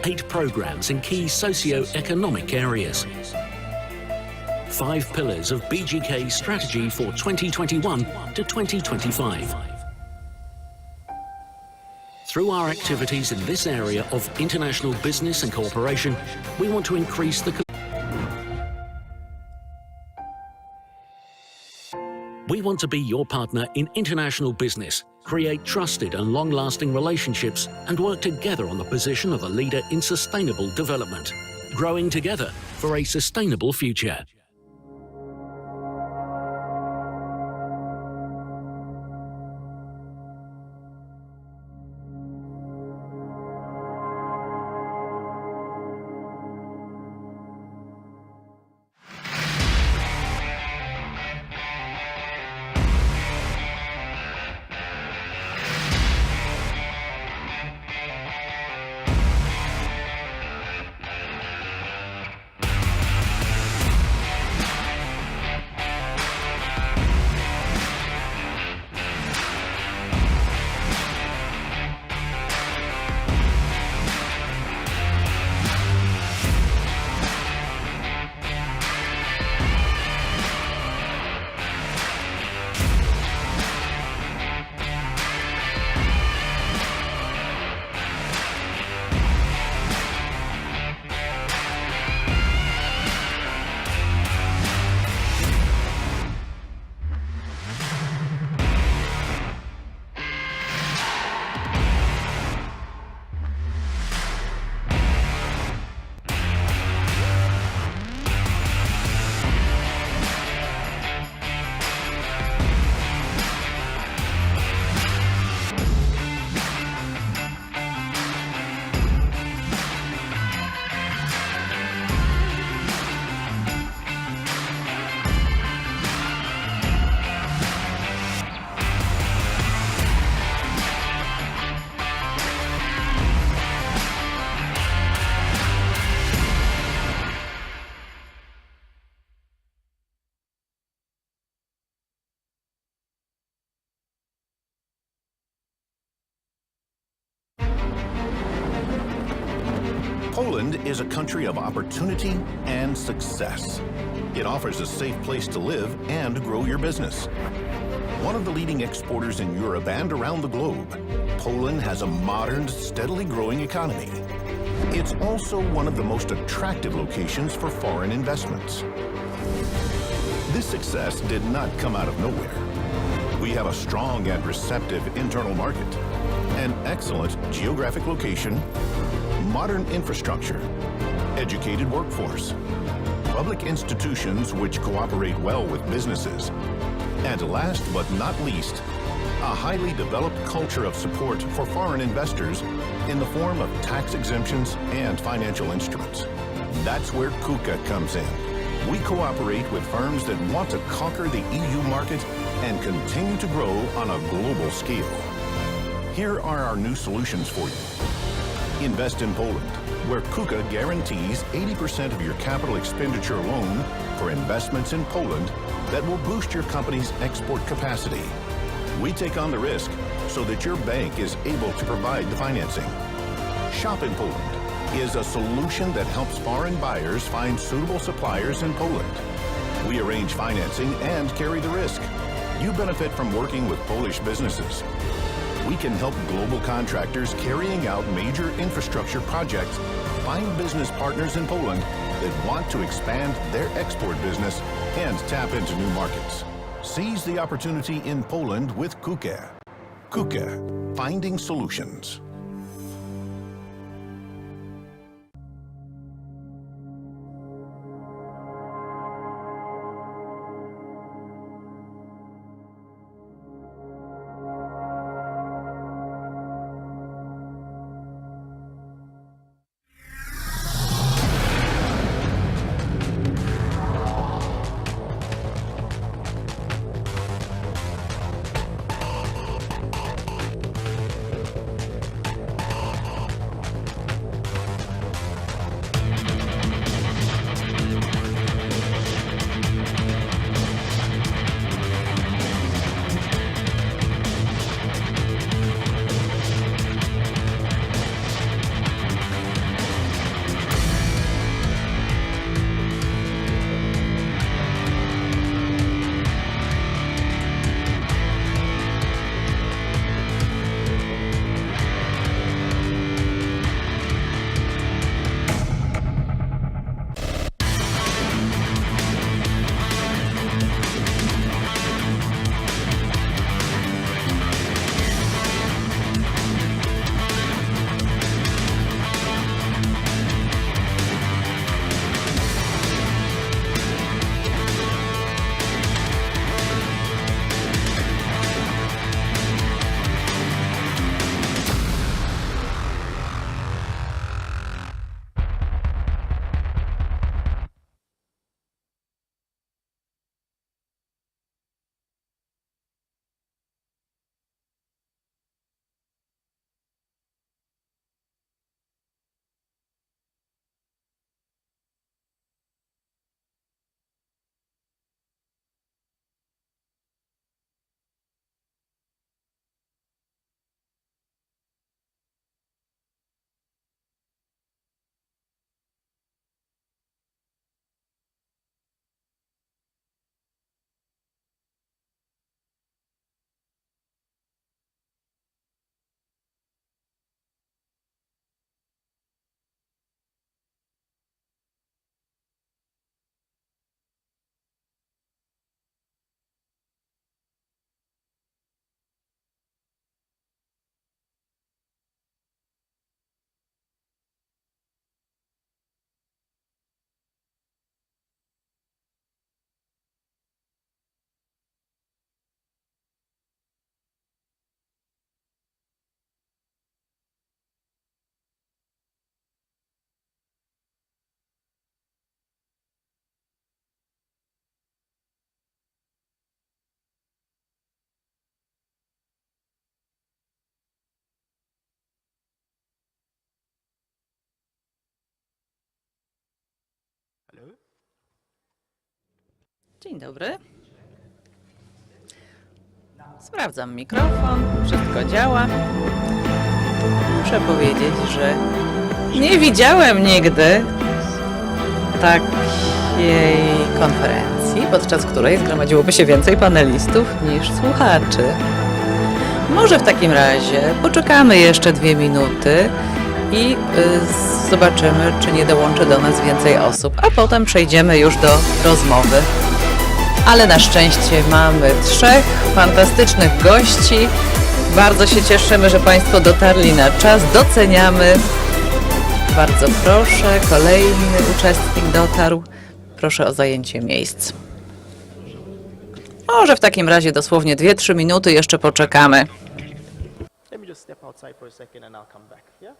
8 programs in key socio-economic areas. 5 pillars of BGK strategy for 2021 to 2025. Through our activities in this area of international business and cooperation, we want to increase the We want to be your partner in international business, create trusted and long-lasting relationships, and work together on the position of a leader in sustainable development, growing together for a sustainable future. Poland is a country of opportunity and success. It offers a safe place to live and grow your business. One of the leading exporters in Europe and around the globe, Poland has a modern, steadily growing economy. It's also one of the most attractive locations for foreign investments. This success did not come out of nowhere. We have a strong and receptive internal market, an excellent geographic location, modern infrastructure, educated workforce, public institutions which cooperate well with businesses, and last but not least, a highly developed culture of support for foreign investors in the form of tax exemptions and financial instruments. That's where KUKA comes in. We cooperate with firms that want to conquer the EU market and continue to grow on a global scale. Here are our new solutions for you. Invest in Poland, where KUKA guarantees 80% of your capital expenditure loan for investments in Poland that will boost your company's export capacity. We take on the risk so that your bank is able to provide the financing. Shop in Poland is a solution that helps foreign buyers find suitable suppliers in Poland. We arrange financing and carry the risk. You benefit from working with Polish businesses. We can help global contractors carrying out major infrastructure projects find business partners in Poland that want to expand their export business and tap into new markets. Seize the opportunity in Poland with KUKA. KUKA, finding solutions. Dzień dobry. Sprawdzam mikrofon, wszystko działa. Muszę powiedzieć, że nie widziałem nigdy takiej konferencji, podczas której zgromadziłoby się więcej panelistów niż słuchaczy. Może w takim razie poczekamy jeszcze 2 minuty i zobaczymy, czy nie dołączy do nas więcej osób, a potem przejdziemy już do rozmowy. Ale na szczęście mamy 3 fantastycznych gości. Bardzo się cieszymy, że Państwo dotarli na czas. Doceniamy. Bardzo proszę, kolejny uczestnik dotarł. Proszę o zajęcie miejsc. Może w takim razie dosłownie 2-3 minuty jeszcze poczekamy. Let me just step outside for a second and I'll come back, yeah?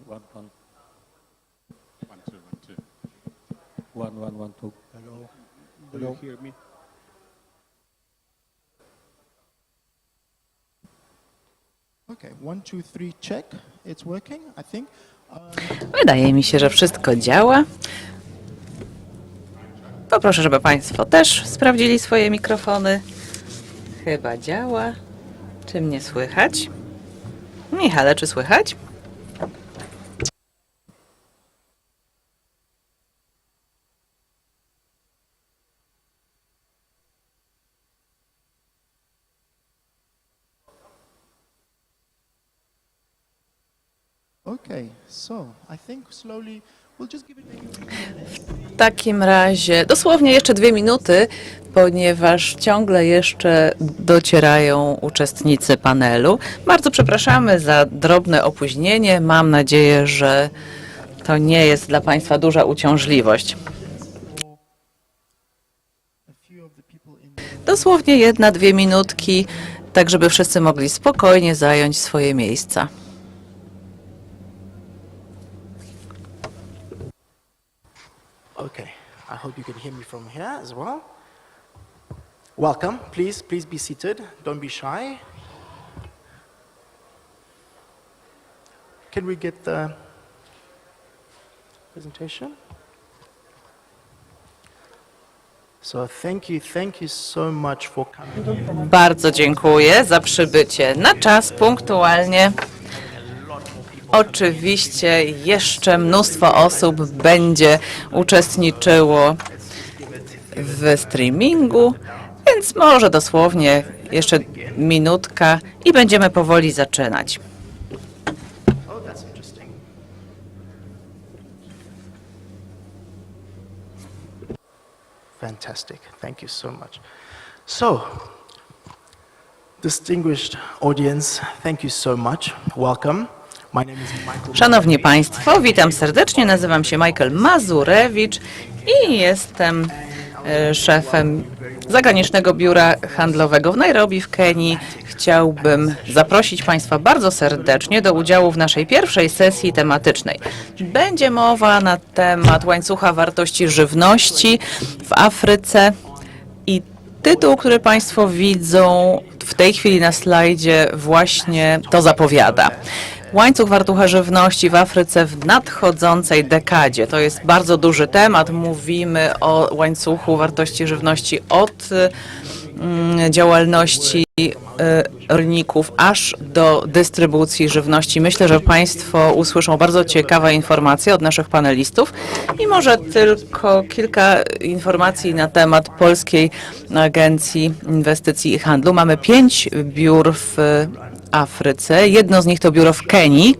One, one. 1, 2, 1, 2. 1, 1, 1, 2. Hello. Do you hear me? Okay, 1, 2, 3, check. It's working, I think. Wydaje mi się, że wszystko działa. Poproszę, żeby Państwo też sprawdzili swoje mikrofony. Chyba działa. Czy mnie słychać? Michale, czy słychać? Okay, so I think slowly we'll just give it maybe 2 minutes. W takim razie dosłownie jeszcze 2 minuty, ponieważ ciągle jeszcze docierają uczestnicy panelu. Bardzo przepraszamy za drobne opóźnienie. Mam nadzieję, że to nie jest dla Państwa duża uciążliwość. Dosłownie 1-2 minutki, tak żeby wszyscy mogli spokojnie zająć swoje miejsca. Okay, I hope you can hear me from here as well. Welcome, please be seated. Don't be shy. Can we get the presentation? So thank you so much for coming. Bardzo dziękuję za przybycie na czas, punktualnie. Oczywiście jeszcze mnóstwo osób będzie uczestniczyło w streamingu, więc może dosłownie Jeszcze minutka i będziemy powoli zaczynać. Oh, that's interesting. Fantastic. Thank you so much. So, distinguished audience, thank you so much. Welcome. My name is Michael. Szanowni Państwo, witam serdecznie. Nazywam się Michael Mazurewicz i jestem szefem zagranicznego biura handlowego w Nairobi w Kenii. Chciałbym zaprosić Państwa bardzo serdecznie do udziału w naszej pierwszej sesji tematycznej. Będzie mowa na temat łańcucha wartości żywności w Afryce i tytuł, który Państwo widzą w tej chwili na slajdzie, właśnie to zapowiada. Łańcuch wartości żywności w Afryce w nadchodzącej dekadzie. To jest bardzo duży temat. Mówimy o łańcuchu wartości żywności od działalności rolników aż do dystrybucji żywności. Myślę, że Państwo usłyszą bardzo ciekawe informacje od naszych panelistów i może tylko kilka informacji na temat Polskiej Agencji Inwestycji i Handlu. Mamy 5 biur w Afryce. Jedno z nich to biuro w Kenii,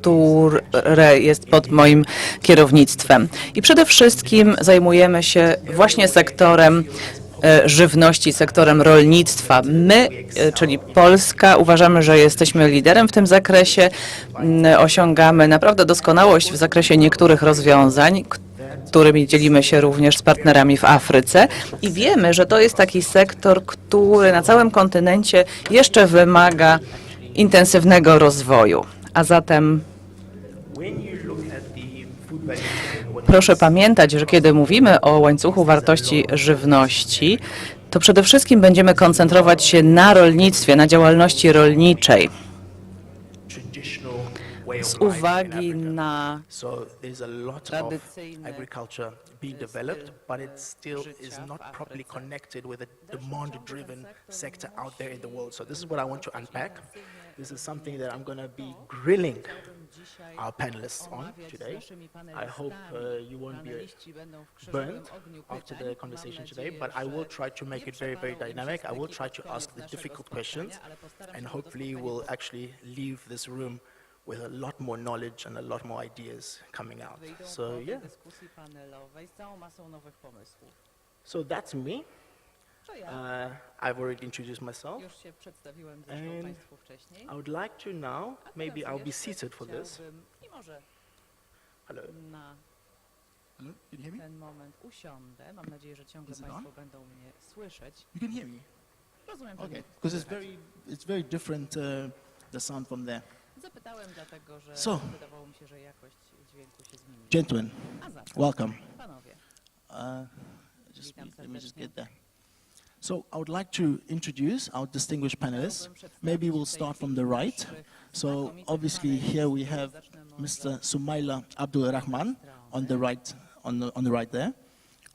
które jest pod moim kierownictwem. I przede wszystkim zajmujemy się właśnie sektorem żywności, sektorem rolnictwa. My, czyli Polska, uważamy, że jesteśmy liderem w tym zakresie. Osiągamy naprawdę doskonałość w zakresie niektórych rozwiązań, którymi dzielimy się również z partnerami w Afryce i wiemy, że to jest taki sektor, który na całym kontynencie jeszcze wymaga intensywnego rozwoju. A zatem proszę pamiętać, że kiedy mówimy o łańcuchu wartości żywności, to przede wszystkim będziemy koncentrować się na rolnictwie, na działalności rolniczej. Z uwagi na tradycyjne agriculture being developed, but it still is not properly connected with a demand-driven sector out there in the world. So this is what I want to unpack. This is something that I'm going to be grilling our panelists on today. I hope you won't be burnt after the conversation today, but I will try to make it very, very dynamic. I will try to ask the difficult questions, and hopefully we'll actually leave this room with a lot more knowledge and a lot more ideas coming out. So yeah. So that's me. I've already introduced myself. And I would like to now, maybe I'll be seated for this. Hello. Hello, can you hear me? Ten moment usiądę. Mam nadzieję, że ciągle Is it Państwo on? będą mnie słyszeć. You can hear me? Rozumiem, że Okay, nie. because it's very different, the sound from there. Zapytałem dlatego, że So. wydawało mi się, że jakość dźwięku się zmieni. Gentlemen, A zatem, welcome. panowie, Let me just get there. So I would like to introduce our distinguished panelists. Maybe we'll start from the right. So obviously here we have Mr. Sumaila Abdul Rahman on the right, on the right there.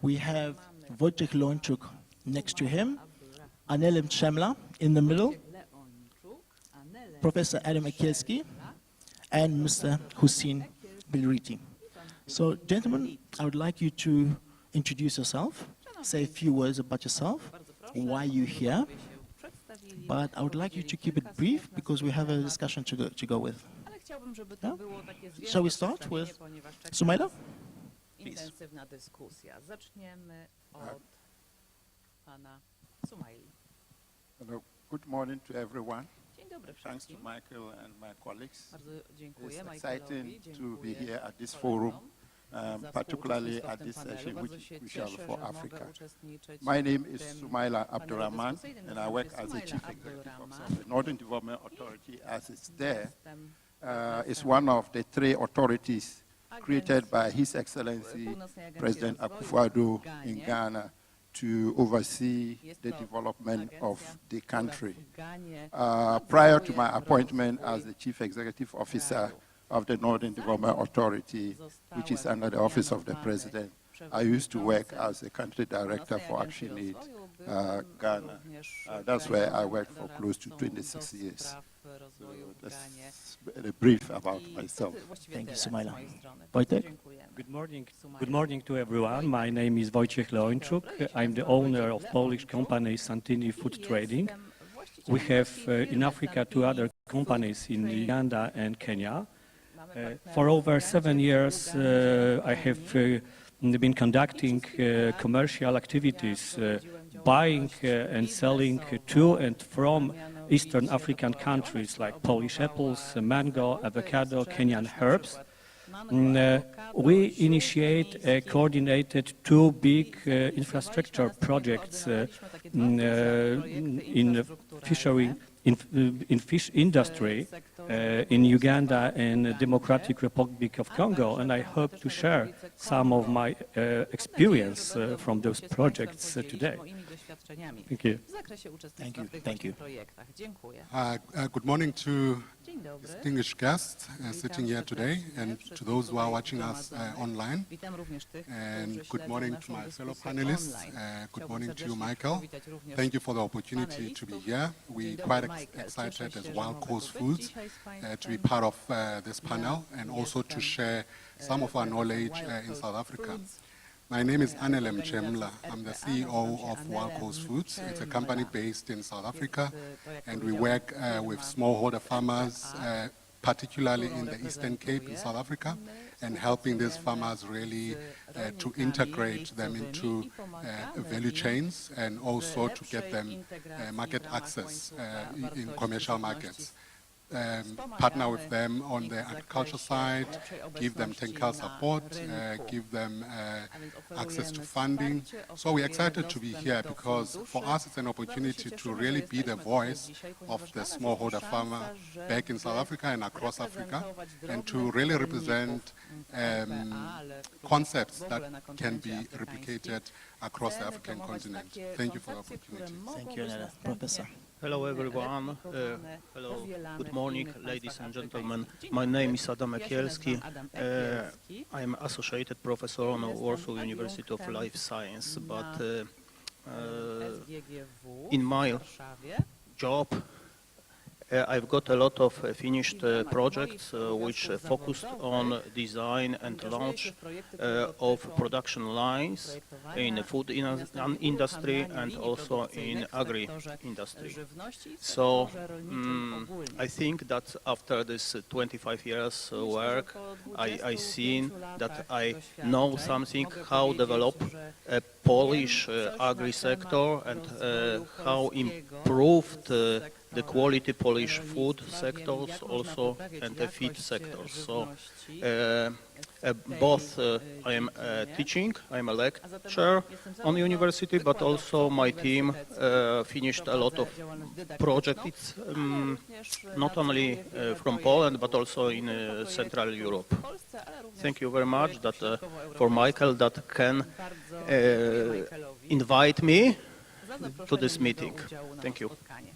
We have Wojciech Lończuk next to him, Anelem Chemla in the middle, Professor Adam Akielski, and Mr. Hussein Bilriti. So gentlemen, I would like you to introduce yourself, say a few words about yourself, why you're here, but I would like you to keep it brief because we have a discussion to go with. ale chciałbym, żeby to Yeah? było takie zwięzłe Shall we start przedstawienie, with ponieważ czeka Sumaila? nas intensywna dyskusja. Zaczniemy od pana Sumaili. Hello. Good morning to everyone. Dzień dobry Thanks to wszystkim. Michael and my colleagues. Bardzo dziękuję It's Michaelowi, exciting to be dziękuję here at this forum, za particularly współuczestnictwo w at tym this panelu. session, Bardzo which się crucial cieszę, for że mogę Africa. uczestniczyć My name w is tym Sumaila panelu Abdurrahman, dyskusyjnym. and I Nazywam work się as a Sumaila chief executive Abdurrahman. officer of the Northern Development Authority. As it's there, Jestem is one of the three authorities created by agencji His Excellency Północnej Agencji President Rozwoju Akufo-Addo w in Ganie. Ghana to oversee Jest the to development agencja, of the country. która w Ganie Prior to my nadzoruje appointment as rozwój the Chief Executive Officer kraju. of the Northern Development Authority, which is under the Office of the President, I used to work as a country director for Action Aid Ghana. That's where I worked for close to 26 years. That's very brief about myself. Thank you, Sumaila. Wojtek? Good morning to everyone. My name is Wojciech Lończuk. I'm the owner of Polish company Santini Food Trading. we have in Africa 2 other companies in Uganda and Kenya. For over 7 years, I have been conducting commercial activities, buying and selling to and from Eastern African countries like Polish apples, mango, avocado, Kenyan herbs. We initiate coordinated 2 big infrastructure projects in fishery, in fish industry in Uganda and Democratic Republic of Congo, and I hope to share some of my experience from those projects today. Thank you. Thank you. Good morning to distinguished guests sitting here today and to those who are watching us online. And good morning to my fellow panelists. Good morning to you, Michael. Thank you for the opportunity to be here. We're quite excited as Wild Coast Foods to be part of this panel and also to share some of our knowledge in South Africa. My name is Anelem Chemla. I'm the CEO of Wild Coast Foods. It's a company based in South Africa, and we work with smallholder farmers, particularly in the Eastern Cape in South Africa, and helping these farmers really to integrate them into value chains and also to get them market access in commercial markets. Partner with them on the agriculture side, give them technical support, give them access to funding. So we're excited to be here because for us it's an opportunity to really be the voice of the smallholder farmer back in South Africa and across Africa, and to really represent concepts that can be replicated across the African continent. Thank you for the opportunity. Thank you, Professor. Hello everyone. Hello, good morning, ladies and gentlemen. My name is Adam Ekielski. I am associated professor on Warsaw University of Life Science, but in my job I've got a lot of finished projects which focused on design and launch of production lines in the food industry and also in agri industry. So I think that after this 25 years work, I seen that I know something how develop a Polish agri sector and how improved the quality Polish food sectors also and the feed sectors. So both I am teaching, I am a lecturer on the university, but also my team finished a lot of projects. It's not only from Poland, but also in Central Europe. Thank you very much that, for Michael that can invite me to this meeting. Thank you.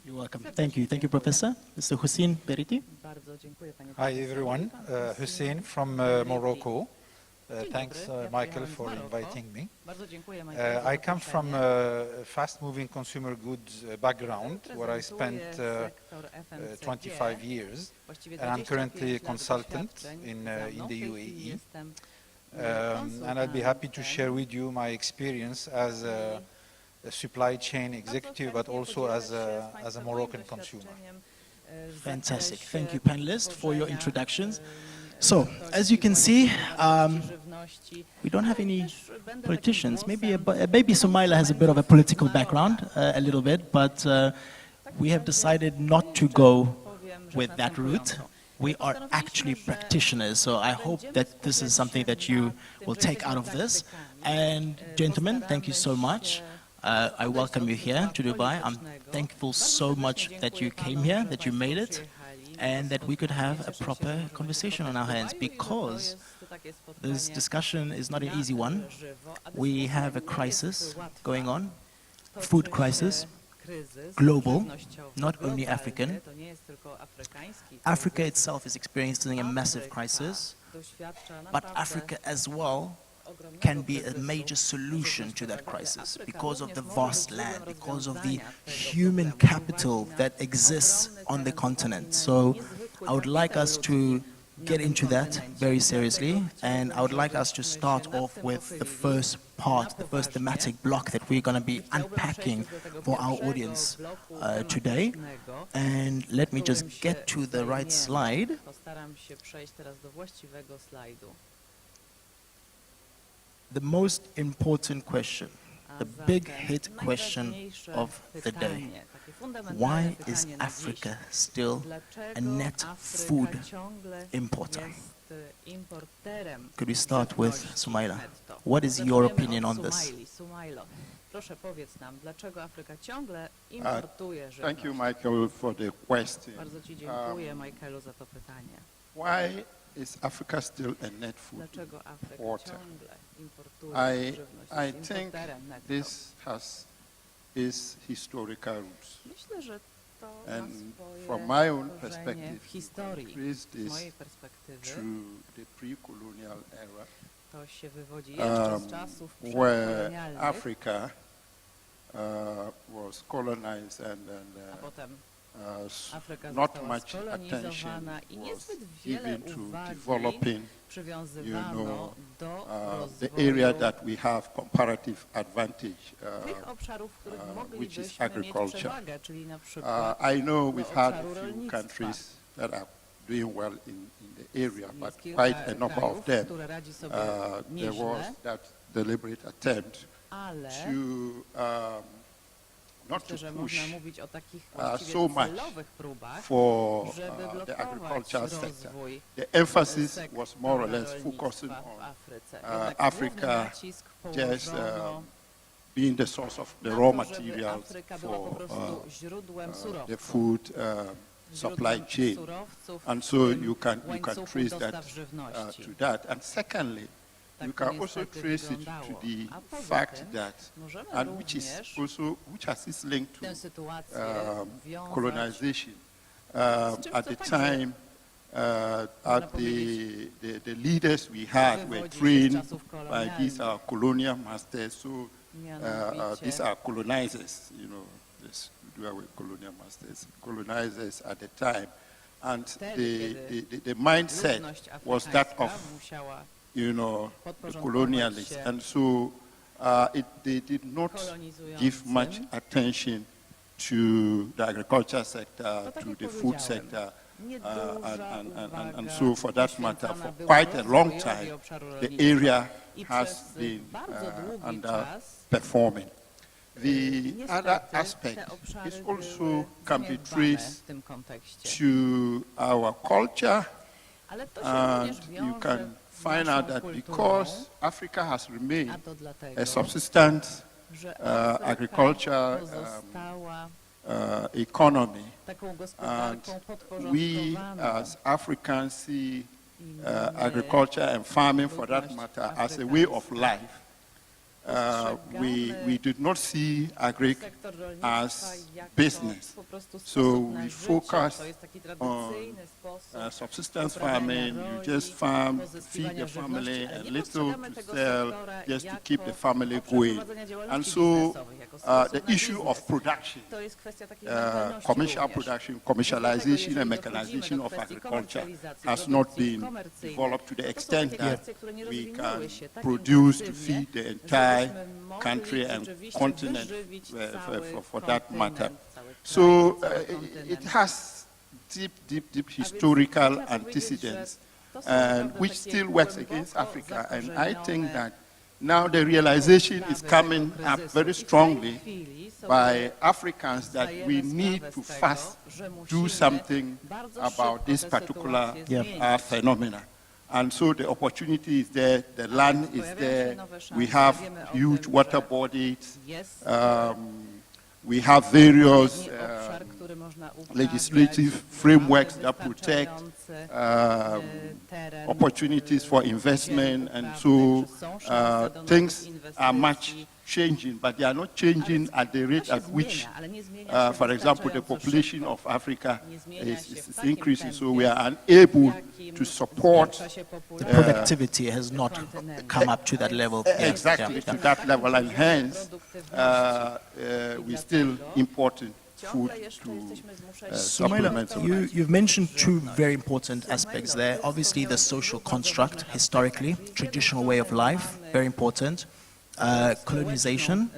You're welcome. Thank you. Thank you, Professor. Mr. Hussein Beriti. Hi, everyone. Hussein from Morocco. Thanks, Michael, for inviting me. I come from a fast-moving consumer goods background, where I spent 25 years, and I'm currently a consultant in the UAE. And I'll be happy to share with you my experience as a supply chain executive, but also as a Moroccan consumer. Fantastic. Thank you, panelists, for your introductions. So, as you can see, we don't have any politicians. Maybe Sumaila has a bit of a political background, a little bit, but we have decided not to go with that route. We are actually practitioners, so I hope that this is something that you will take out of this. And gentlemen, thank you so much. I welcome you here to Dubai. I'm thankful so much that you came here, that you made it, and that we could have a proper conversation on our hands, because this discussion is not an easy one. We have a crisis going on, food crisis, global, not only African. Africa itself is experiencing a massive crisis, but Africa as well can be a major solution to that crisis because of the vast land, because of the human capital that exists on the continent. So I would like us to get into that very seriously, and I would like us to start off with the first part, the first thematic block that we're going to be unpacking for our audience today. And let me just get to the right slide. The most important question, the big hit question of the day. Why is Africa still a net food importer? Could we start with Sumaila? What is your opinion on this? Thank you, Michael, for the question. Why is Africa still a net food importer? I think this has its historical roots. And from my own perspective, trace this through the pre-colonial era, where Africa was colonized and not much attention was given to developing, the area that we have comparative advantage, which is agriculture. I know we've had a few countries that are doing well in the area, but quite a number of them, there was that deliberate attempt to not to push so much for the agricultural sector. The emphasis was more or less focusing on Africa just being the source of the raw materials for the food supply chain. And so you can trace that to that. And secondly, you can also trace it to the fact that, and which has its link to colonization. At the time, the leaders we had were trained by these colonial masters. So these are colonizers, we were colonial masters, colonizers at the time, and the mindset was that of the colonialists, and so they did not give much attention to the agriculture sector, to the food sector, and so for that matter, for quite a long time, the area has been underperforming. The other aspect is also can be traced to our culture, and you can find out that because Africa has remained a subsistence agriculture economy, and we as Africans see agriculture and farming, for that matter, as a way of life. We did not see agric as business. So we focus on subsistence farming. You just farm, feed the family, and little to sell just to keep the family going. And so the issue of production, commercial production, commercialization and mechanization of agriculture has not been developed to the extent that we can produce to feed the entire country and continent for that matter. So it has deep historical antecedents, and which still works against Africa. And I think that now the realization is coming up very strongly by Africans that we need to first do something about this particular phenomena. And so the opportunity is there, the land is there, we have huge water bodies, we have various legislative frameworks that protect opportunities for investment, and so things are much changing, but they are not changing at the rate at which, for example, the population of Africa is increasing, so we are unable to support. The productivity has not come up to that level. Exactly, to that level, and hence we're still importing food to supplement. You've mentioned two very important aspects there. Obviously, the social construct, historically, traditional way of life, very important. Colonization.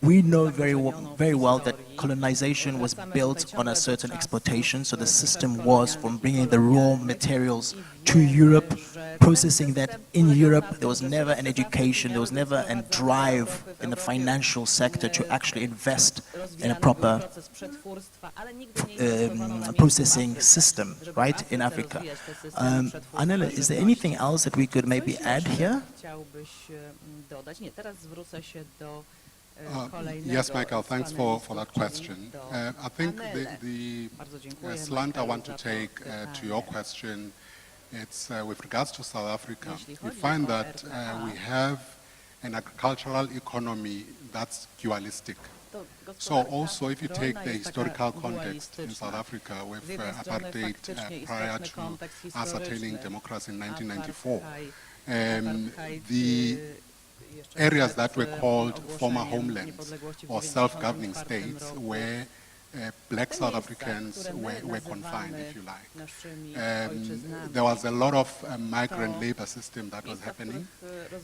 We know very well that colonization was built on a certain exploitation, so the system was from bringing the raw materials to Europe, processing that in Europe. There was never an education, there was never a drive in the financial sector to actually invest in a proper processing system, right, in Africa. Anela, is there anything else that we could maybe add here? Yes, Michael, thanks for that question. I think the slant I want to take to your question, it's with regards to South Africa. We find that we have an agricultural economy that's dualistic. So also, if you take the historical context in South Africa with apartheid prior to ascertaining democracy in 1994, the areas that were called former homelands or self-governing states where black South Africans were confined, if you like. There was a lot of migrant labor system that was happening,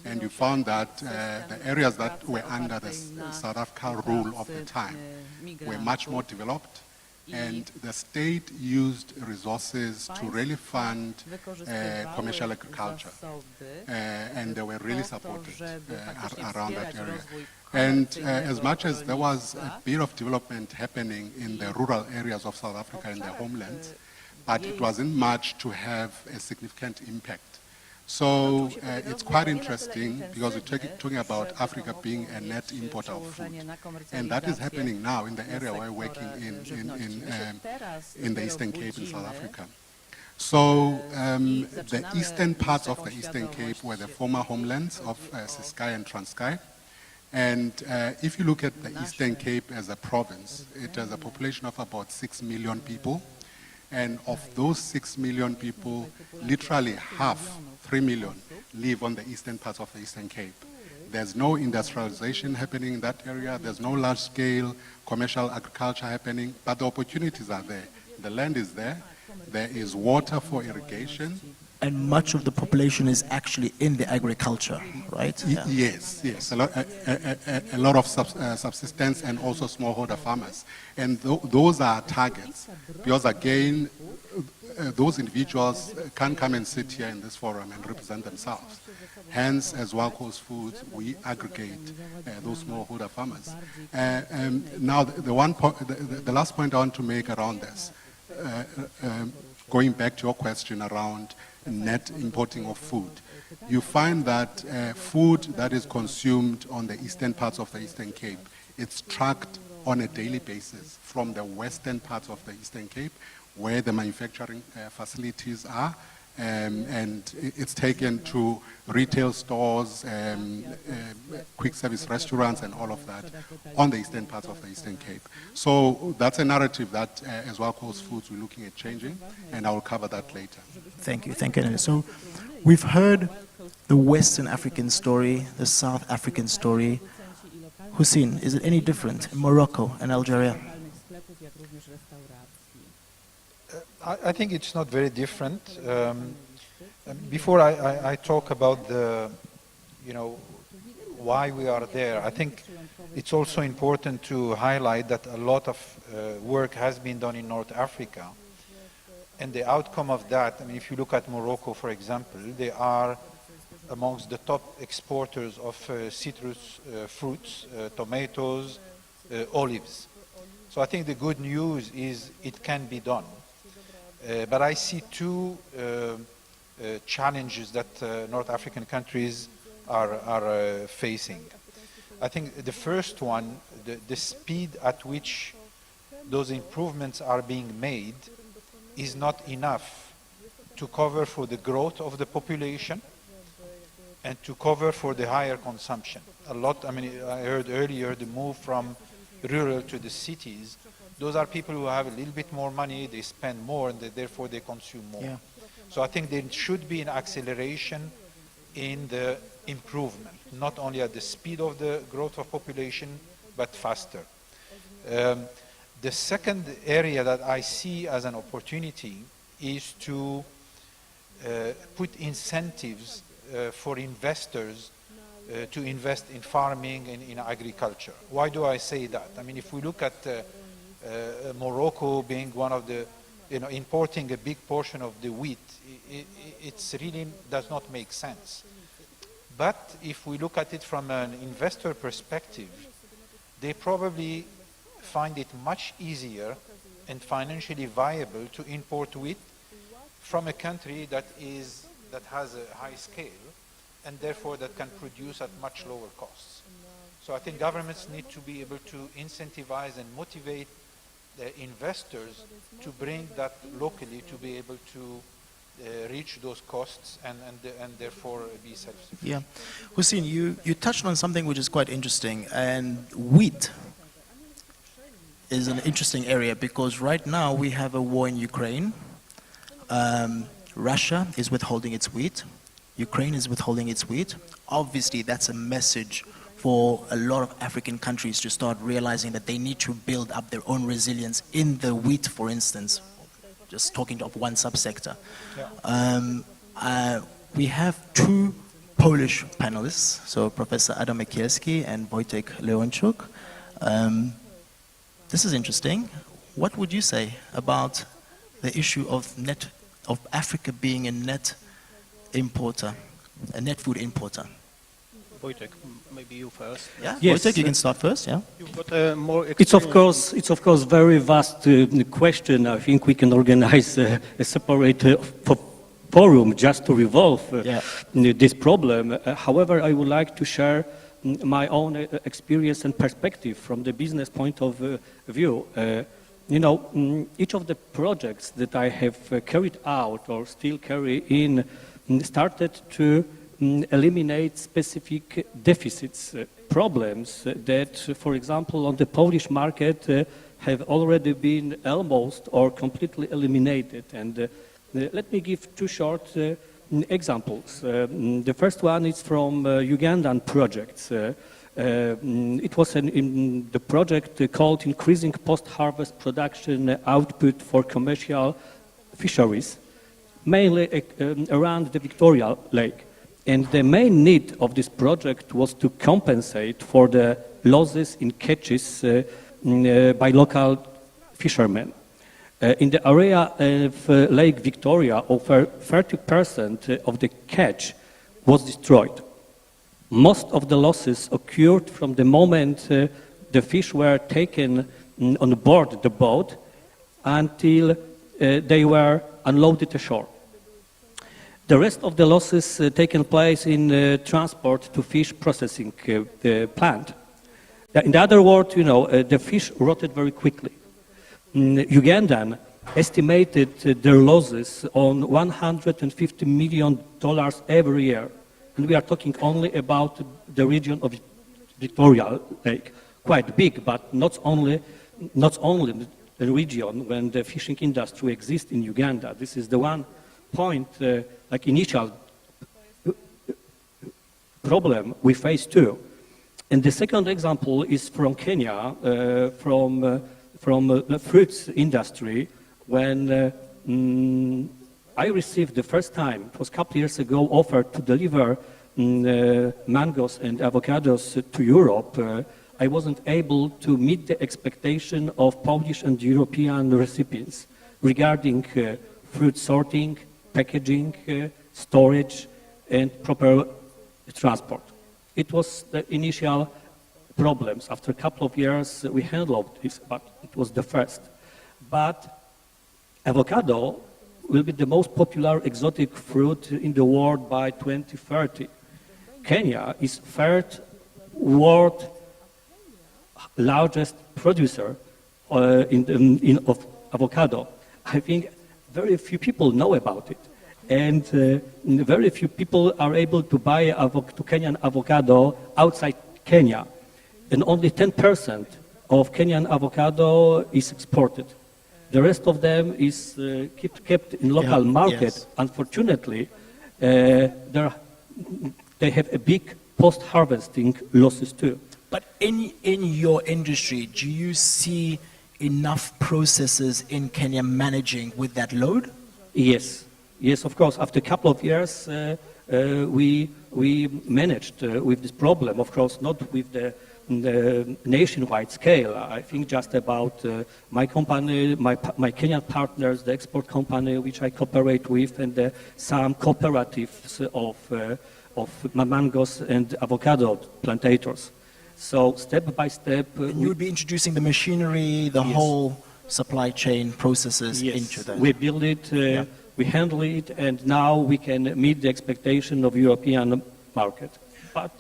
and you found that the areas that were under the South Africa rule of the time were much more developed, and the state used resources to really fund commercial agriculture, and they were really supported around that area. And as much as there was a bit of development happening in the rural areas of South Africa and their homelands, but it wasn't much to have a significant impact. So it's quite interesting because we're talking about Africa being a net importer of food. And that is happening now in the area we're working in the Eastern Cape in South Africa. So the eastern parts of the Eastern Cape were the former homelands of Ciskei and Transkei. And if you look at the Eastern Cape as a province, it has a population of about 6 million people. And of those 6 million people, literally half, 3 million, live on the eastern parts of the Eastern Cape. There's no industrialization happening in that area. There's no large-scale commercial agriculture happening, but the opportunities are there. The land is there. There is water for irrigation. And much of the population is actually in the agriculture, right? Yes. A lot of subsistence and also smallholder farmers. And those are targets, because again, those individuals can't come and sit here in this forum and represent themselves. Hence, as Wild Coast Foods, we aggregate those smallholder farmers. Now, the last point I want to make around this, going back to your question around net importing of food, you find that food that is consumed on the eastern parts of the Eastern Cape, it's tracked on a daily basis from the western parts of the Eastern Cape, where the manufacturing facilities are, and it's taken to retail stores, quick service restaurants and all of that on the eastern parts of the Eastern Cape. So that's a narrative that as Wild Coast Foods we're looking at changing, and I will cover that later. Thank you, Anela. So we've heard the Western African story, the South African story. Hussein, is it any different in Morocco and Algeria? I think it's not very different. Before I talk about why we are there, I think it's also important to highlight that a lot of work has been done in North Africa. And the outcome of that, I mean, if you look at Morocco, for example, they are amongst the top exporters of citrus fruits, tomatoes, olives. So I think the good news is it can be done. But I see two challenges that North African countries are facing. I think the first one, the speed at which those improvements are being made is not enough to cover for the growth of the population and to cover for the higher consumption. I heard earlier the move from rural to the cities. Those are people who have a little bit more money, they spend more, and therefore they consume more. Yeah. So I think there should be an acceleration in the improvement, not only at the speed of the growth of population, but faster. The second area that I see as an opportunity is to put incentives for investors to invest in farming and in agriculture. Why do I say that? I mean, if we look at Morocco being one of the, importing a big portion of the wheat, it's really does not make sense. But if we look at it from an investor perspective, they probably find it much easier and financially viable to import wheat from a country that has a high scale and therefore that can produce at much lower costs. So I think governments need to be able to incentivize and motivate the investors to bring that locally to be able to reach those costs and therefore be self-sufficient. Yeah. Hussein, you touched on something which is quite interesting, and wheat is an interesting area because right now we have a war in Ukraine. Russia is withholding its wheat. Ukraine is withholding its wheat. Obviously, that's a message for a lot of African countries to start realizing that they need to build up their own resilience in the wheat, for instance, just talking of one subsector. We have two Polish panelists, so Professor Adam Ekierski and Wojtek Leonczuk. This is interesting. What would you say about the issue of Africa being a net importer, a net food importer? Wojtek, maybe you first. Yeah, Yes. Wojtek, you can start first. Yeah. You've got more It's of course very vast question. I think we can organize a separate forum just to revolve this problem. However, I would like to share my own experience and perspective from the business point of view. Each of the projects that I have carried out or still carry in started to eliminate specific deficits, problems that, for example, on the Polish market have already been almost or completely eliminated. And let me give two short examples. The first one is from Ugandan projects. It was in the project called Increasing Post-Harvest Production Output for Commercial Fisheries, mainly around the Victoria Lake. And the main need of this project was to compensate for the losses in catches by local fishermen. In the area of Lake Victoria, over 30% of the catch was destroyed. Most of the losses occurred from the moment the fish were taken on board the boat until they were unloaded ashore. The rest of the losses taken place in transport to fish processing plant. In other words, the fish rotted very quickly. Ugandan estimated their losses on $150 million every year. And we are talking only about the region of Victoria Lake. Quite big, but not only the region when the fishing industry exists in Uganda. This is the one point, like initial problem we face too. And the second example is from Kenya, from the fruits industry, when I received the first time, it was a couple years ago, offer to deliver mangoes and avocados to Europe. I wasn't able to meet the expectation of Polish and European recipients regarding fruit sorting, packaging, storage, and proper transport. It was the initial problems. After a couple of years, we handled this, but it was the first. But avocado will be the most popular exotic fruit in the world by 2030. Kenya is third world largest producer of avocado. I think very few people know about it. And very few people are able to buy Kenyan avocado outside Kenya. And only 10% of Kenyan avocado is exported. The rest of them is kept in local market. Yes. Unfortunately, they have a big post-harvesting losses too. But in your industry, do you see enough processes in Kenya managing with that load? Yes, yes, of course. After a couple of years, we managed with this problem. Of course, not with the nationwide scale. I think just about my company, my Kenyan partners, the export company which I cooperate with, and some cooperatives of mangoes and avocado plantators. So step by step, you would be introducing the machinery, the Yes. whole supply chain processes yes, into that. we build it, we handle it, and now we can meet the expectation of European market. But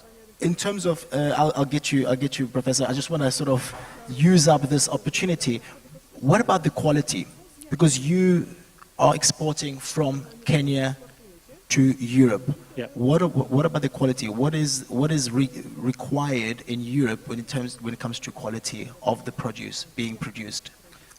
In terms of, I'll get you, Professor. I just want to sort of use up this opportunity. What about the quality? Because you are exporting from Kenya to Europe. Yeah. What about the quality? What is required in Europe when it comes to quality of the produce being produced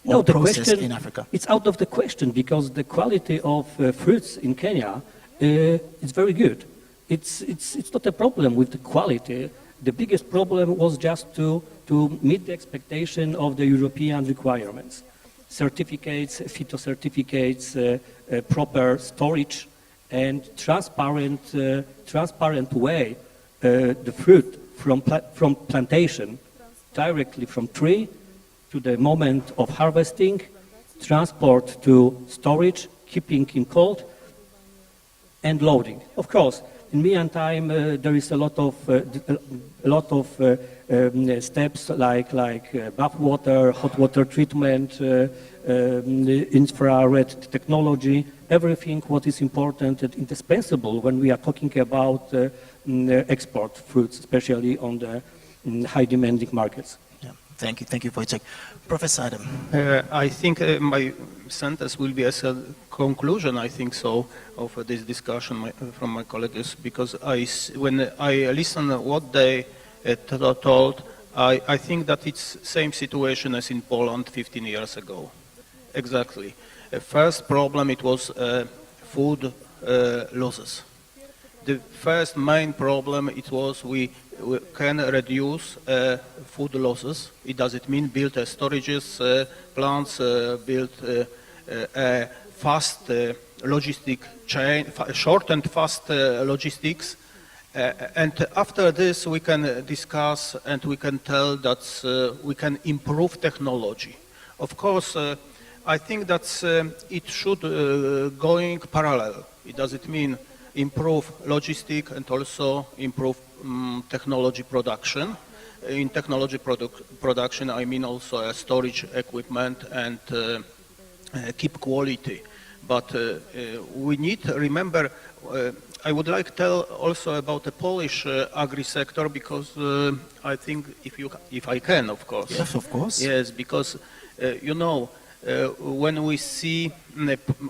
or the processed question, in Africa? it's out of the question because the quality of fruits in Kenya is very good. It's not a problem with the quality. The biggest problem was just to meet the expectation of the European requirements. Certificates, phytocertificates, proper storage, and transparent way the fruit from plantation directly from tree to the moment of harvesting, transport to storage, keeping in cold, and loading. Of course, in meantime, there is a lot of steps like bath water, hot water treatment, infrared technology, everything what is important and indispensable when we are talking about export fruits, especially on the high demanding markets. Yeah. Thank you for your take. Professor Adam. I think my sentence will be as a conclusion, I think so, of this discussion from my colleagues, because when I listen what they told, I think that it's same situation as in Poland 15 years ago. Exactly. First problem, it was food losses. The first main problem, it was we can reduce food losses. It doesn't mean build storages, plants, build a fast logistic chain, short and fast logistics. And after this, we can discuss and we can tell that we can improve technology. Of course, I think that it should going parallel. It doesn't mean improve logistic and also improve technology production. In technology production, I mean also storage equipment and keep quality. But we need to remember, I would like to tell also about the Polish agri-sector, because I think if I can, of course. Yes, of course. Yes, because you know, when we see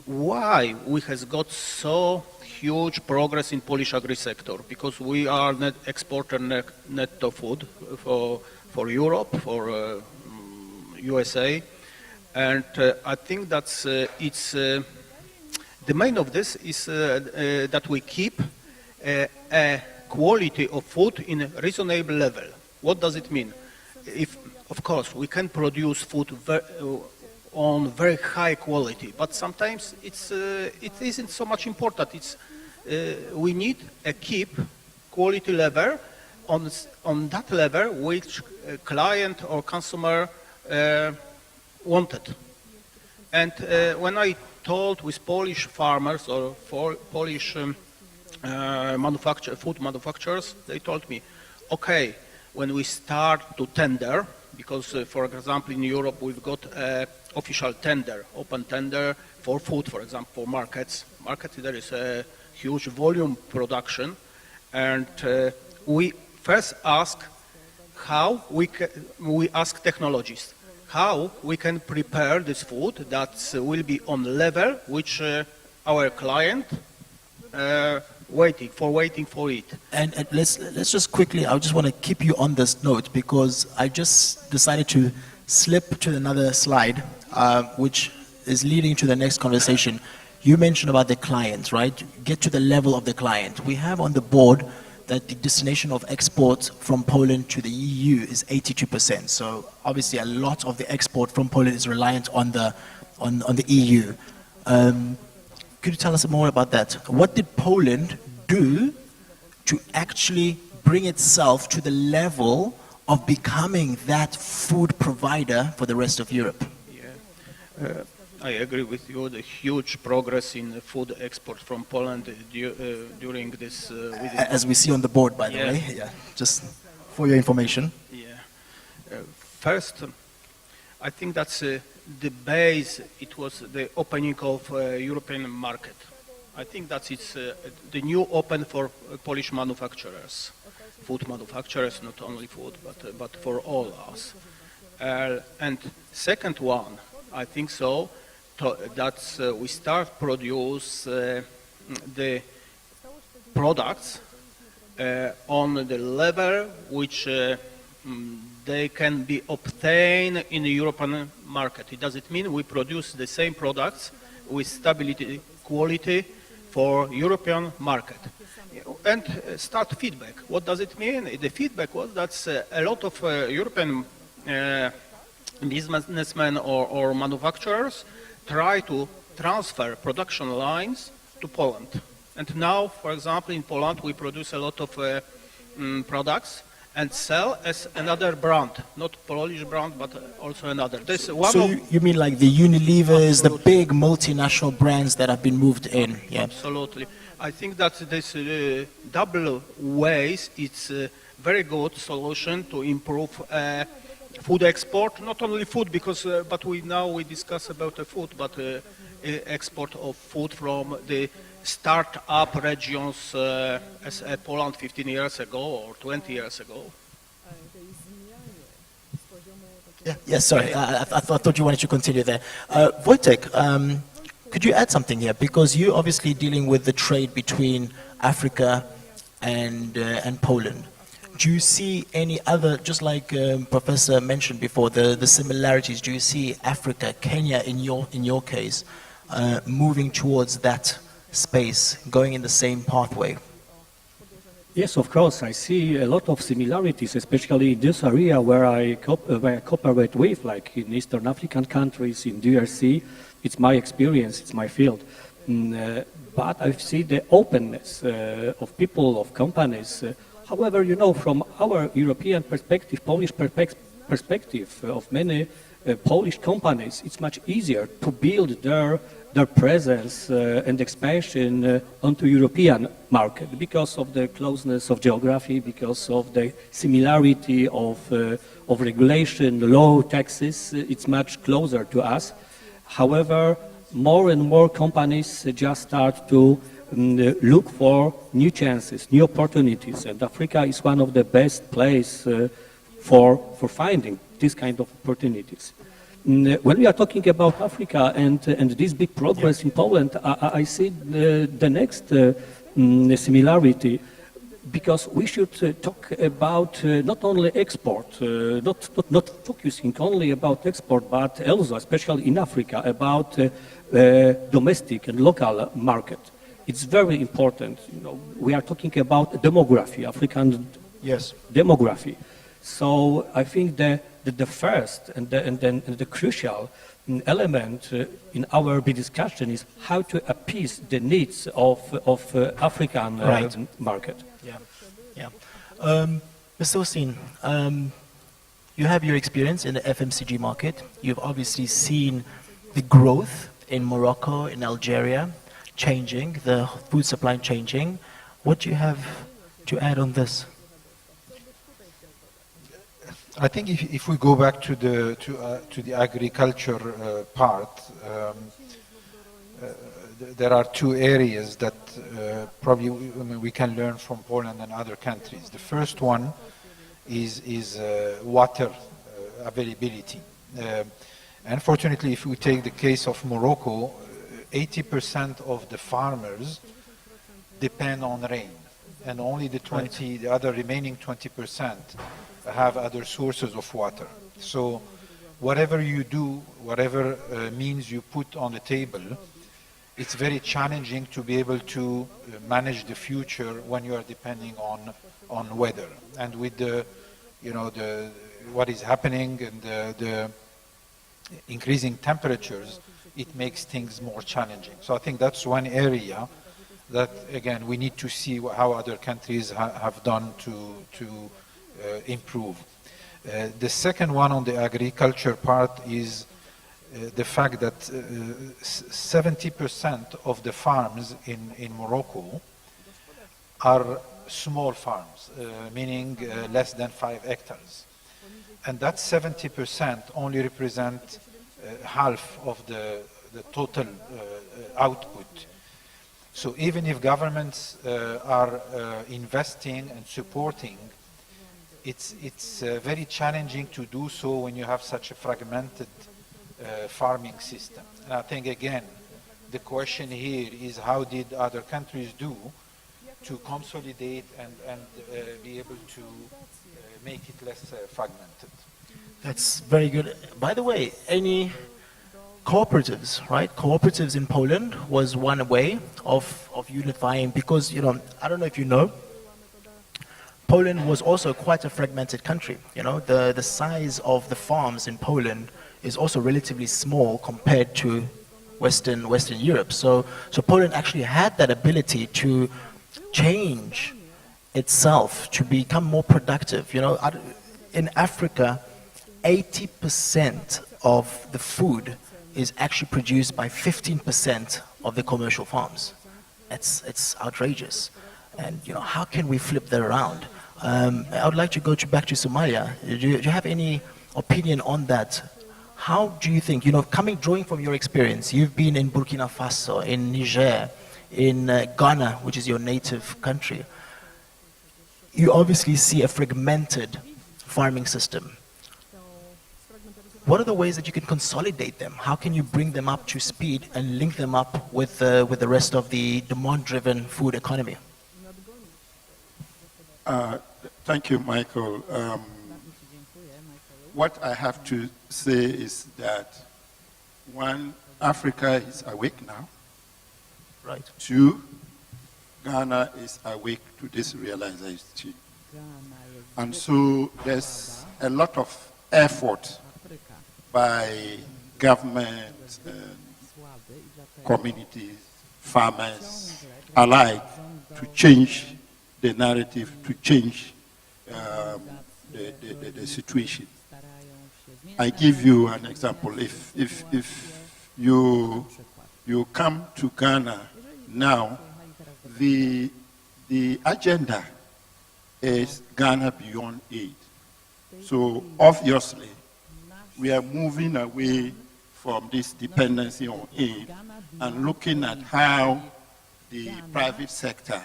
why we has got so huge progress in Polish agri-sector, because we are net exporter netto food for Europe, for USA, and I think that's it's the main of this is that we keep a quality of food in a reasonable level. What does it mean? If of course we can produce food on very high quality, but sometimes it isn't so much important. It's we need a keep quality level on that level which client or consumer wanted. And when I told with Polish farmers or Polish food manufacturers, they told me, okay, when we start to tender, because for example in Europe we've got official tender, open tender for food, for example, for markets. Markets, there is a huge volume production, and we first ask how we ask technologists how we can prepare this food that will be on level which our client waiting for it. And let's just quickly, I just want to keep you on this note, because I just decided to slip to another slide, which is leading to the next conversation. You mentioned about the client, right? Get to the level of the client. We have on the board that the destination of export from Poland to the EU is 82%. So obviously a lot of the export from Poland is reliant on the EU. Could you tell us more about that? What did Poland do to actually bring itself to the level of becoming that food provider for the rest of Europe? Yeah. I agree with you. The huge progress in food export from Poland during this. As we see on the board, by the way. Yeah. Just for your information. Yeah. First, I think that's the base. It was the opening of European market. I think that it's the new open for Polish manufacturers, food manufacturers, not only food, but for all us. And second one, I think so. That we start produce the products on the level which they can be obtained in the European market. It doesn't mean we produce the same products with stability, quality for European market. And start feedback. What does it mean? The feedback was that a lot of European businessmen or manufacturers try to transfer production lines to Poland. And now, for example, in Poland, we produce a lot of products and sell as another brand, not Polish brand, but also another. This one so you mean like the Unilevers, the big multinational brands that have been moved in? Yeah. Absolutely. I think that this double ways, it's a very good solution to improve food export, not only food, because but we discuss about the food, but export of food from the start-up regions as Poland 15 years ago or 20 years ago. Yeah. Yes, sorry, I thought you wanted to continue there. Wojtek, could you add something here? Because you're obviously dealing with the trade between Africa and Poland. Do you see any other, just like Professor mentioned before, the similarities? Do you see Africa, Kenya, in your case, moving towards that space, going in the same pathway? Yes, of course. I see a lot of similarities, especially in this area where I cooperate with, like in Eastern African countries, in DRC. It's my experience, it's my field. But I see the openness of people, of companies. However, from our European perspective, Polish perspective of many Polish companies, it's much easier to build their presence and expansion onto European market because of the closeness of geography, because of the similarity of regulation, law, taxes. It's much closer to us. However, more and more companies just start to look for new chances, new opportunities, and Africa is one of the best places for finding this kind of opportunities. When we are talking about Africa and this big progress in Poland, I see the next similarity, because we should talk about not only export, not focusing only about export, but also, especially in Africa, about domestic and local market. It's very important. We are talking about demography, African demography. So I think the first and the crucial element in our discussion is how to appease the needs of African market. Yeah. Mr. Hussein, you have your experience in the FMCG market. You've obviously seen the growth in Morocco, in Algeria, changing, the food supply changing. What do you have to add on this? I think if we go back to the agriculture part, there are two areas that probably we can learn from Poland and other countries. The first one is water availability. Unfortunately, if we take the case of Morocco, 80% of the farmers depend on rain, and only the other remaining 20% have other sources of water. So whatever you do, whatever means you put on the table, it's very challenging to be able to manage the future when you are depending on weather. And with the, what is happening and the increasing temperatures, it makes things more challenging. So I think that's one area that, again, we need to see how other countries have done to improve. The second one on the agriculture part is the fact that 70% of the farms in Morocco are small farms, meaning less than 5 hectares. And that 70% only represent half of the total output. So even if governments are investing and supporting, it's very challenging to do so when you have such a fragmented farming system. And I think, again, the question here is how did other countries do to consolidate and be able to make it less fragmented. That's very good. By the way, any cooperatives, right? Cooperatives in Poland was one way of unifying because, I don't know if you know, Poland was also quite a fragmented country. The size of the farms in Poland is also relatively small compared to Western Europe. So Poland actually had that ability to change itself to become more productive. In Africa, 80% of the food is actually produced by 15% of the commercial farms. It's outrageous. And how can we flip that around? I would like to go back to Somalia. Do you have any opinion on that? How do you think, drawing from your experience, you've been in Burkina Faso, in Niger, in Ghana, which is your native country. You obviously see a fragmented farming system. What are the ways that you can consolidate them? How can you bring them up to speed and link them up with the rest of the demand-driven food economy? Thank you, Michael. What I have to say is that, one, Africa is awake now. Right. Two, Ghana is awake to this realization. And so there's a lot of effort by government, communities, farmers alike to change the narrative, to change the situation. I give you an example. If you come to Ghana now, the agenda is Ghana beyond aid. So obviously, we are moving away from this dependency on aid and looking at how the private sector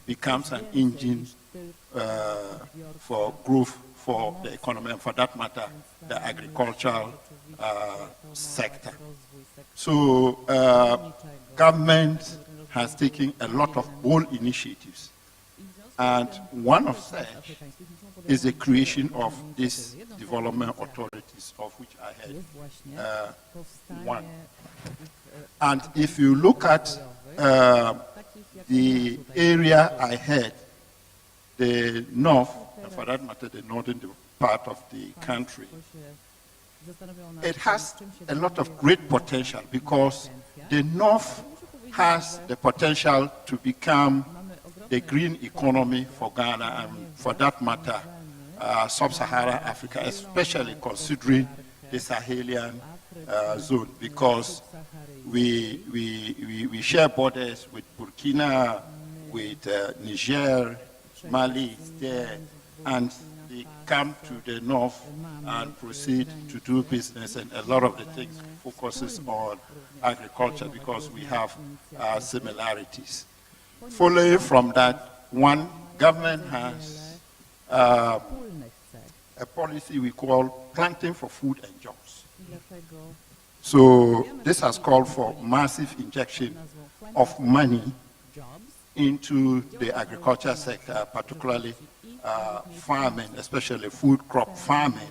becomes an engine for growth for the economy, and for that matter, the agricultural sector. So government has taken a lot of bold initiatives, and one of such is the creation of these development authorities, of which I had one. And if you look at the area I had, the north, and for that matter, the northern part of the country, it has a lot of great potential because the north has the potential to become the green economy for Ghana and, for that matter, sub-Saharan Africa, especially considering the Sahelian zone, because we share borders with Burkina, with Niger, Mali is there, and they come to the north and proceed to do business, and a lot of the things focuses on agriculture because we have similarities. Following from that, one, government has a policy we call planting for food and jobs. So this has called for massive injection of money into the agriculture sector, particularly farming, especially food crop farming,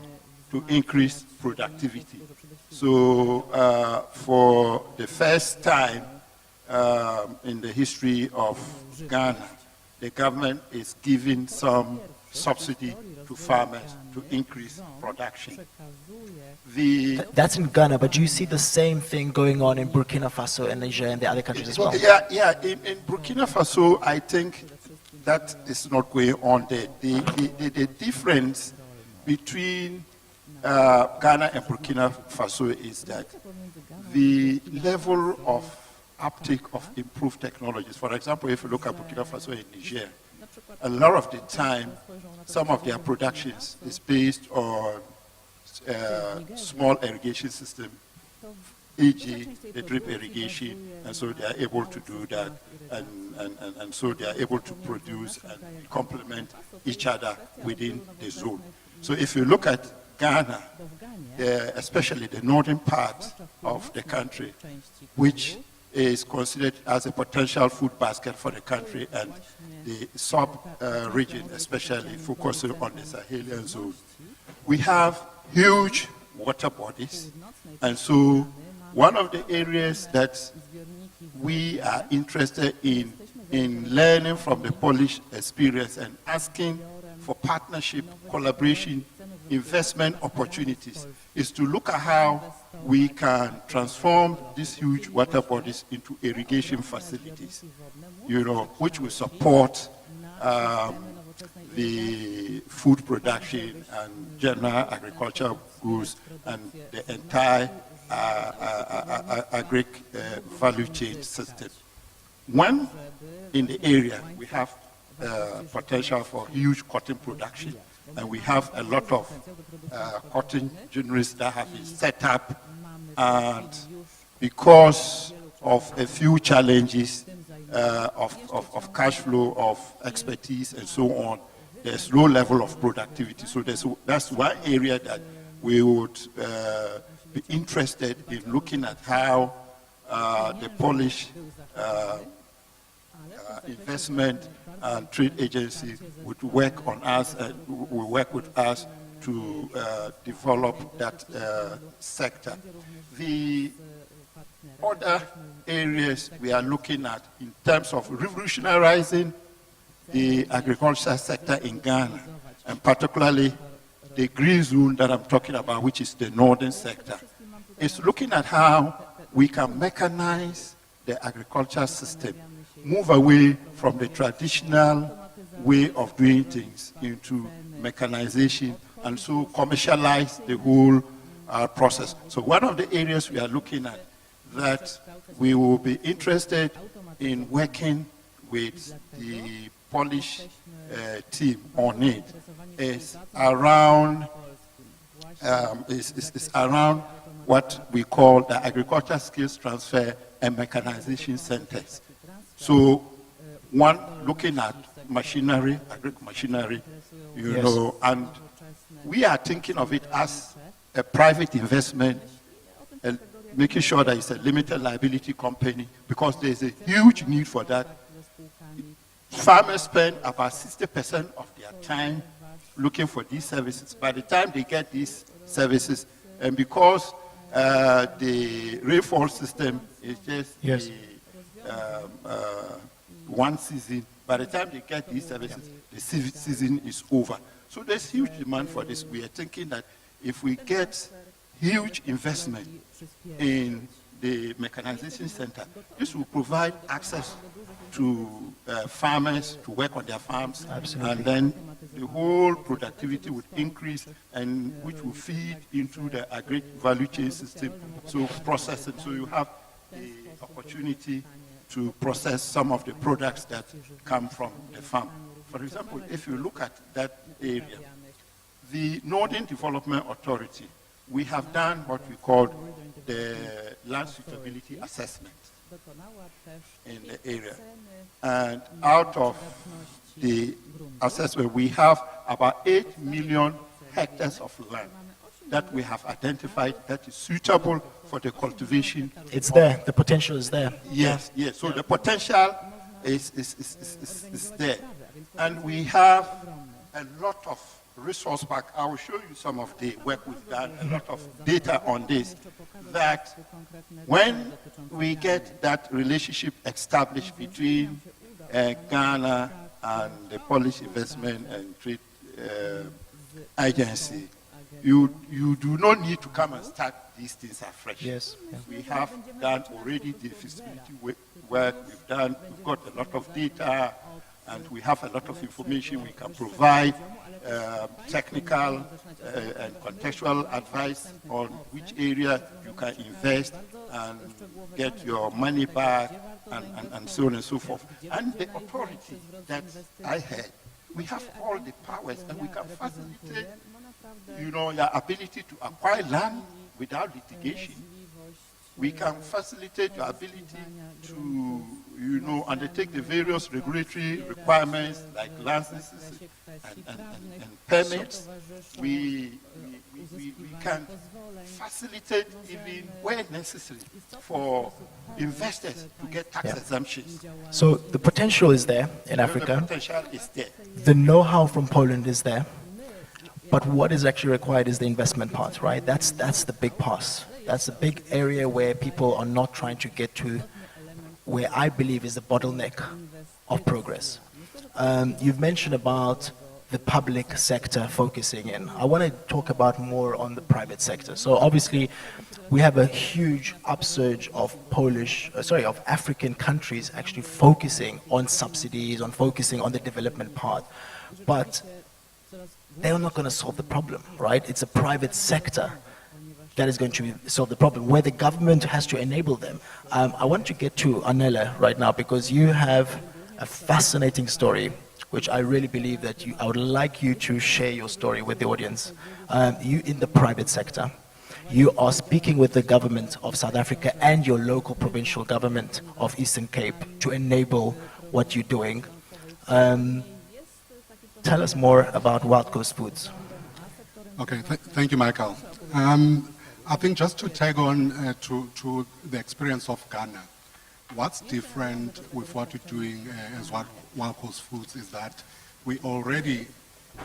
to increase productivity. So for the first time, in the history of Ghana, the government is giving some subsidy to farmers to increase production. That's in Ghana, but do you see the same thing going on in Burkina Faso and Niger and the other countries as well? Yeah. In Burkina Faso, I think that is not going on there. The difference between Ghana and Burkina Faso is that the level of uptake of improved technologies. For example, if you look at Burkina Faso and Niger, a lot of the time, some of their productions is based on small irrigation system, e.g. the drip irrigation, and so they are able to do that, and so they are able to produce and complement each other within the zone. So if you look at Ghana, especially the northern part of the country, which is considered as a potential food basket for the country, and the sub-region, especially focusing on the Sahelian zone, we have huge water bodies. And so one of the areas that we are interested in learning from the Polish experience and asking for partnership, collaboration, investment opportunities is to look at how we can transform these huge water bodies into irrigation facilities, which will support the food production and general agricultural goods and the entire agri value chain system. One, in the area, we have potential for huge cotton production, and we have a lot of cotton ginneries that have been set up, and because of a few challenges of cash flow, of expertise, and so on, there's low level of productivity. So that's one area that we would be interested in looking at how the Polish investment and trade agency would work on us, will work with us to develop that sector. The other areas we are looking at in terms of revolutionizing the agricultural sector in Ghana, and particularly the green zone that I'm talking about, which is the northern sector, is looking at how we can mechanize the agricultural system, move away from the traditional way of doing things into mechanization, and so commercialize the whole process. So one of the areas we are looking at that we will be interested in working with the Polish team on it is around around what we call the agricultural skills transfer and mechanization centers. So one, looking at machinery, agri-machinery, and we are thinking of it as a private investment, and making sure that it's a limited liability company, because there's a huge need for that. Farmers spend about 60% of their time looking for these services. By the time they get these services, and because the rainfall system is just one season, by the time they get these services, the season is over. So there's huge demand for this. We are thinking that if we get huge investment in the mechanization center, this will provide access to farmers to work on their farms. Absolutely. And then the whole productivity would increase, and which will feed into the agri value chain system, so processing. So you have the opportunity to process some of the products that come from the farm. For example, if you look at that area, the Northern Development Authority, we have done what we call the land suitability assessment in the area. And out of the assessment, we have about 8 million hectares of land that we have identified that is suitable for the cultivation. It's there, the potential is there. Yes, yes. So the potential is there. And we have a lot of resource back, I will show you some of the work we've done, a lot of data on this, that when we get that relationship established between Ghana and the Polish Investment and Trade Agency, you do not need to come and start these things afresh. Yes. Yeah. We have done already the feasibility work, we've got a lot of data, and we have a lot of information we can provide, technical and contextual advice on which area you can invest and get your money back, and so on and so forth. And the authority that I had, we have all the powers, and we can facilitate, your ability to acquire land without litigation. We can facilitate your ability to, undertake the various regulatory requirements like licenses and permits. We can facilitate, even where necessary, for investors to get tax exemptions. So the potential is there in Africa. The potential is there. The know-how from Poland is there. But what is actually required is the investment part, right? That's the big part. That's the big area where people are not trying to get to, where I believe is the bottleneck of progress. You've mentioned about the public sector focusing in. I want to talk about more on the private sector. So obviously, we have a huge upsurge of of African countries actually focusing on subsidies, on focusing on the development part. But they're not going to solve the problem, right? It's a private sector that is going to solve the problem, where the government has to enable them. I want to get to Anela right now, because you have a fascinating story, which I really believe that I would like you to share your story with the audience. You in the private sector, you are speaking with the government of South Africa and your local provincial government of Eastern Cape to enable what you're doing. Tell us more about Wild Coast Foods. Okay, thank you, Michael. I think just to tag on to the experience of Ghana, what's different with what we're doing as Wild Coast Foods is that we're already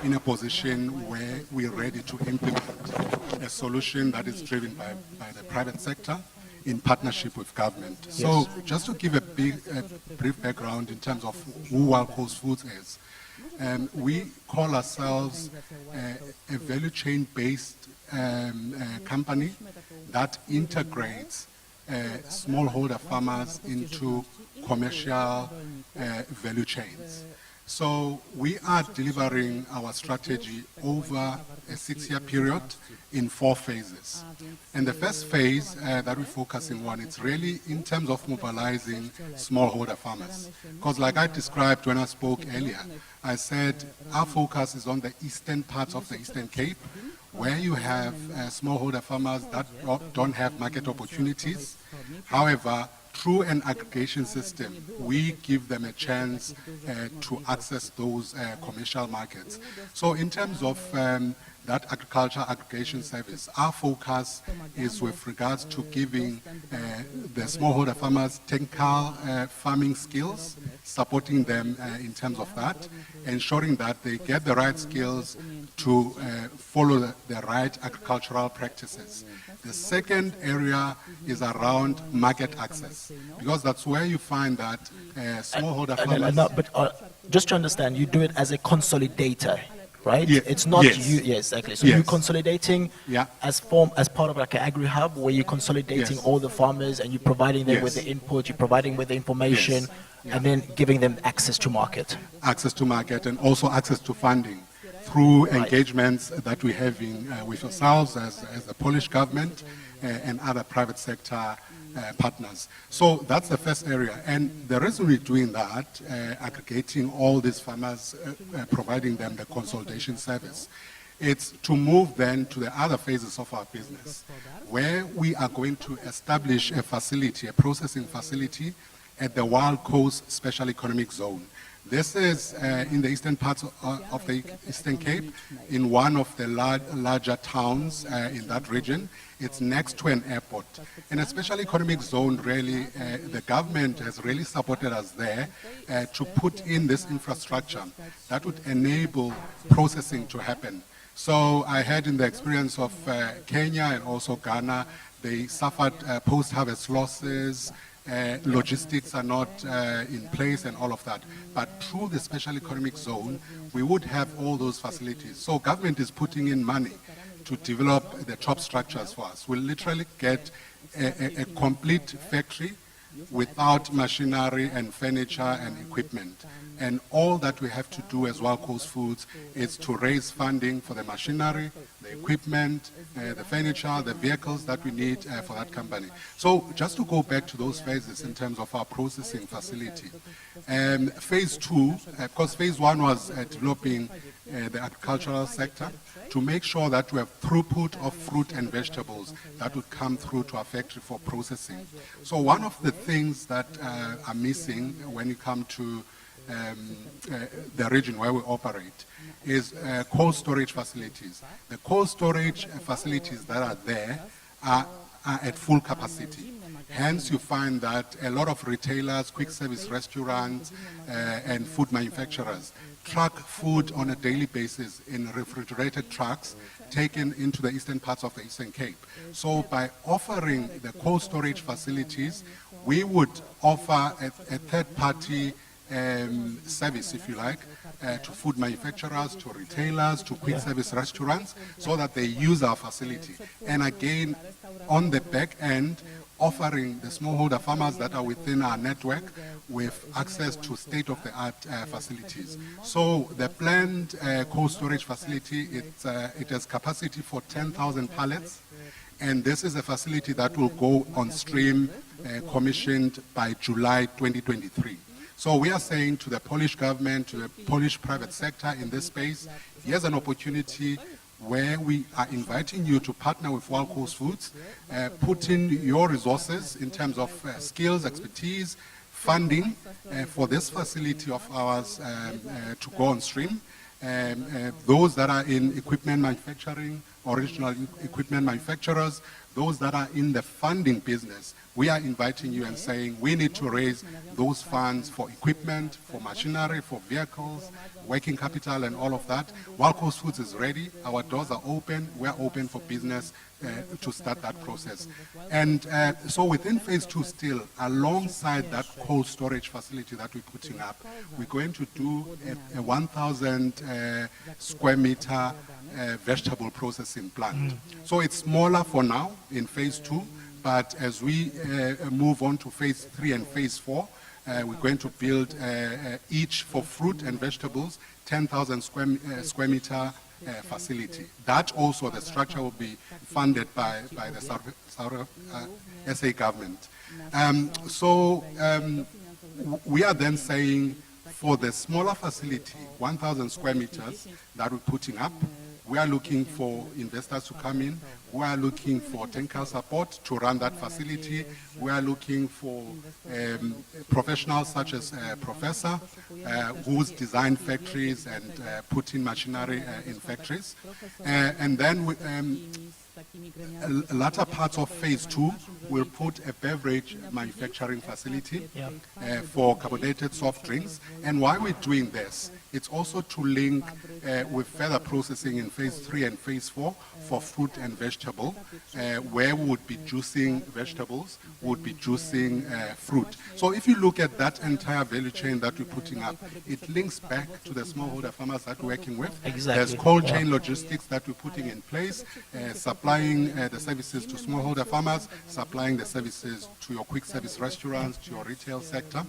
in a position where we're ready to implement a solution that is driven by the private sector in partnership with government. Yes. So just to give a brief background in terms of who Wild Coast Foods is, we call ourselves a value chain-based company that integrates smallholder farmers into commercial value chains. So we are delivering our strategy over a 6-year period in 4 phases. And the first phase that we're focusing on, it's really in terms of mobilizing smallholder farmers. Because like I described when I spoke earlier, I said our focus is on the eastern parts of the Eastern Cape, where you have smallholder farmers that don't have market opportunities. However, through an aggregation system, we give them a chance to access those commercial markets. So in terms of that agriculture aggregation service, our focus is with regards to giving the smallholder farmers technical farming skills, supporting them in terms of that, ensuring that they get the right skills to follow the right agricultural practices. The second area is around market access, because that's where you find that smallholder farmers... just to understand, you do it as a consolidator, right? Yeah. It's not Yes. you, yes, exactly. So Yes. you're consolidating as part of like an agri-hub, where you're consolidating Yes. all the farmers and you're providing them with Yes. the input, you're providing with the information, Yes. and then giving them access to market. Access to market and also access to funding through engagements that we're having with yourselves as the Polish government and other private sector partners. So that's the first area. And the reason we're doing that, aggregating all these farmers, providing them the consolidation service, it's to move then to the other phases of our business, where we are going to establish a facility, a processing facility at the Wild Coast Special Economic Zone. This is in the eastern parts of the Eastern Cape, in one of the larger towns in that region. It's next to an airport. In a special economic zone, really, the government has really supported us there to put in this infrastructure that would enable processing to happen. So I had in the experience of Kenya and also Ghana, they suffered post-harvest losses, logistics are not in place and all of that. But through the special economic zone, we would have all those facilities. So government is putting in money to develop the top structures for us. We'll literally get a complete factory without machinery and furniture and equipment. And all that we have to do as Wild Coast Foods is to raise funding for the machinery, the equipment, the furniture, the vehicles that we need for that company. So just to go back to those phases in terms of our processing facility. Phase 2, because phase 1 was developing the agricultural sector to make sure that we have throughput of fruit and vegetables that would come through to our factory for processing. So one of the things that are missing when you come to the region where we operate is cold storage facilities. The cold storage facilities that are there are at full capacity. Hence, you find that a lot of retailers, quick service restaurants, and food manufacturers truck food on a daily basis in refrigerated trucks taken into the eastern parts of the Eastern Cape. So by offering the cold storage facilities, we would offer a third-party service, if you like, to food manufacturers, to retailers, to quick service restaurants, so that they use our facility. And again, on the back end, offering the smallholder farmers that are within our network with access to state-of-the-art facilities. So the planned cold storage facility, it has capacity for 10,000 pallets, and this is a facility that will go on stream, commissioned by July 2023. So we are saying to the Polish government, to the Polish private sector in this space, here's an opportunity where we are inviting you to partner with Wild Coast Foods, put in your resources in terms of skills, expertise, funding for this facility of ours to go on stream. Those that are in equipment manufacturing, original equipment manufacturers, those that are in the funding business, we are inviting you and saying we need to raise those funds for equipment, for machinery, for vehicles, working capital and all of that. Wild Coast Foods is ready. Our doors are open. We are open for business to start that process. And so within phase 2 still, alongside that cold storage facility that we're putting up, we're going to do a 1,000 square meter vegetable processing plant. So it's smaller for now in phase 2, but as we move on to phase 3 and phase 4, we're going to build each for fruit and vegetables 10,000 square meter facility. That also, the structure will be funded by the SA government. We are then saying for the smaller facility, 1,000 square meters that we're putting up, we are looking for investors to come in. We are looking for technical support to run that facility. We are looking for professionals such as a professor who's designed factories and put in machinery in factories. And then latter parts of phase 2 will put a beverage manufacturing facility for carbonated soft drinks. And why we're doing this, it's also to link with further processing in phase 3 and phase 4 for fruit and vegetable, where we would be juicing vegetables, we would be juicing fruit. So if you look at that entire value chain that we're putting up, it links back to the smallholder farmers that we're working with. Exactly. There's cold chain logistics that we're putting in place, supplying the services to smallholder farmers, supplying the services to your quick service restaurants, to your retail sector.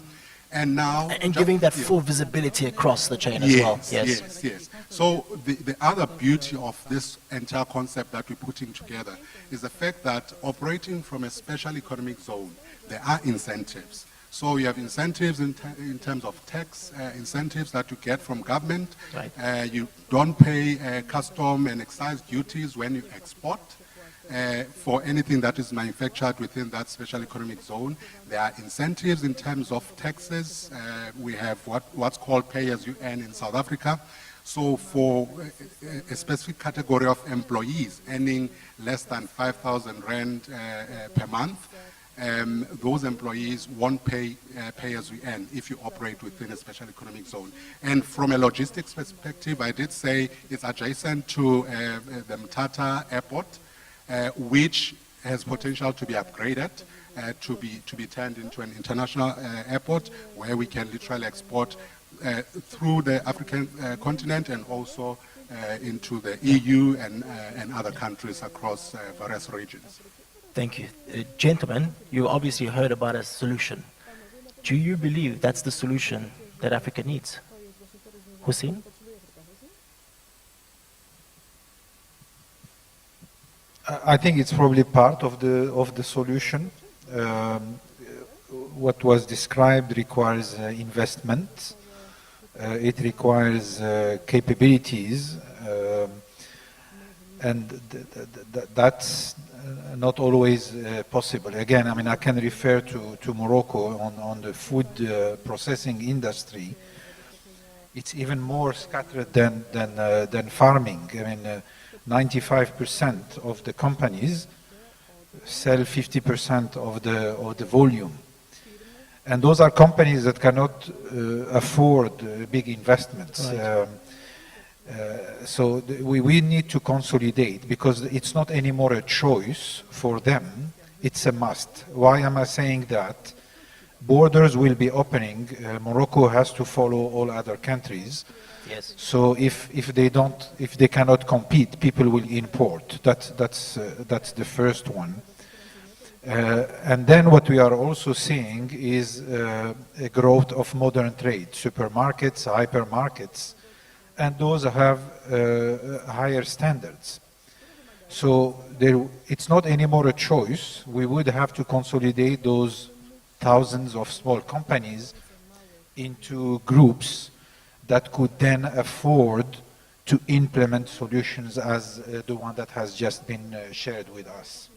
And now... And giving that full visibility across the chain as well. Yes. So the other beauty of this entire concept that we're putting together is the fact that operating from a special economic zone, there are incentives. So you have incentives in terms of tax incentives that you get from government. Right. You don't pay custom and excise duties when you export. for anything that is manufactured within that special economic zone. There are incentives in terms of taxes. We have what's called pay as you earn in South Africa. So for a specific category of employees earning less than 5,000 Rand per month, those employees won't pay as you earn if you operate within a special economic zone. And from a logistics perspective, I did say it's adjacent to the Mthatha airport, which has potential to be upgraded to be turned into an international airport where we can literally export through the African continent and also into the EU and other countries across various regions. Thank you. Gentlemen, you obviously heard about a solution. Do you believe that's the solution that Africa needs? Hussein? I think it's probably part of the solution. What was described requires investment. It requires capabilities, and that's not always possible. Again, I mean, I can refer to Morocco on the food processing industry. It's even more scattered than farming. I mean, 95% of the companies sell 50% of the volume. And those are companies that cannot afford big investments. Right. So we need to consolidate, because it's not anymore a choice for them, it's a must. Why am I saying that? Borders will be opening. Morocco has to follow all other countries. Yes. So if they cannot compete, people will import. That's the first one. And then what we are also seeing is a growth of modern trade, supermarkets, hypermarkets, and those have higher standards. So it's not anymore a choice. We would have to consolidate those thousands of small companies into groups that could then afford to implement solutions as the one that has just been shared with us.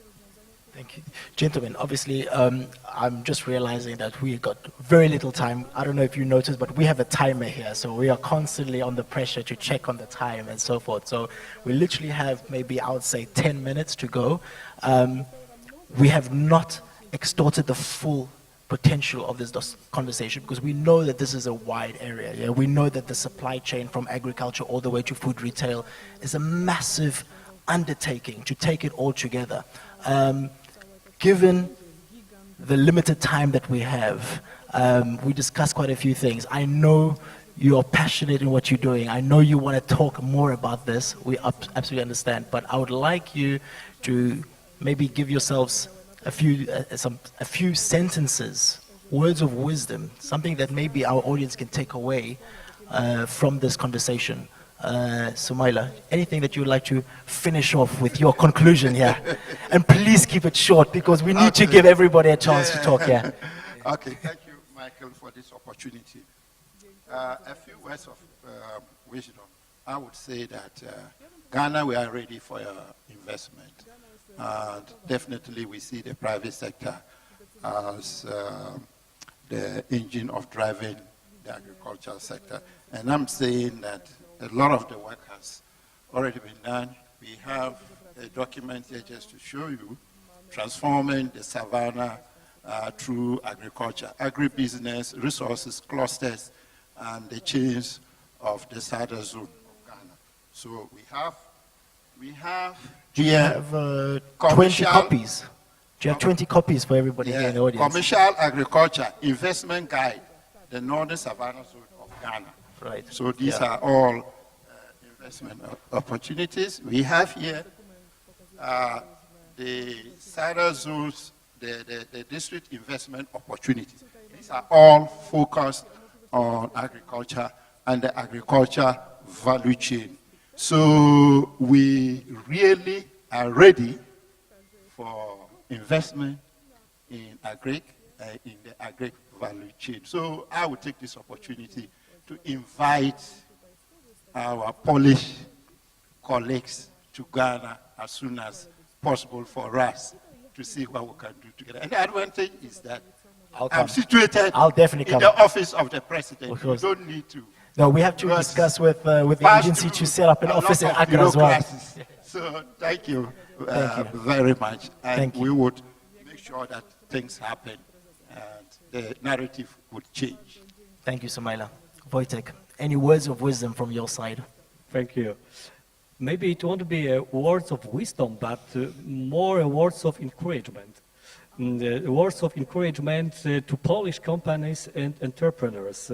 Thank you. Gentlemen, obviously, I'm just realizing that we got very little time. I don't know if you noticed, but we have a timer here, so we are constantly under pressure to check on the time and so forth. So we literally have maybe, I would say, 10 minutes to go. We have not extorted the full potential of this conversation, because we know that this is a wide area. Yeah? We know that the supply chain from agriculture all the way to food retail is a massive undertaking to take it all together. Given the limited time that we have, we discussed quite a few things. I know you are passionate in what you're doing. I know you want to talk more about this. We absolutely understand. But I would like you to maybe give yourselves a few sentences, words of wisdom, something that maybe our audience can take away from this conversation. Sumaila, anything that you would like to finish off with your conclusion here? And please keep it short, because we need to give everybody a chance to talk here. Okay, thank you, Michael, for this opportunity. A few words of wisdom. I would say that Ghana, we are ready for investment. Definitely we see the private sector as the engine of driving the agricultural sector. And I'm saying that a lot of the work has already been done. We have a document here just to show you, transforming the savannah through agriculture, agribusiness, resources, clusters, and the chains of the Sada zone of Ghana. So we have Do you have 20 copies? Do you have 20 copies for everybody here in the audience? Commercial Agriculture Investment Guide, the Northern Savannah Zone of Ghana. Right. So these are all investment opportunities. We have here the Sada zones, the district investment opportunities. These are all focused on agriculture and the agriculture value chain. So we really are ready for investment in the agri value chain. So I will take this opportunity to invite our Polish colleagues to Ghana as soon as possible for us to see what we can do together. And the advantage is that I'm situated I'll definitely in come. the office of the president. Of You course. don't need to. No, we have to Because discuss with the pass agency through to set up an a office in lot of Accra as well. bureaucracies. So thank you, Thank you. very much. And Thank you. we would make sure that things happen and the narrative would change. Thank you, Sumaila. Wojtek, any words of wisdom from your side? Thank you. Maybe it won't be words of wisdom, but more words of encouragement. Words of encouragement to Polish companies and entrepreneurs.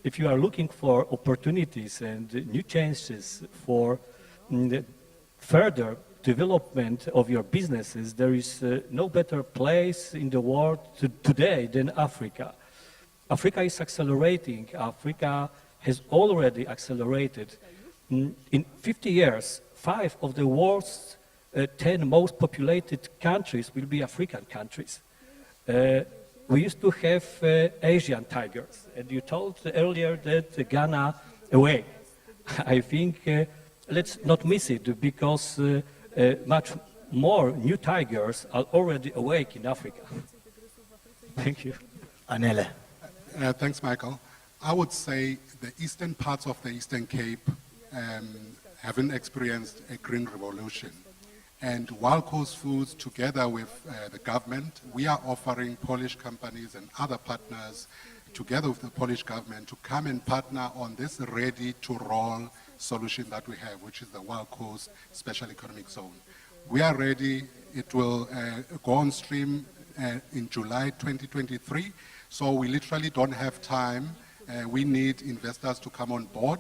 If you are looking for opportunities and new chances for further development of your businesses, there is no better place in the world today than Africa. Africa is accelerating. Africa has already accelerated. In 50 years, 5 of the world's 10 most populated countries will be African countries. We used to have Asian tigers, and you told earlier that Ghana away. I think let's not miss it, because much more new tigers are already awake in Africa. Thank you. Anele. Thanks, Michael. I would say the eastern parts of the Eastern Cape haven't experienced a green revolution. And Wild Coast Foods, together with the government, we are offering Polish companies and other partners, together with the Polish government, to come and partner on this ready-to-roll solution that we have, which is the Wild Coast Special Economic Zone. We are ready. It will go on stream in July 2023. So we literally don't have time. We need investors to come on board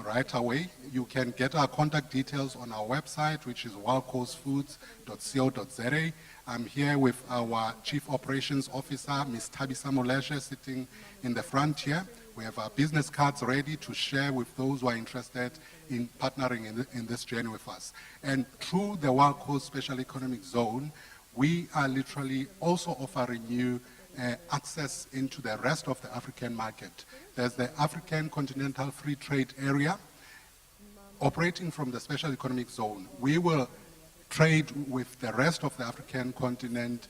right away. You can get our contact details on our website, which is wildcoastfoods.co.za. I'm here with our Chief Operations Officer, Ms. Tabisa Moleshe, sitting in the front here. We have our business cards ready to share with those who are interested in partnering in this journey with us. And through the Wild Coast Special Economic Zone, we are literally also offering you access into the rest of the African market. There's the African Continental Free Trade Area. Operating from the Special Economic Zone, we will trade with the rest of the African continent,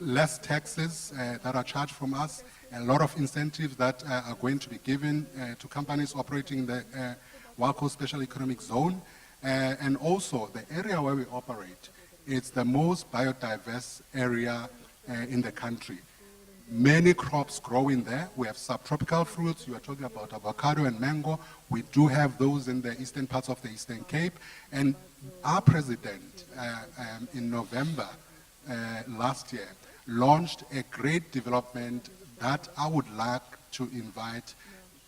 less taxes that are charged from us, a lot of incentives that are going to be given to companies operating in the Wild Coast Special Economic Zone, and also the area where we operate. It's the most biodiverse area in the country. Many crops grow in there. We have subtropical fruits. You are talking about avocado and mango. We do have those in the eastern parts of the Eastern Cape. And our president, in November last year, launched a great development that I would like to invite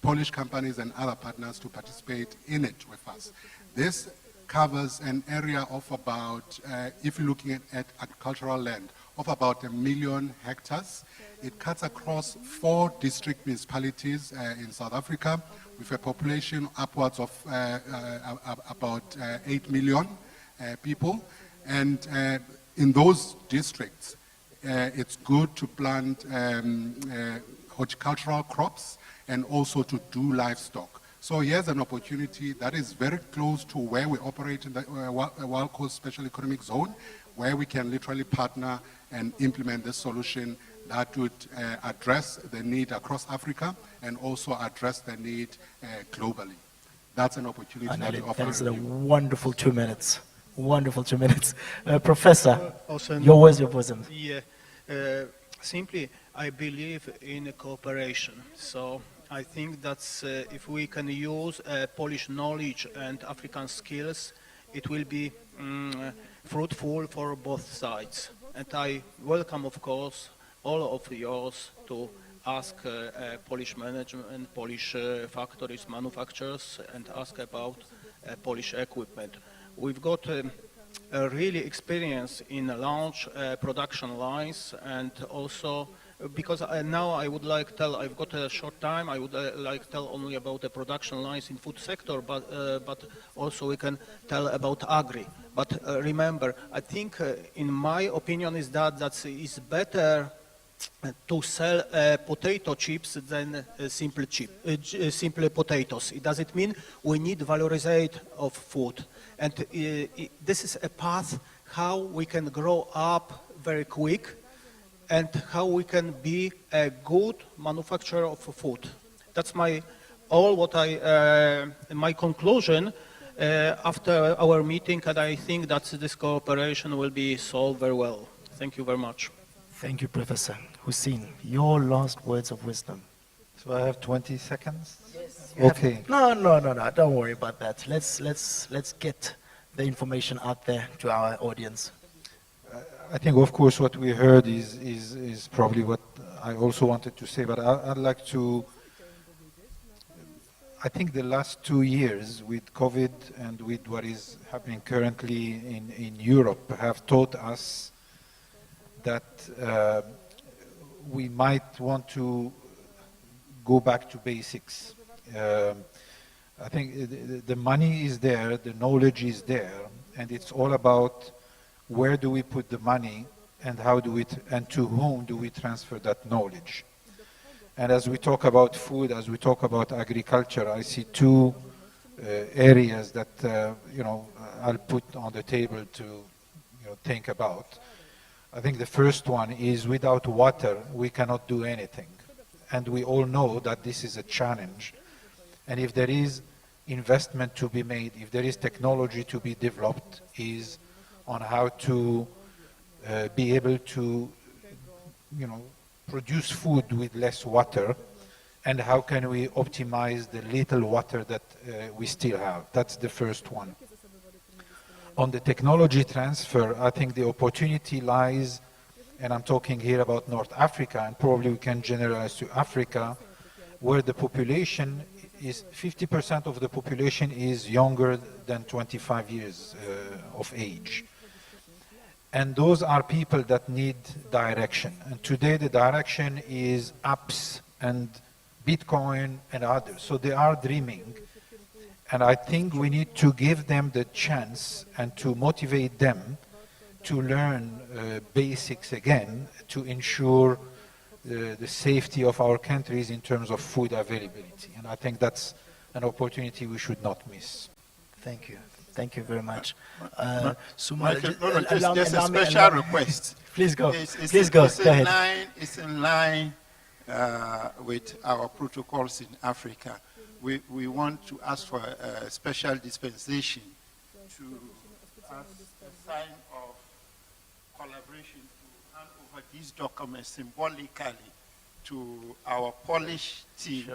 Polish companies and other partners to participate in it with us. This covers an area of about, if you're looking at agricultural land, of about 1 million hectares. It cuts across 4 district municipalities in South Africa with a population upwards of about 8 million people. And in those districts, it's good to plant horticultural crops and also to do livestock. So here's an opportunity that is very close to where we operate in the Wild Coast Special Economic Zone, where we can literally partner and implement this solution that would address the need across Africa and also address the need globally. That's an opportunity that we offer. That is a wonderful 2 minutes. Wonderful 2 minutes. Professor, Also, your words of wisdom. Yeah, simply, I believe in cooperation. So I think that if we can use Polish knowledge and African skills, it will be fruitful for both sides. And I welcome, of course, all of yours to ask Polish management, Polish factories, manufacturers, and ask about Polish equipment. We've got a really experience in launch production lines, and also because now I would like to tell, I've got a short time, I would like to tell only about the production lines in food sector, but also we can tell about agri. But remember, I think in my opinion is that it's better to sell potato chips than simple potatoes. Does it mean we need valorization of food? And this is a path how we can grow up very quick and how we can be a good manufacturer of food. That's my conclusion after our meeting, and I think that this cooperation will be solved very well. Thank you very much. Thank you, Professor. Hussein, your last words of wisdom. So I have 20 seconds? Yes. Okay. No, don't worry about that. Let's get the information out there to our audience. I think, of course, what we heard is probably what I also wanted to say, but I'd like to, I think the last 2 years with COVID and with what is happening currently in Europe have taught us that we might want to go back to basics. I think the money is there, the knowledge is there, and it's all about where do we put the money and how do we, and to whom do we transfer that knowledge. And as we talk about food, as we talk about agriculture, I see two areas that, I'll put on the table to, think about. I think the first one is without water, we cannot do anything. And we all know that this is a challenge. And if there is investment to be made, if there is technology to be developed, is on how to be able to, produce food with less water, and how can we optimize the little water that we still have. That's the first one. On the technology transfer, I think the opportunity lies, and I'm talking here about North Africa, and probably we can generalize to Africa, where the population is 50% of the population is younger than 25 years of age. And those are people that need direction. And today the direction is apps and Bitcoin and others. So they are dreaming. And I think we need to give them the chance and to motivate them to learn basics again to ensure the safety of our countries in terms of food availability. And I think that's an opportunity we should not miss. Thank you. Thank you very much. Michael, just a special request. Please go. Please go. Go ahead. It's in line with our protocols in Africa. We want to ask for a special dispensation to as a sign of collaboration to hand over these documents symbolically to our Polish team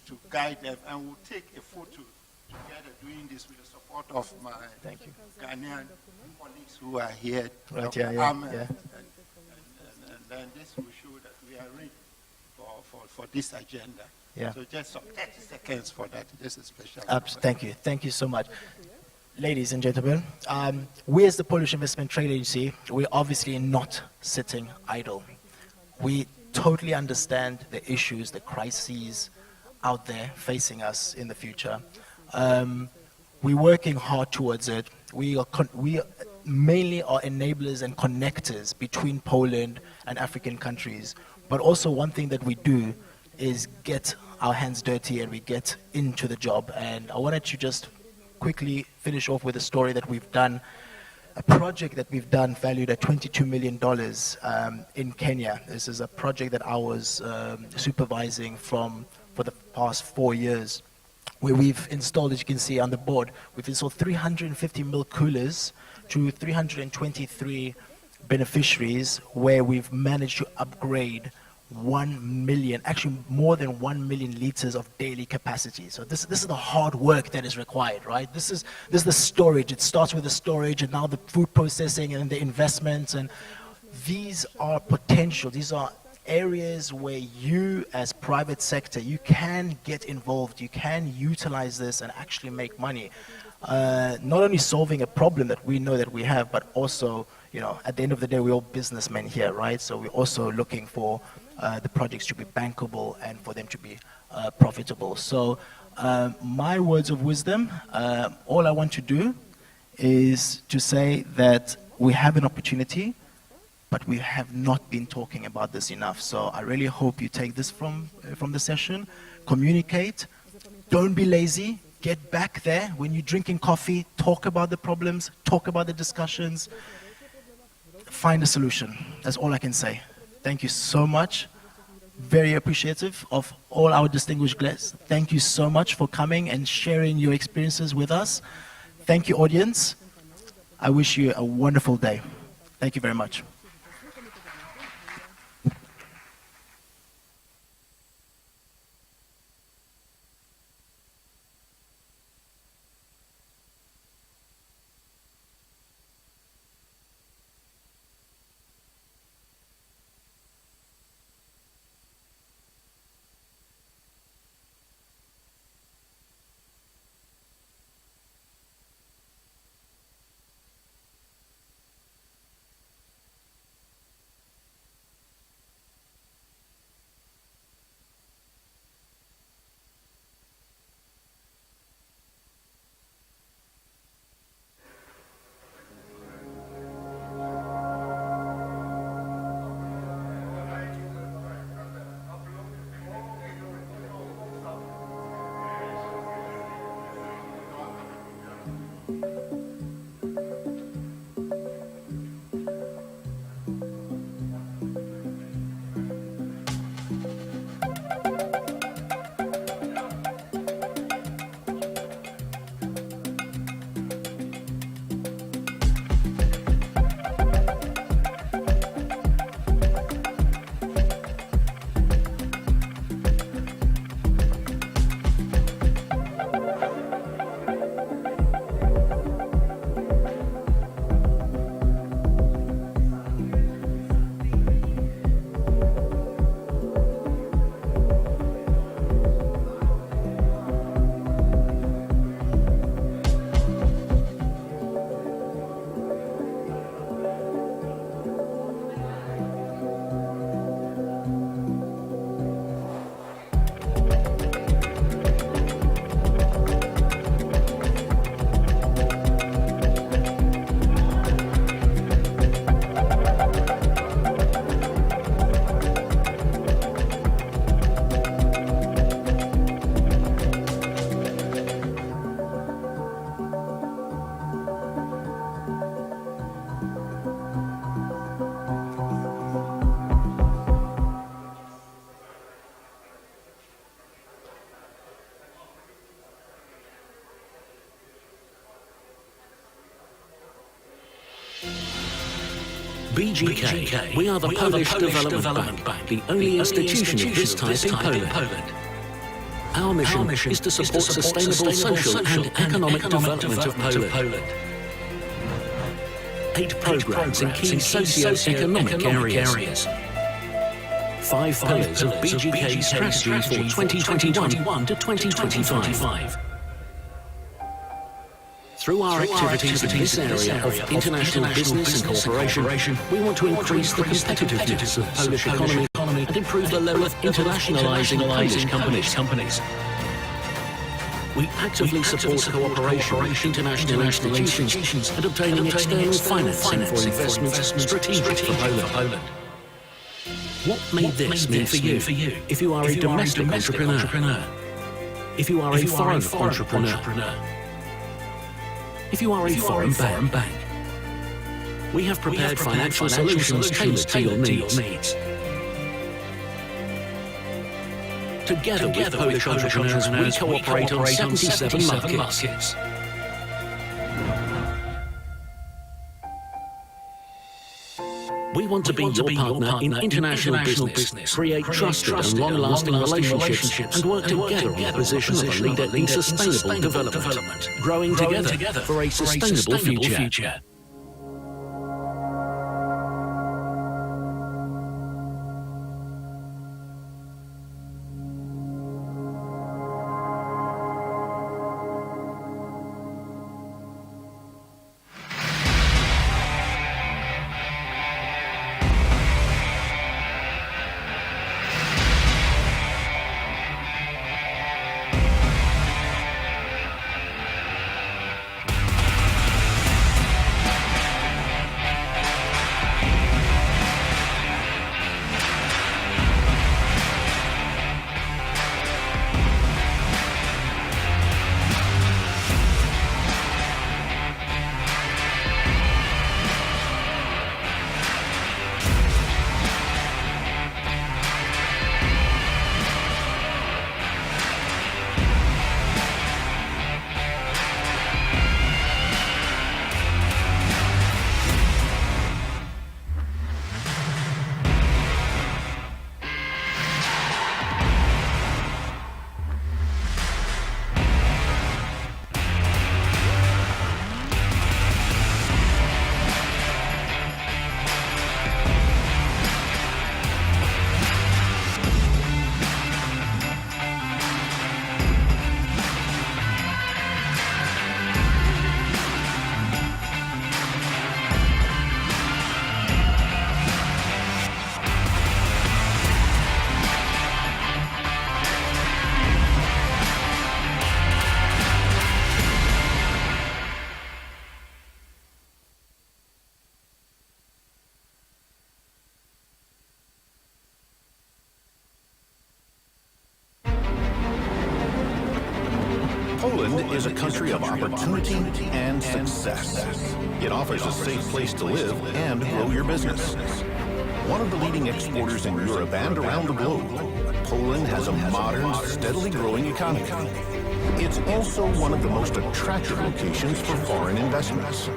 to guide them, and we'll take a photo together doing this with the support of my Ghanaian colleagues who are here. Right, And then this will show that we are ready for this agenda. Yeah. So just some 30 seconds for that. This is special. Thank you so much. Ladies and gentlemen, we as the Polish Investment Trade Agency, we're obviously not sitting idle. We totally understand the issues, the crises out there facing us in the future. We're working hard towards it. We mainly are enablers and connectors between Poland and African countries. But also one thing that we do is get our hands dirty and we get into the job. And I wanted to just quickly finish off with a story that we've done, a project that we've done valued at $22 million in Kenya. This is a project that I was supervising for the past 4 years, where we've installed, as you can see on the board, we've installed 350 milk coolers to 323 beneficiaries, where we've managed to upgrade 1 million, actually more than 1 million liters of daily capacity. So this is the hard work that is required, right? This is the storage. It starts with the storage and now the food processing and the investments, and these are potential. These are areas where you as private sector, you can get involved, you can utilize this and actually make money. Not only solving a problem that we know that we have, but also, at the end of the day, we're all businessmen here, right? So we're also looking for the projects to be bankable and for them to be profitable. So my words of wisdom, all I want to do is to say that we have an opportunity, but we have not been talking about this enough. So I really hope you take this from the session, communicate, don't be lazy, get back there. When you're drinking coffee, talk about the problems, talk about the discussions, find a solution. That's all I can say. Thank you so much. Very appreciative of all our distinguished guests. Thank you so much for coming and sharing your experiences with us. Thank you, audience. I wish you a wonderful day. Thank you very much. BGK. We are the Polish Development Bank, the only institution of this type in Poland. Our mission is to support sustainable social and economic development of Poland. 8 programs in key socio-economic areas. 5 pillars of BGK strategy for 2021 to 2025. Through our activities in this area of international business and cooperation, we want to increase the competitiveness of Polish economy and improve the level of internationalizing Polish companies. We actively support cooperation with international institutions and obtaining external financing for investments strategic for Poland. What may this mean for you if you are a domestic entrepreneur? If you are a foreign entrepreneur? If you are a foreign bank? We have prepared financial solutions tailored to your needs. Together with Polish entrepreneurs, we cooperate on 77 markets. We want to be your partner in international business, create trusted and long-lasting relationships, and work together on the position of a leader in sustainable development, growing together for a sustainable future. is a country of opportunity and success. It offers a safe place to live and grow your business. One of the leading exporters in Europe and around the globe, Poland has a modern, steadily growing economy. It's also one of the most attractive locations for foreign investments.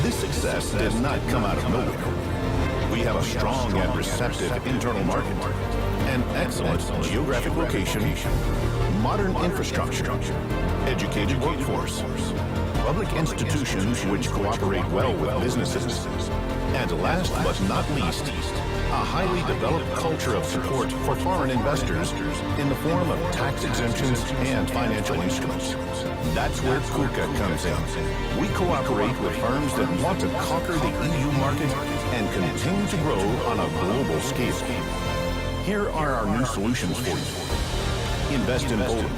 This success did not come out of nowhere. We have a strong and receptive internal market, an excellent geographic location, modern infrastructure, educated workforce, public institutions which cooperate well with businesses, and last but not least, a highly developed culture of support for foreign investors in the form of tax exemptions and financial instruments. That's where KUKA comes in. We cooperate with firms that want to conquer the EU market and continue to grow on a global scale. Here are our new solutions for you. Invest in Poland,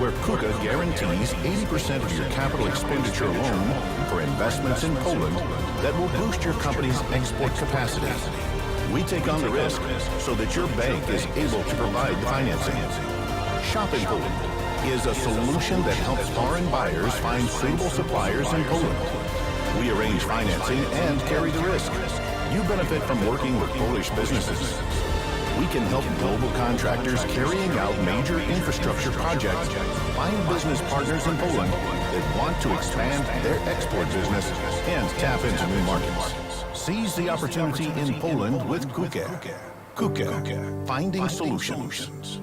where KUKA guarantees 80% of your capital expenditure loan for investments in Poland that will boost your company's export capacity. We take on the risk so that your bank is able to provide the financing. Shop in Poland is a solution that helps foreign buyers find suitable suppliers in Poland. We arrange financing and carry the risk. You benefit from working with Polish businesses. We can help global contractors carrying out major infrastructure projects find business partners in Poland that want to expand their export business and tap into new markets. Seize the opportunity in Poland with KUKA. KUKA, finding solutions.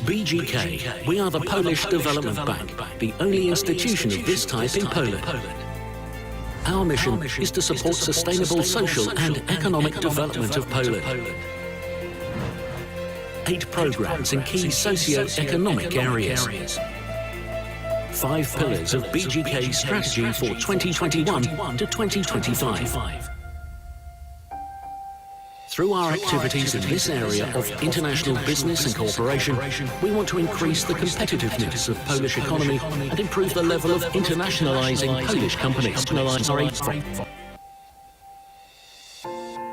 BGK, we are the Polish Development Bank, the only institution of this type in Poland. Our mission is to support sustainable social and economic development of Poland. 8 programs in key socio-economic areas. 5 pillars of BGK strategy for 2021 to 2025. Through our activities in this area of international business and cooperation, we want to increase the competitiveness of Polish economy and improve the level of internationalizing Polish companies.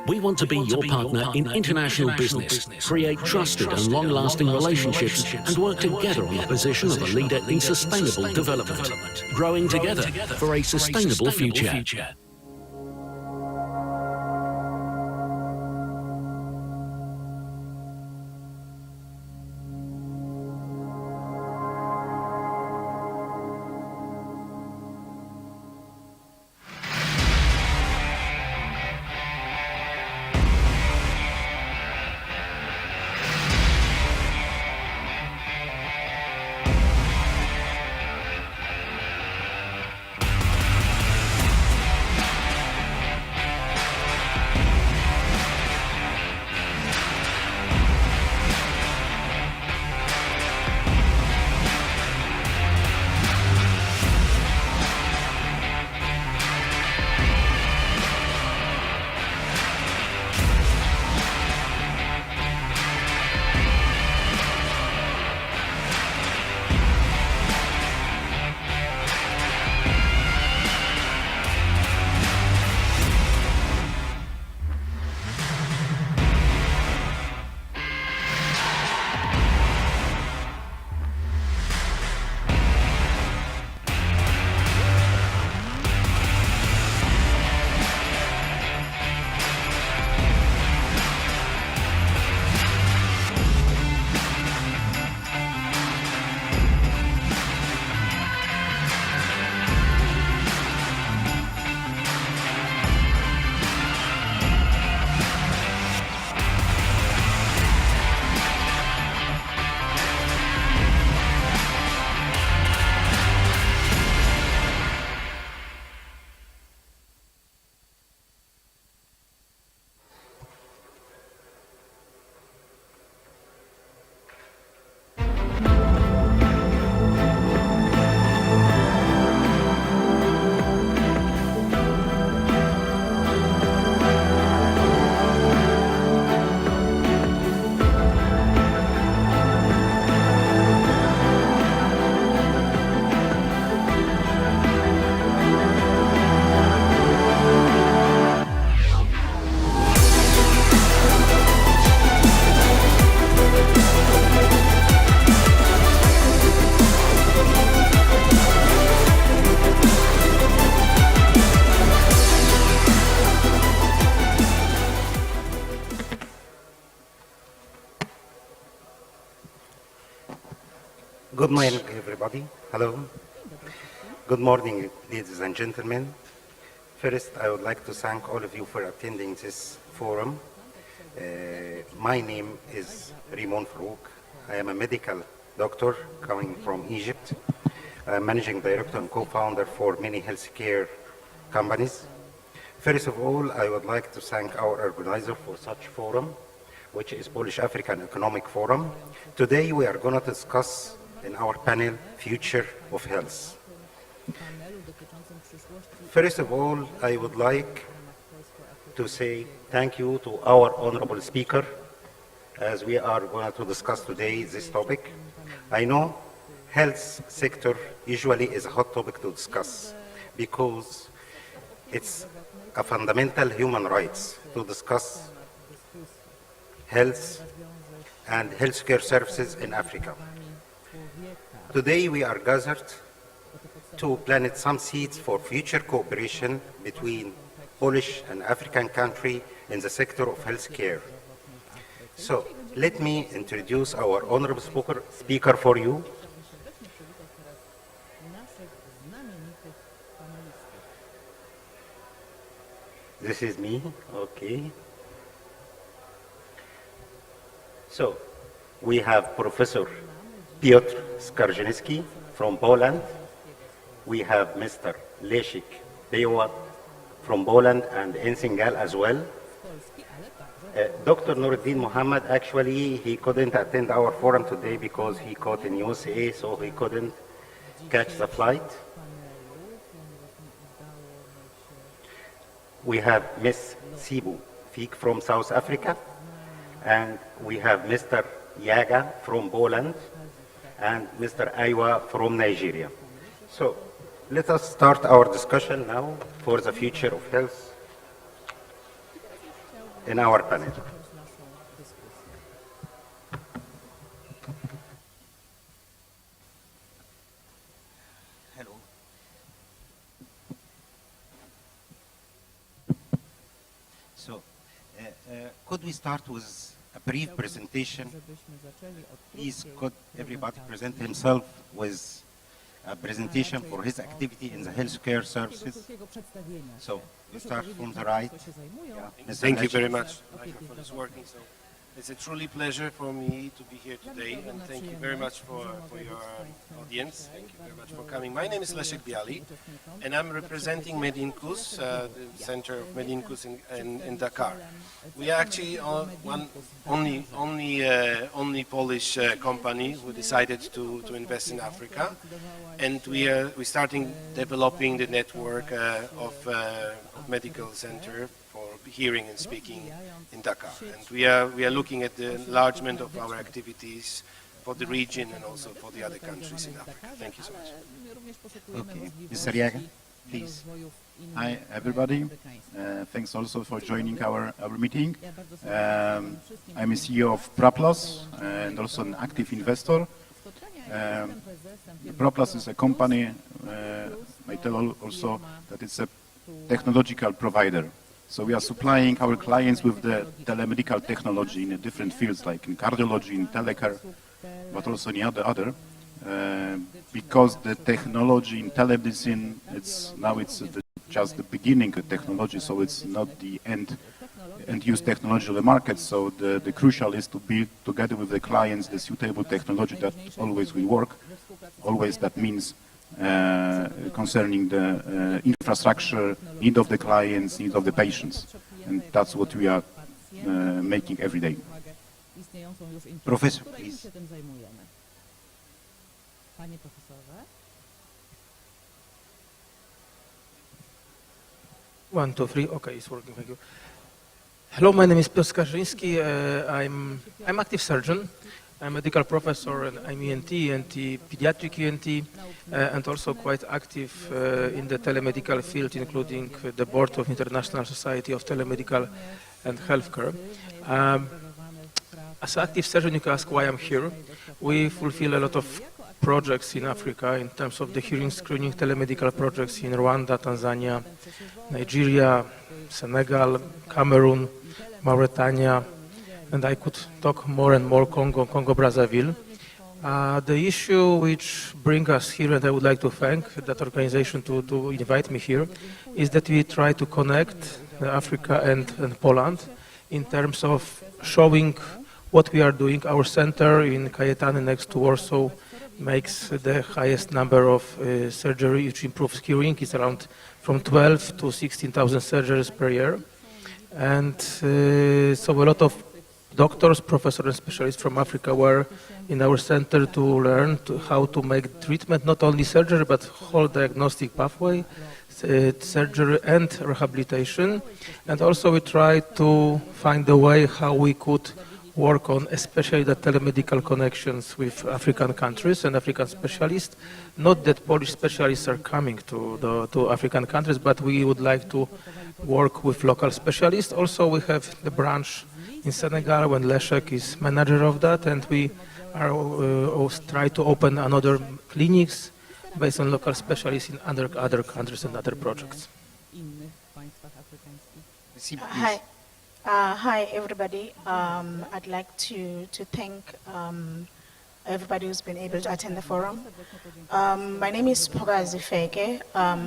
We want to be your partner in international business, create trusted and long-lasting relationships, and work together on the position of a leader in sustainable development, growing together for a sustainable future. Good morning, everybody. Hello. Good morning, ladies and gentlemen. First, I would like to thank all of you for attending this forum. My name is Rimon Farouk. I am a medical doctor coming from Egypt. I'm managing director and co-founder for many healthcare companies. First of all, I would like to thank our organizer for such forum, which is Polish African Economic Forum. Today, we are going to discuss in our panel, Future of Health. First of all, I would like to say thank you to our honorable speaker, as we are going to discuss today this topic. I know health sector usually is a hot topic to discuss because it's a fundamental human rights to discuss health and healthcare services in Africa. Today we are gathered to plant some seeds for future cooperation between Polish and African countries in the sector of healthcare. So let me introduce our honorable speaker for you. This is me, okay. So we have Professor Piotr Skarżyński from Poland. We have Mr. Leszek Bejoa from Poland and in Senegal as well. Dr. Nuruddin Muhammad, actually, he couldn't attend our forum today because he caught in USA, so he couldn't catch the flight. We have Ms. Sibu Fik from South Africa, and we have Mr. Yaga from Poland, and Mr. Aywa from Nigeria. So let us start our discussion now for the future of health in our panel. Hello. So, could we start with a brief presentation? Please, could everybody present himself with a presentation for his activity in the healthcare services? So, we start from the right. Yeah. Thank you very much. Microphone is working, so it's a truly pleasure for me to be here today, and thank you very much for your audience. Thank you very much for coming. My name is Leszek Biali, and I'm representing Medincus, the center of Medincus in Dakar. We are actually only Polish company who decided to invest in Africa, and we're starting developing the network of medical center for hearing and speaking in Dakar. And we are looking at the enlargement of our activities for the region and also for the other countries in Africa. Thank you so much. Okay. Mr. Yaga, please. Hi, everybody. Thanks also for joining our meeting. I'm a CEO of Praplas and also an active investor. Praplas is a company, I tell also that it's a technological provider. So we are supplying our clients with the telemedical technology in different fields, like in cardiology, in telecare, but also in other. Because the technology in telemedicine, it's just the beginning of technology, so it's not the end-use technology of the market. So the crucial is to build together with the clients the suitable technology that always will work. Always that means concerning the infrastructure, need of the clients, need of the patients. And that's what we are making every day. Professor, please. One, two, three. Okay, it's working. Thank you. Hello, my name is Piotr Skarżyński. I'm active surgeon. I'm a medical professor, and I'm ENT, pediatric ENT, and also quite active in the telemedical field, including the board of International Society of Telemedical and Healthcare. As an active surgeon, you can ask why I'm here. We fulfill a lot of projects in Africa in terms of the hearing screening telemedical projects in Rwanda, Tanzania, Nigeria, Senegal, Cameroon, Mauritania, and I could talk more and more, Congo, Brazzaville. The issue which brings us here, and I would like to thank that organization to invite me here, is that we try to connect Africa and Poland in terms of showing what we are doing. Our center in Kajetany next to Warsaw makes the highest number of surgery which improves hearing. It's around from 12 to 16,000 surgeries per year. And so a lot of doctors, professors, and specialists from Africa were in our center to learn how to make treatment, not only surgery, but whole diagnostic pathway, surgery and rehabilitation. And also we tried to find a way how we could work on especially the telemedical connections with African countries and African specialists. Not that Polish specialists are coming to African countries, but we would like to work with local specialists. Also, we have the branch in Senegal when Leszek is manager of that, and we are also try to open another clinics based on local specialists in other countries and other projects. Hi. Hi, everybody. I'd like to thank everybody who's been able to attend the forum. My name is Pogazi Feke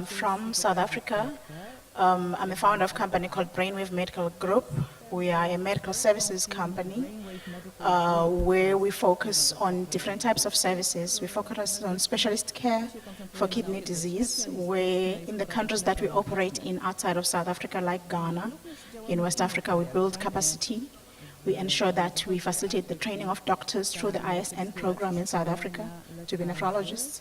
from South Africa. I'm a founder of a company called Brainwave Medical Group. We are a medical services company. where we focus on different types of services. We focus on specialist care for kidney disease, where in the countries that we operate in outside of South Africa, like Ghana, in West Africa, we build capacity. We ensure that we facilitate the training of doctors through the ISN program in South Africa to be nephrologists.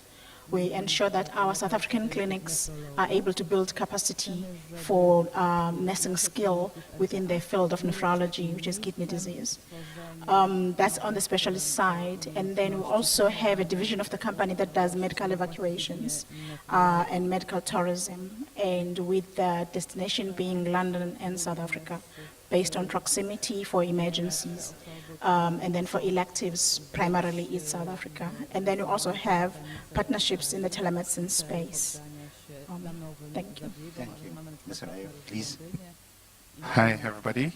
We ensure that our South African clinics are able to build capacity for nursing skill within their field of nephrology, which is kidney disease. That's on the specialist side. And then we also have a division of the company that does medical evacuations and medical tourism, and with the destination being London and South Africa, based on proximity for emergencies. And then for electives, primarily it's South Africa. And then we also have partnerships in the telemedicine space. Thank you. Thank you. Mr. Ayo, please. Hi, everybody.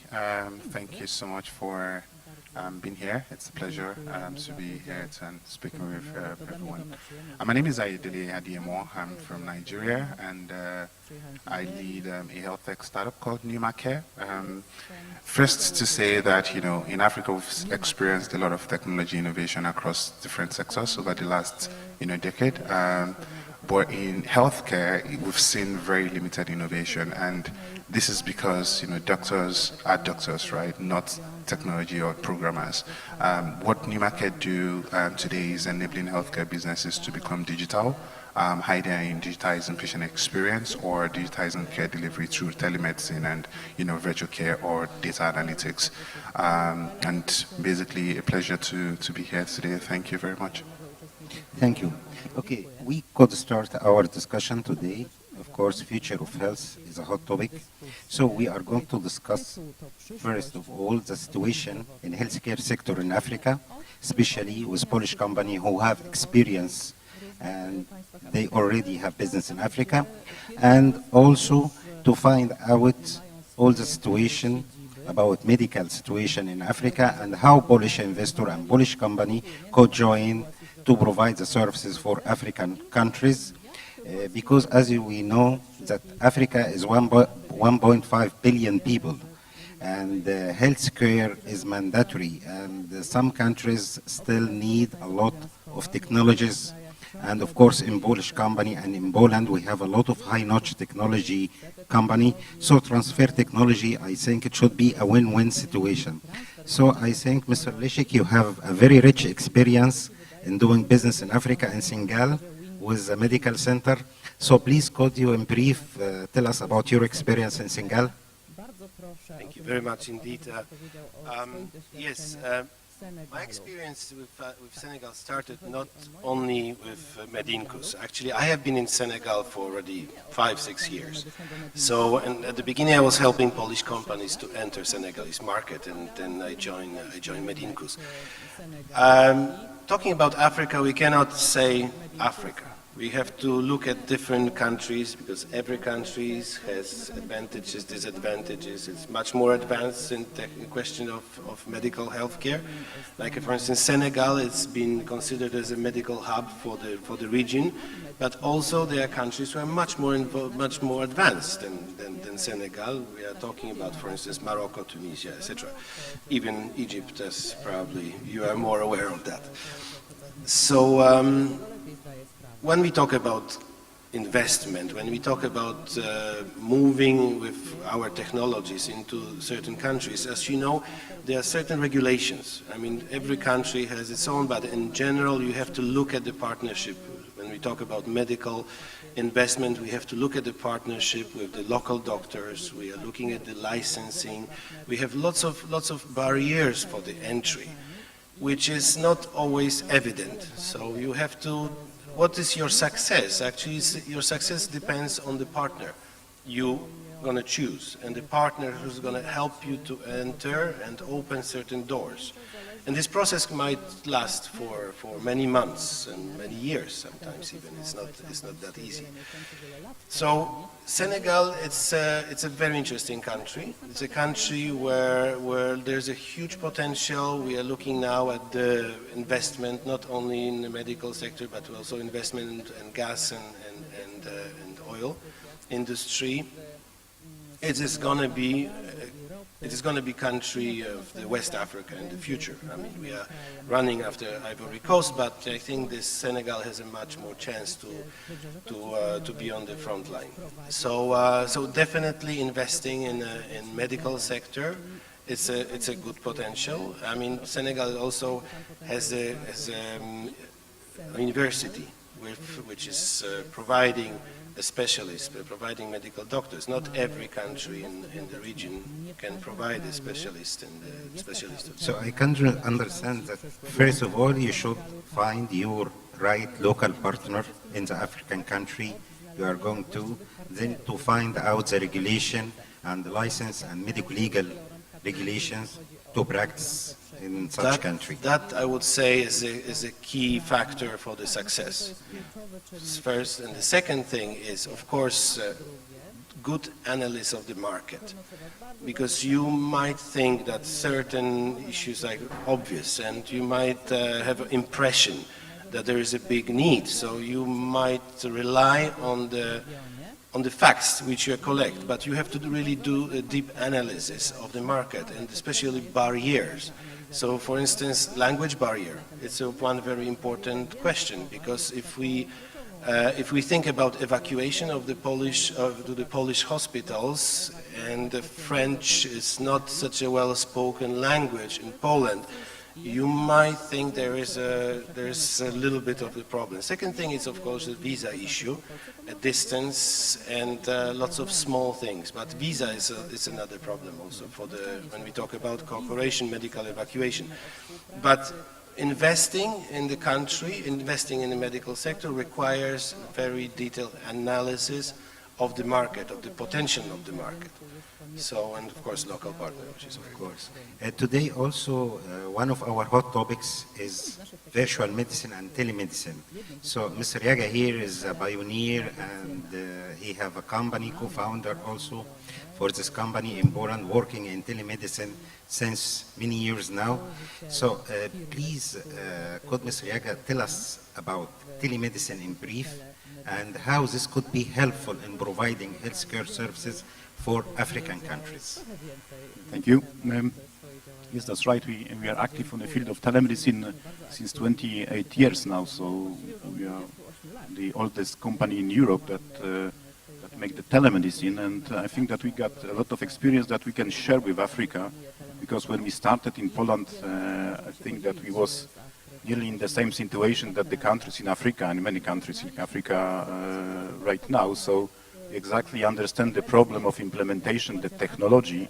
Thank you so much for being here. It's a pleasure to be here and speaking with everyone. My name is Ayedele Adiemo. I'm from Nigeria, and I lead a health tech startup called Pneumacare. First to say that, in Africa we've experienced a lot of technology innovation across different sectors over the last, decade. But in healthcare, we've seen very limited innovation, and this is because, doctors are doctors, right? Not technology or programmers. What Pneumacare do today is enabling healthcare businesses to become digital, either in digitizing patient experience or digitizing care delivery through telemedicine and, virtual care or data analytics. And basically a pleasure to be here today. Thank you very much. Thank you. Okay, we could start our discussion today. Of course, future of health is a hot topic. So we are going to discuss, first of all, the situation in the healthcare sector in Africa, especially with Polish companies who have experience and they already have business in Africa, and also to find out all the situation about medical situation in Africa and how Polish investor and Polish company could join to provide the services for African countries. Because as we know that Africa is 1.5 billion people, and healthcare is mandatory, and some countries still need a lot of technologies. And of course in Polish company and in Poland we have a lot of high-notch technology company. So transfer technology, I think it should be a win-win situation. So I think Mr. Leszek, you have a very rich experience in doing business in Africa and Senegal with a medical center. So please could you in brief tell us about your experience in Senegal? Thank you very much indeed. Yes, my experience with Senegal started not only with Medincus. Actually, I have been in Senegal for already 5-6 years. So at the beginning I was helping Polish companies to enter Senegalese market, and then I joined Medincus. Talking about Africa, we cannot say Africa. We have to look at different countries because every country has advantages, disadvantages. It's much more advanced in the question of medical healthcare. Like for instance, Senegal, it's been considered as a medical hub for the region, but also there are countries who are much more advanced than Senegal. We are talking about, for instance, Morocco, Tunisia, etc. Even Egypt, as probably you are more aware of that. So when we talk about investment, when we talk about moving with our technologies into certain countries, as you know, there are certain regulations. I mean, every country has its own, but in general, you have to look at the partnership. When we talk about medical investment, we have to look at the partnership with the local doctors. We are looking at the licensing. We have lots of barriers for the entry, which is not always evident. So you have to, what is your success? Actually, your success depends on the partner you're going to choose and the partner who's going to help you to enter and open certain doors. And this process might last for many months and many years sometimes even. It's not that easy. So Senegal, it's a very interesting country. It's a country where there's a huge potential. We are looking now at the investment not only in the medical sector but also investment in gas and oil industry. It is going to be it is going to be country of the West Africa in the future. I mean, we are running after Ivory Coast, but I think this Senegal has a much more chance to be on the front line. So definitely investing in medical sector. It's a good potential. I mean, Senegal also has a university which is providing a specialist, providing medical doctors. Not every country in the region can provide a specialist in the specialist. So I can understand that first of all you should find your right local partner in the African country you are going to, then to find out the regulation and the license and medical legal regulations to practice in such country. That I would say is a key factor for the success. First, and the second thing is, of course, good analysis of the market, because you might think that certain issues are obvious, and you might have an impression that there is a big need. So you might rely on the facts which you collect, but you have to really do a deep analysis of the market, and especially barriers. So, for instance, language barrier. It's one very important question, because if we think about evacuation of the Polish hospitals, and the French is not such a well-spoken language in Poland, you might think there's a little bit of the problem. Second thing is, of course, the visa issue, a distance, and lots of small things. But visa is another problem also when we talk about cooperation, medical evacuation. But investing in the country, investing in the medical sector requires very detailed analysis of the market, of the potential of the market. So, and of course, local partner, which is of course. Today also, one of our hot topics is virtual medicine and telemedicine. So Mr. Yaga here is a pioneer, and he have a company, co-founder also for this company in Poland, working in telemedicine since many years now. So please, could Mr. Yaga tell us about telemedicine in brief, and how this could be helpful in providing healthcare services for African countries? Thank you. Yes, that's right. We are active on the field of telemedicine since 28 years now. So we are the oldest company in Europe that make the telemedicine, and I think that we got a lot of experience that we can share with Africa, because when we started in Poland, I think that we was nearly in the same situation that the countries in Africa and many countries in Africa right now. So exactly understand the problem of implementation, the technology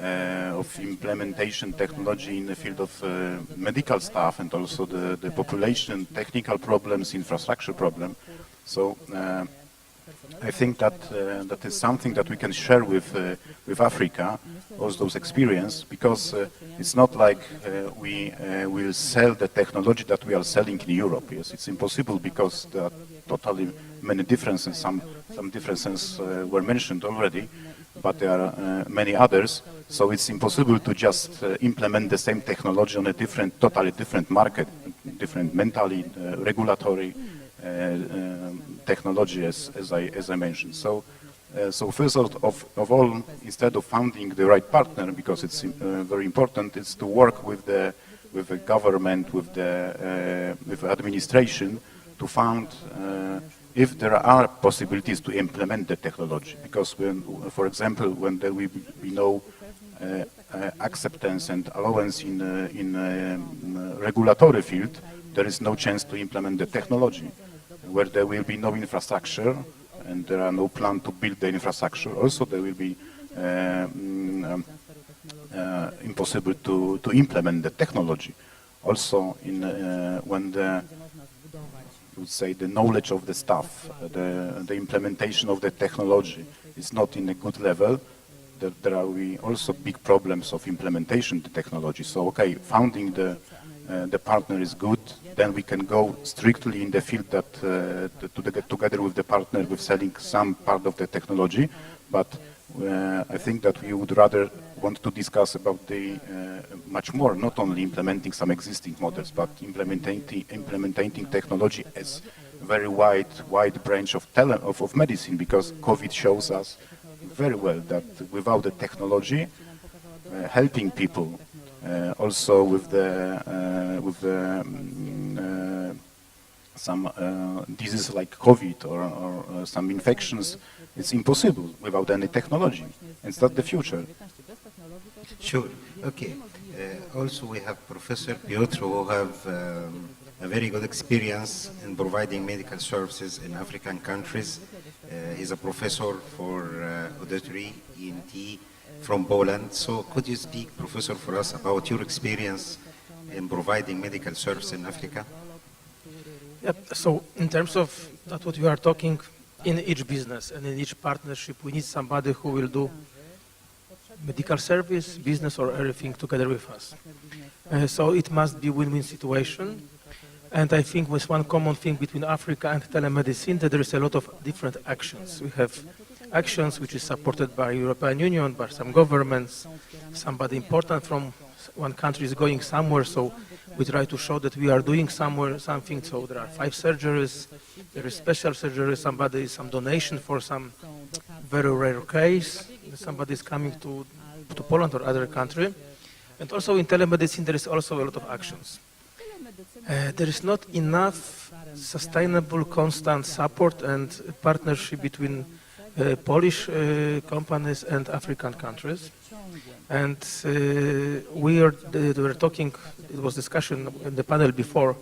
of implementation technology in the field of medical staff, and also the population, technical problems, infrastructure problem. So I think that that is something that we can share with Africa, all those experience, because it's not like we will sell the technology that we are selling in Europe. Yes, it's impossible, because there are totally many differences. Some differences were mentioned already, but there are many others. So it's impossible to just implement the same technology on a totally different market, different mentally, regulatory technology, as I mentioned. So first of all, instead of finding the right partner, because it's very important, it's to work with the government, with the administration, to find if there are possibilities to implement the technology. Because when, for example, when there will be no acceptance and allowance in regulatory field, there is no chance to implement the technology. Where there will be no infrastructure, and there are no plan to build the infrastructure, also there will be impossible to implement the technology. Also, when the knowledge of the staff, the implementation of the technology is not in a good level, there are also big problems of implementation of the technology. So, okay, founding the partner is good, then we can go strictly in the field that together with the partner with selling some part of the technology. But I think that we would rather want to discuss about the much more, not only implementing some existing models, but implementing technology as a very wide branch of medicine, because COVID shows us very well that without the technology, helping people, also with some diseases like COVID or some infections. It's impossible without any technology. It's not the future. Sure. Okay. Also, we have Professor Piotr, who have a very good experience in providing medical services in African countries. He's a professor for auditory ENT from Poland. So could you speak, Professor, for us about your experience in providing medical service in Africa? Yep. So in terms of that what we are talking, in each business and in each partnership, we need somebody who will do medical service, business, or everything together with us. So it must be win-win situation. And I think with one common thing between Africa and telemedicine, that there is a lot of different actions. We have actions which is supported by European Union, by some governments. Somebody important from one country is going somewhere, so we try to show that we are doing something. So there are 5 surgeries, there is special surgery, some donation for some very rare case, somebody is coming to Poland or other country. And also in telemedicine there is also a lot of actions. There is not enough sustainable, constant support and partnership between Polish companies and African countries. And we were talking, it was discussion in the panel before,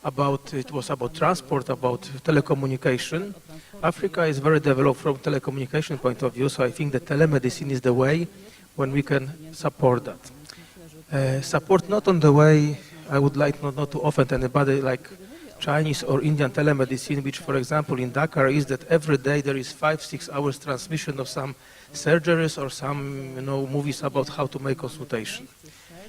it was about transport, about telecommunication. Africa is very developed from telecommunication point of view, so I think that telemedicine is the way when we can support that. Support not on the way, I would like not to offend anybody, like Chinese or Indian telemedicine, which, for example, in Dakar is that every day there is 5-6 hours transmission of some surgeries or some movies about how to make consultation.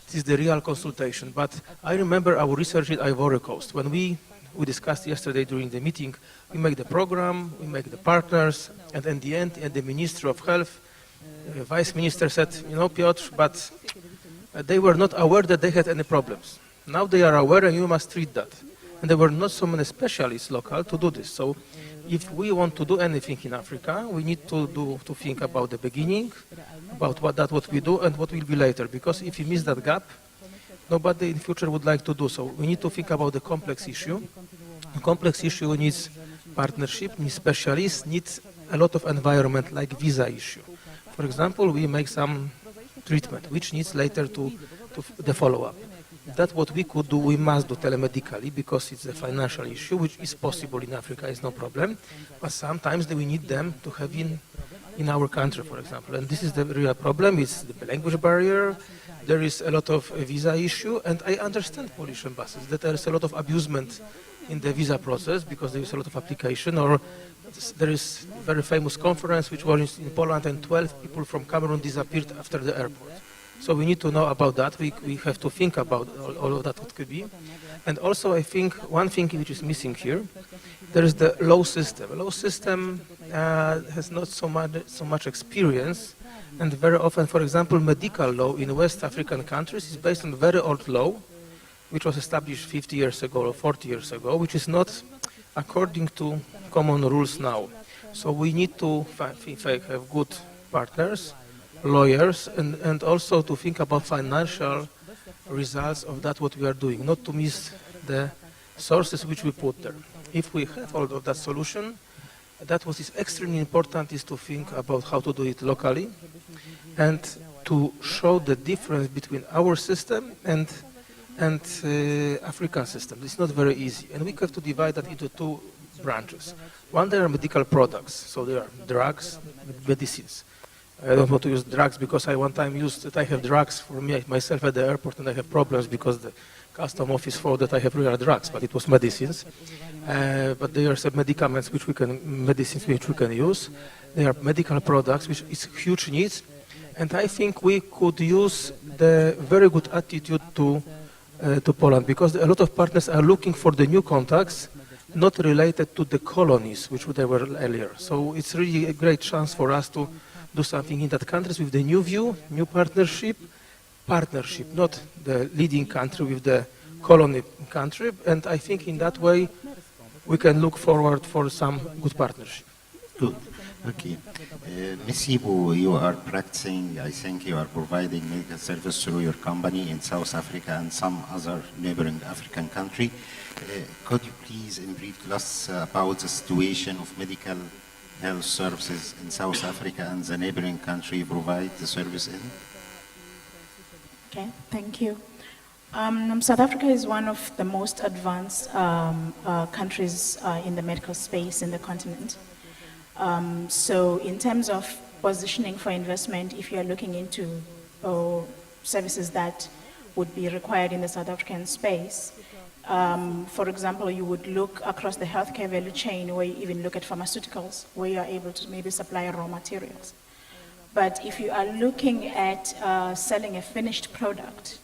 This is the real consultation. But I remember our research in Ivory Coast. When we discussed yesterday during the meeting, we make the program, we make the partners, and in the end, the Minister of Health, Vice Minister said, Piotr, but they were not aware that they had any problems. Now they are aware and you must treat that. And there were not so many specialists local to do this. So if we want to do anything in Africa, we need to think about the beginning, about what we do and what will be later. Because if you miss that gap, nobody in future would like to do so. We need to think about the complex issue. The complex issue needs partnership, needs specialists, needs a lot of environment like visa issue. For example, we make some treatment which needs later to the follow-up. That's what we could do, we must do telemedically because it's a financial issue, which is possible in Africa, it's no problem. But sometimes we need them to have in our country, for example. And this is the real problem, it's the language barrier, there is a lot of visa issue, and I understand Polish embassies that there is a lot of abusement in the visa process because there is a lot of application, or there is a very famous conference which was in Poland and 12 people from Cameroon disappeared after the airport. So we need to know about that. We have to think about all of that, what could be. And also I think one thing which is missing here, there is the law system. Law system has not so much experience, and very often, for example, medical law in West African countries is based on very old law, which was established 50 years ago or 40 years ago, which is not according to common rules now. So we need to have good partners, lawyers, and also to think about financial results of that what we are doing, not to miss the sources which we put there. If we have all of that solution, that what is extremely important is to think about how to do it locally and to show the difference between our system and African system. It's not very easy, and we have to divide that into 2 branches. One, there are medical products, so there are drugs, medicines. I don't want to use drugs because I one time used that I have drugs for myself at the airport and I have problems because the custom office thought that I have real drugs, but it was medicines. But there are some medicaments medicines which we can use. There are medical products which is huge needs, and I think we could use the very good attitude to Poland because a lot of partners are looking for the new contacts not related to the colonies which they were earlier. So it's really a great chance for us to do something in that countries with the new view, new partnership, not the leading country with the colony country. And I think in that way we can look forward for some good partnership. Good. Okay. Ms. Ibu, you are practicing, I think you are providing medical service through your company in South Africa and some other neighboring African country. Could you please in brief tell us about the situation of medical health services in South Africa and the neighboring country you provide the service in? Okay, thank you. South Africa is one of the most advanced countries in the medical space in the continent. So in terms of positioning for investment, if you are looking into services that would be required in the South African space, for example, you would look across the healthcare value chain, where you even look at pharmaceuticals, where you are able to maybe supply raw materials. But if you are looking at selling a finished product,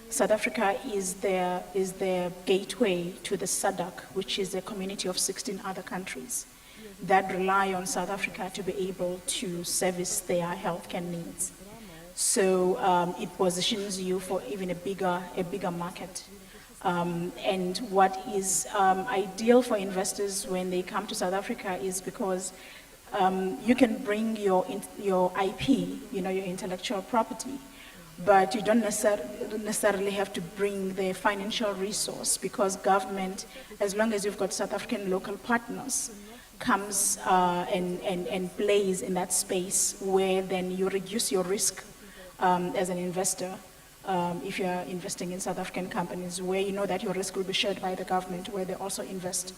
South Africa is the gateway to the SADC, which is a community of 16 other countries that rely on South Africa to be able to service their healthcare needs. So it positions you for even a bigger market. And what is ideal for investors when they come to South Africa is because you can bring your IP, your intellectual property, but you don't necessarily have to bring the financial resource, because government, as long as you've got South African local partners, comes and plays in that space, where then you reduce your risk as an investor. If you're investing in South African companies, where you know that your risk will be shared by the government, where they also invest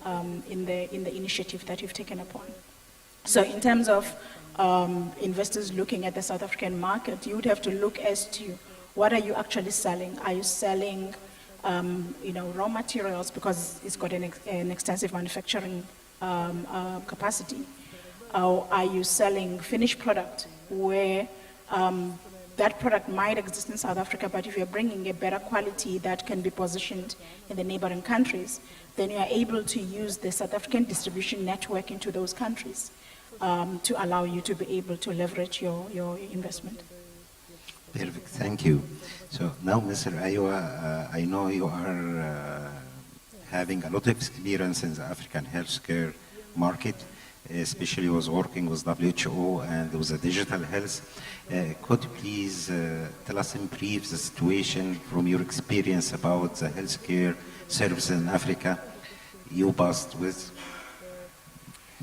in the initiative that you've taken upon. So in terms of investors looking at the South African market, you would have to look as to what are you actually selling. Are you selling raw materials, because it's got an extensive manufacturing capacity? Or are you selling finished product, where that product might exist in South Africa, but if you're bringing a better quality that can be positioned in the neighboring countries, then you are able to use the South African distribution network into those countries to allow you to be able to leverage your investment. Perfect, thank you. So now, Mr. Aywa, I know you are having a lot of experience in the African healthcare market, especially was working with WHO and with the digital health. Could you please tell us in brief the situation from your experience about the healthcare services in Africa you passed with?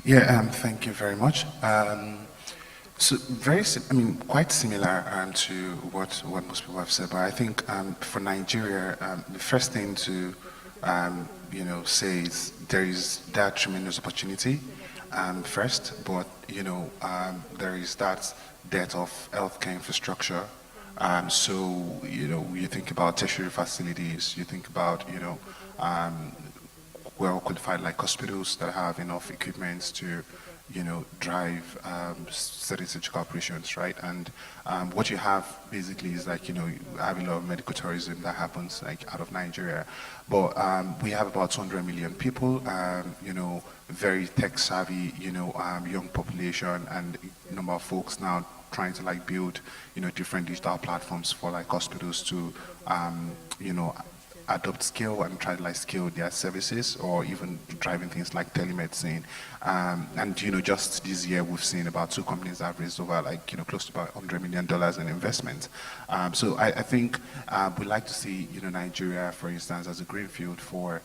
Yeah, thank you very much. So quite similar to what most people have said, but I think for Nigeria, the first thing to say is there is that tremendous opportunity first, but there is that debt of healthcare infrastructure. So you think about tertiary facilities, you think about well qualified like hospitals that have enough equipment to drive certain surgical operations, right? And what you have basically is like, you have a lot of medical tourism that happens like out of Nigeria. But we have about 200 million people, very tech savvy, young population, and number of folks now trying to like build, different digital platforms for like hospitals to, adopt scale and try to like scale their services, or even driving things like telemedicine. And just this year we've seen about 2 companies that have raised over like close to about $100 million in investment. So I think we like to see Nigeria, for instance, as a greenfield for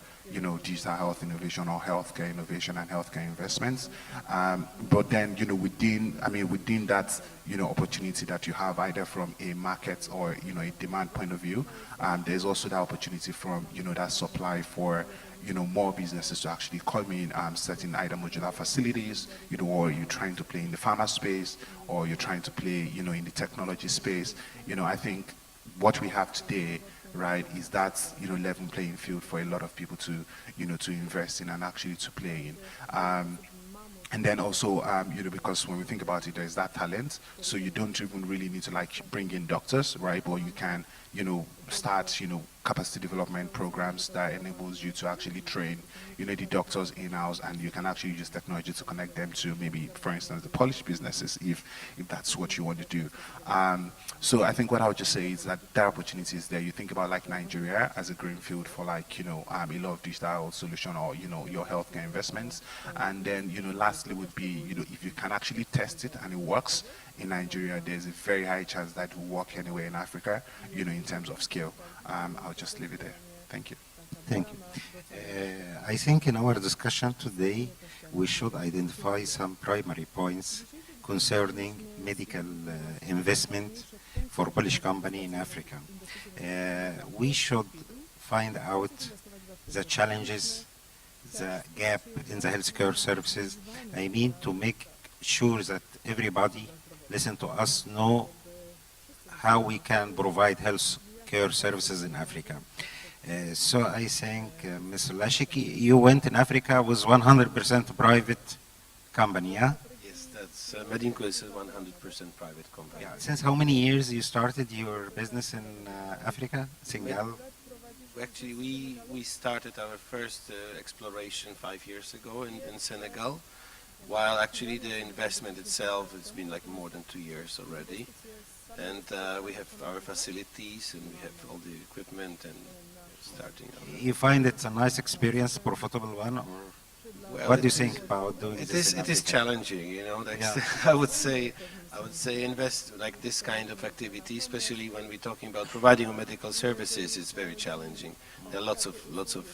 digital health innovation or healthcare innovation and healthcare investments. But then within that opportunity that you have either from a market or a demand point of view, there's also that opportunity from that supply for more businesses to actually come in, setting either modular facilities, or you're trying to play in the pharma space, or you're trying to play in the technology space. I think what we have today, right, is that level playing field for a lot of people to to invest in and actually to play in. And then also, because when we think about it, there's that talent, so you don't even really need to like bring in doctors, right? But you can, start, capacity development programs that enables you to actually train, the doctors in-house, and you can actually use technology to connect them to maybe, for instance, the Polish businesses, if that's what you want to do. So I think what I would just say is that there are opportunities there. You think about like Nigeria as a greenfield for like, a lot of digital solution or, your healthcare investments. And then, lastly would be, if you can actually test it and it works in Nigeria, there's a very high chance that it will work anywhere in Africa, in terms of scale. I'll just leave it there. Thank you. Thank you. I think in our discussion today, we should identify some primary points concerning medical investment for Polish company in Africa. We should find out the challenges, the gap in the healthcare services. I mean, to make sure that everybody listen to us know how we can provide health care services in Africa. So I think, Mr. Lashiki, you went in Africa with 100% private company, yeah? Yes, that's Medinco is a 100% private company. Yeah. Since how many years you started your business in Africa, Senegal? Actually, we started our first exploration 5 years ago in Senegal, while actually the investment itself has been like more than 2 years already. And we have our facilities and we have all the equipment and starting. You find it's a nice experience, profitable one, or well, what do you think about doing this? It is challenging, Yeah. I would say invest like this kind of activity, especially when we're talking about providing medical services, it's very challenging. There are lots of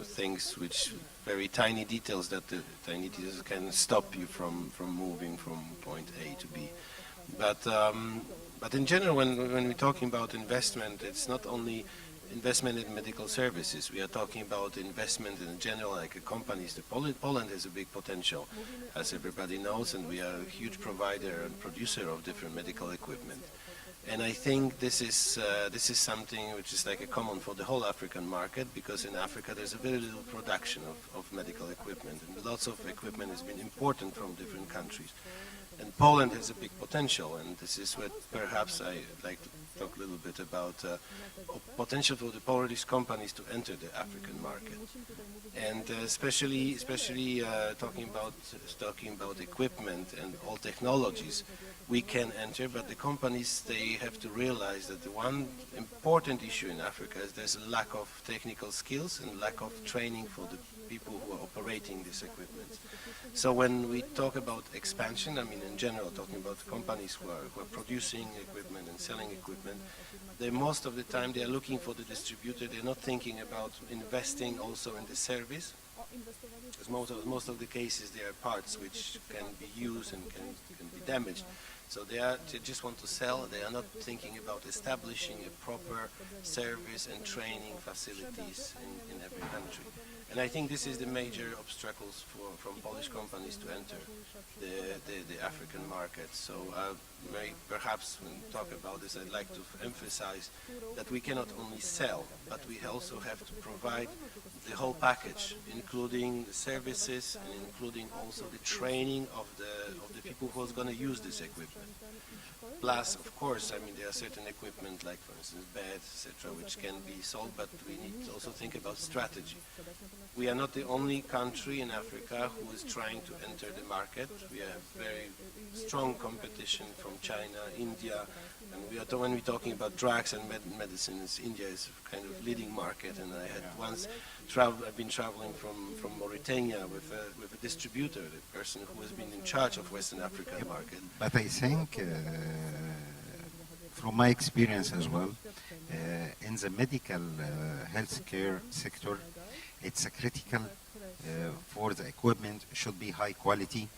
things which very tiny details that the tiny details can stop you from moving from point A to B. But in general, when we're talking about investment, it's not only investment in medical services. We are talking about investment in general, like companies. Poland has a big potential, as everybody knows, and we are a huge provider and producer of different medical equipment. And I think this is something which is like a common for the whole African market, because in Africa there's a very little production of medical equipment, and lots of equipment has been imported from different countries. And Poland has a big potential, and this is what perhaps I'd like to talk a little bit about potential for the Polish companies to enter the African market. And especially talking about equipment and all technologies, we can enter, but the companies, they have to realize that the one important issue in Africa is there's a lack of technical skills and lack of training for the people who are operating this equipment. So when we talk about expansion, I mean in general talking about companies who are producing equipment and selling equipment, they most of the time they are looking for the distributor. They're not thinking about investing also in the service. Because most of the cases there are parts which can be used and can be damaged. So they just want to sell. They are not thinking about establishing a proper service and training facilities in every country. And I think this is the major obstacles from Polish companies to enter the African market. So perhaps when we talk about this, I'd like to emphasize that we cannot only sell, but we also have to provide the whole package, including the services and including also the training of the people who are going to use this equipment. Plus, of course, I mean, there are certain equipment, like, for instance, beds, etc., which can be sold, but we need to also think about strategy. We are not the only country in Africa who is trying to enter the market. We have very strong competition from China, India, and when we're talking about drugs and medicines, India is kind of leading market. And I had once I've been traveling from Mauritania with a distributor, the person who has been in charge of Western African market. But I think, from my experience as well, in the medical healthcare sector, it's a critical for the equipment should be high quality.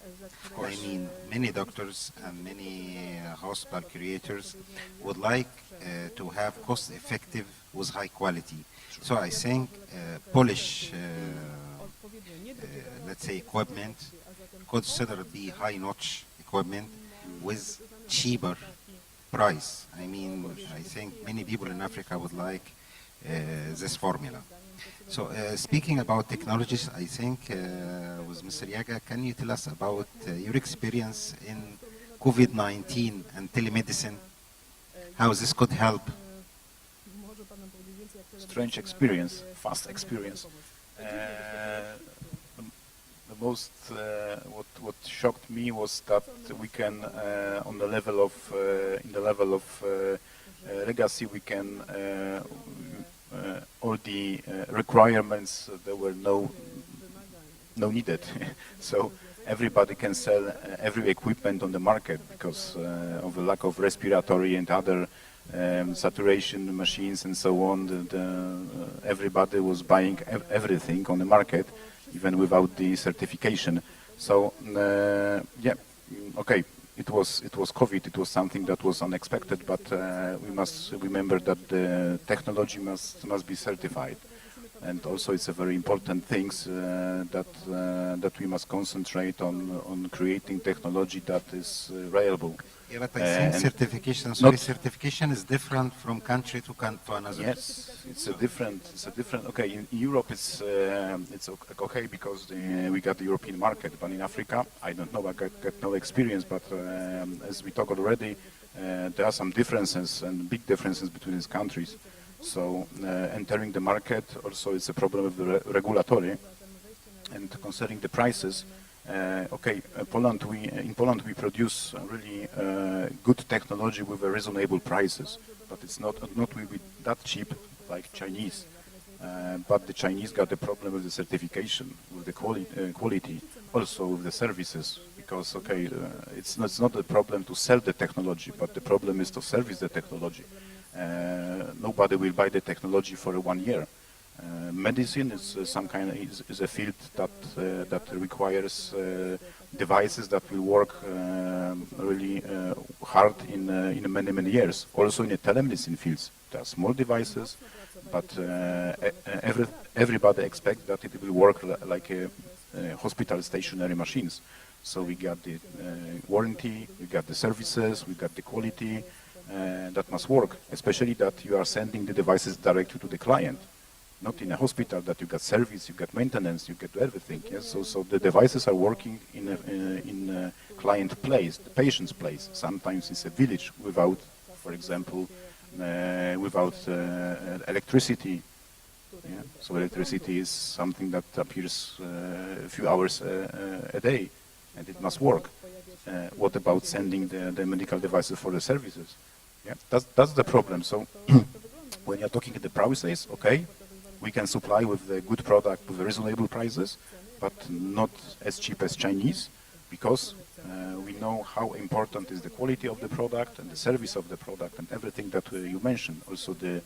I mean, many doctors and many hospital curators would like to have cost-effective with high quality. So I think Polish, let's say, equipment consider the high-notch equipment with cheaper price. I mean, I think many people in Africa would like this formula. So speaking about technologies, I think with Mr. Yaga, can you tell us about your experience in COVID-19 and telemedicine, how this could help? strange experience, fast experience. The most what shocked me was that we can on the level of in the level of legacy we can all the requirements there were no needed. So everybody can sell every equipment on the market because of the lack of respiratory and other saturation machines and so on. Everybody was buying everything on the market, even without the certification. So yeah, okay, it was COVID. It was something that was unexpected, but we must remember that the technology must be certified. And also, it's a very important thing that we must concentrate on creating technology that is reliable. Yeah, but I think certification is different from country to another. Yes, it's a different. Okay, in Europe it's okay because we got the European market, but in Africa, I don't know. I got no experience, but as we talked already, there are some differences and big differences between these countries. So entering the market also is a problem with the regulatory, and concerning the prices. Okay, in Poland we produce really good technology with reasonable prices, but it's not really that cheap like Chinese. But the Chinese got the problem with the certification, with the quality, also with the services. Because okay, it's not a problem to sell the technology, but the problem is to service the technology. Nobody will buy the technology for 1 year. Medicine is is a field that requires devices that will work really hard in many years. Also in the telemedicine fields, there are small devices, but everybody expects that it will work like a hospital stationary machines. So we got the warranty, we got the services, we got the quality. That must work, especially that you are sending the devices directly to the client. Not in a hospital that you get service, you get maintenance, you get everything. Yes, so the devices are working in a client place, the patient's place. Sometimes it's a village without, for example, without electricity. Yeah? So electricity is something that appears a few hours a day, and it must work. What about sending the medical devices for the services? Yeah, that's the problem. So when you're talking at the prices, okay, we can supply with a good product with reasonable prices, but not as cheap as Chinese, because we know how important is the quality of the product and the service of the product and everything that you mentioned. Also the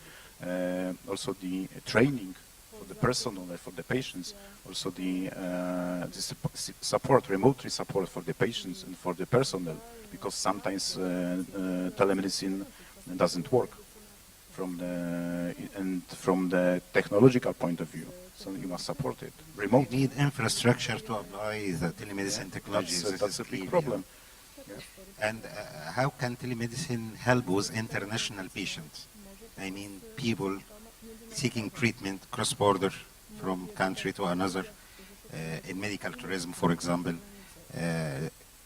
training for the personnel and for the patients. Also the support, remotely support for the patients and for the personnel, because sometimes telemedicine doesn't work from the technological point of view. So you must support it remotely. We need infrastructure to apply the telemedicine technology. That's a big problem. Yeah. And how can telemedicine help with international patients? I mean, people seeking treatment cross-border from country to another, in medical tourism, for example.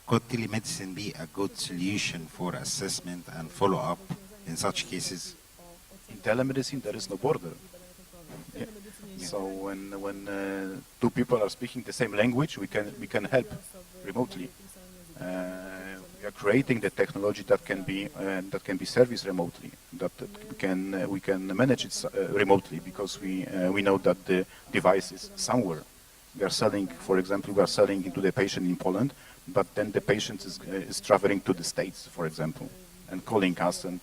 Could telemedicine be a good solution for assessment and follow-up in such cases? In telemedicine, there is no border. Yeah. So when two people are speaking the same language, we can help remotely. We are creating the technology that can be serviced remotely. That we can manage it remotely, because we know that the device is somewhere. We are selling, for example, into the patient in Poland, but then the patient is traveling to the States, for example, and calling us, and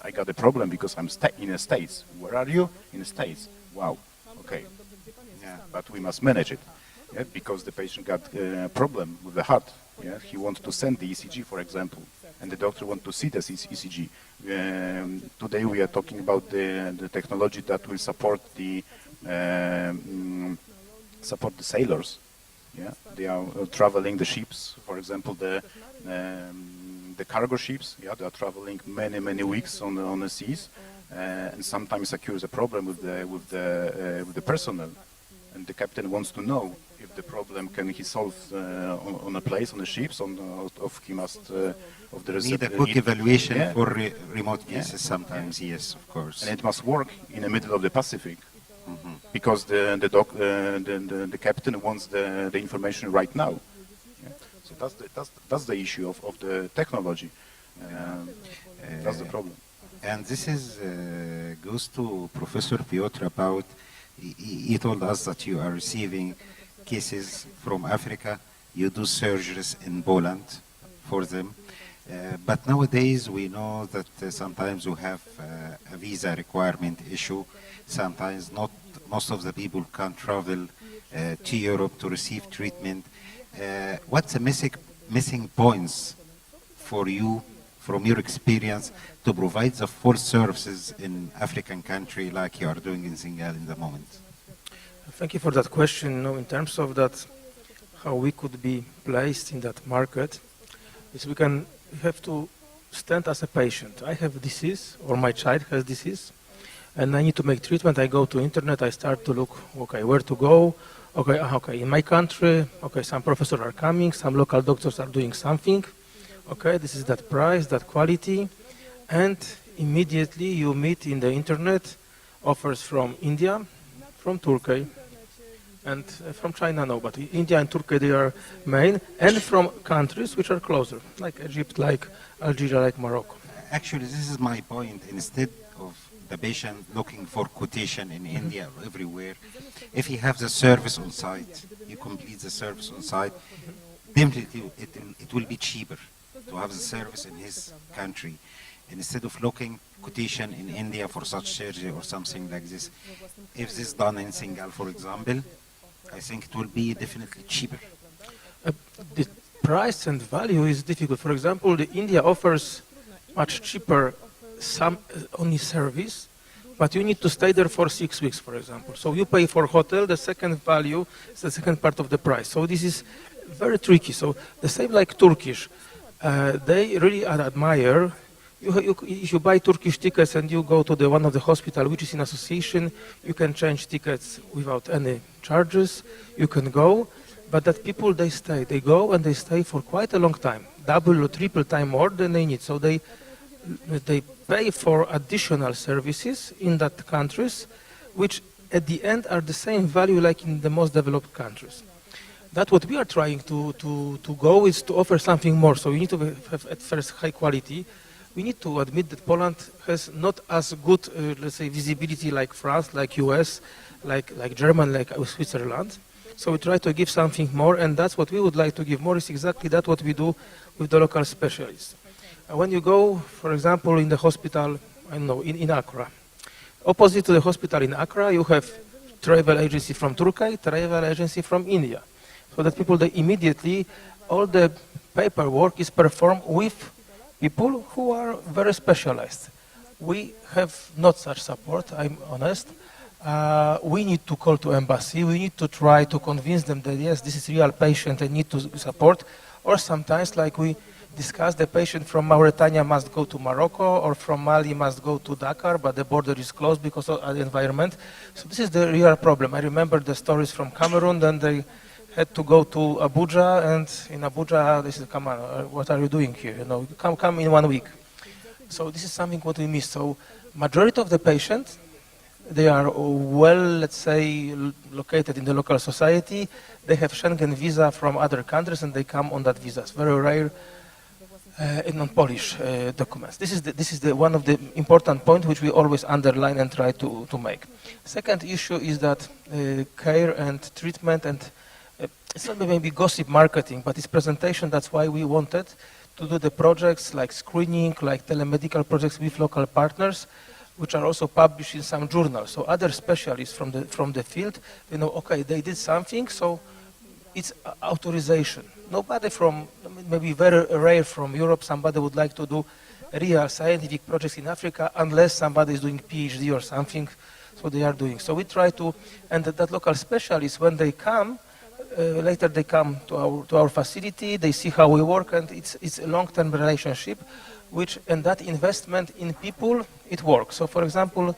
I got a problem because I'm in the States. Where are you? In the States. Wow. Okay. Yeah, but we must manage it, yeah, because the patient got a problem with the heart. Yeah, he wants to send the ECG, for example, and the doctor wants to see the ECG. Today we are talking about the technology that will support the sailors. Yeah, they are traveling the ships, for example, the cargo ships. Yeah, they are traveling many weeks on the seas, and sometimes occurs a problem with the personnel, and the captain wants to know if the problem can he solve on a place, on the ships, of he must of the need a quick evaluation for remote cases sometimes, yes, of course. And it must work in the middle of the Pacific, because the captain wants the information right now. Yeah. So that's the issue of the technology. That's the problem. And this is goes to Professor Piotr about, he told us that you are receiving cases from Africa, you do surgeries in Poland for them. But nowadays we know that sometimes you have a visa requirement issue. Sometimes not most of the people can travel to Europe to receive treatment. What's the missing points for you from your experience to provide the full services in African country like you are doing in Senegal in the moment? Thank you for that question. In terms of that, how we could be placed in that market, is we have to stand as a patient. I have disease, or my child has disease, and I need to make treatment. I go to internet, I start to look, okay, where to go. Okay, in my country, okay, some professors are coming, some local doctors are doing something. Okay, this is that price, that quality, and immediately you meet in the internet offers from India, from Turkey, and from China, no, but India and Turkey, they are main, and from countries which are closer, like Egypt, like Algeria, like Morocco. Actually, this is my point. Instead of the patient looking for quotation in India or everywhere, if he has the service on site, you complete the service on site, definitely it will be cheaper to have the service in his country. Instead of looking quotation in India for such surgery or something like this, if this is done in Senegal, for example, I think it will be definitely cheaper. The price and value is difficult. For example, India offers much cheaper only service, but you need to stay there for 6 weeks, for example. So you pay for hotel, the second value is the second part of the price. So this is very tricky. So the same like Turkish, they really admire. If you buy Turkish tickets and you go to one of the hospital which is in association, you can change tickets without any charges. You can go, but that people, they stay. They go and they stay for quite a long time, double or triple time more than they need. So they pay for additional services in that countries, which at the end are the same value like in the most developed countries. That's what we are trying to go, is to offer something more. So you need to have at first high quality. We need to admit that Poland has not as good, let's say, visibility like France, like US, like Germany, like Switzerland. So we try to give something more, and that's what we would like to give more, is exactly that what we do with the local specialists. When you go, for example, in the hospital, I don't know, in Accra, opposite to the hospital in Accra, you have travel agency from Turkey, travel agency from India. So that people, they immediately, all the paperwork is performed with people who are very specialized. We have not such support, I'm honest. We need to call to embassy. We need to try to convince them that yes, this is real patient and need to support. Or sometimes, like we discussed, the patient from Mauritania must go to Morocco, or from Mali must go to Dakar, but the border is closed because of the environment. So this is the real problem. I remember the stories from Cameroon, then they had to go to Abuja, and in Abuja they said, come on, what are you doing here? You know, come in 1 week. So this is something what we miss. So majority of the patients, they are well, let's say, located in the local society. They have Schengen visa from other countries, and they come on that visa. It's very rare in non-Polish documents. This is one of the important points which we always underline and try to make. Second issue is that care and treatment, and it's not maybe gossip marketing, but it's presentation. That's why we wanted to do the projects like screening, like telemedical projects with local partners, which are also published in some journals. So other specialists from the field, they know, okay, they did something, so it's authorization. Nobody from, maybe very rare from Europe, somebody would like to do real scientific projects in Africa unless somebody is doing PhD or something, so they are doing. So we try to, and that local specialists, when they come, later they come to our facility, they see how we work, and it's a long-term relationship, and that investment in people, it works. So for example,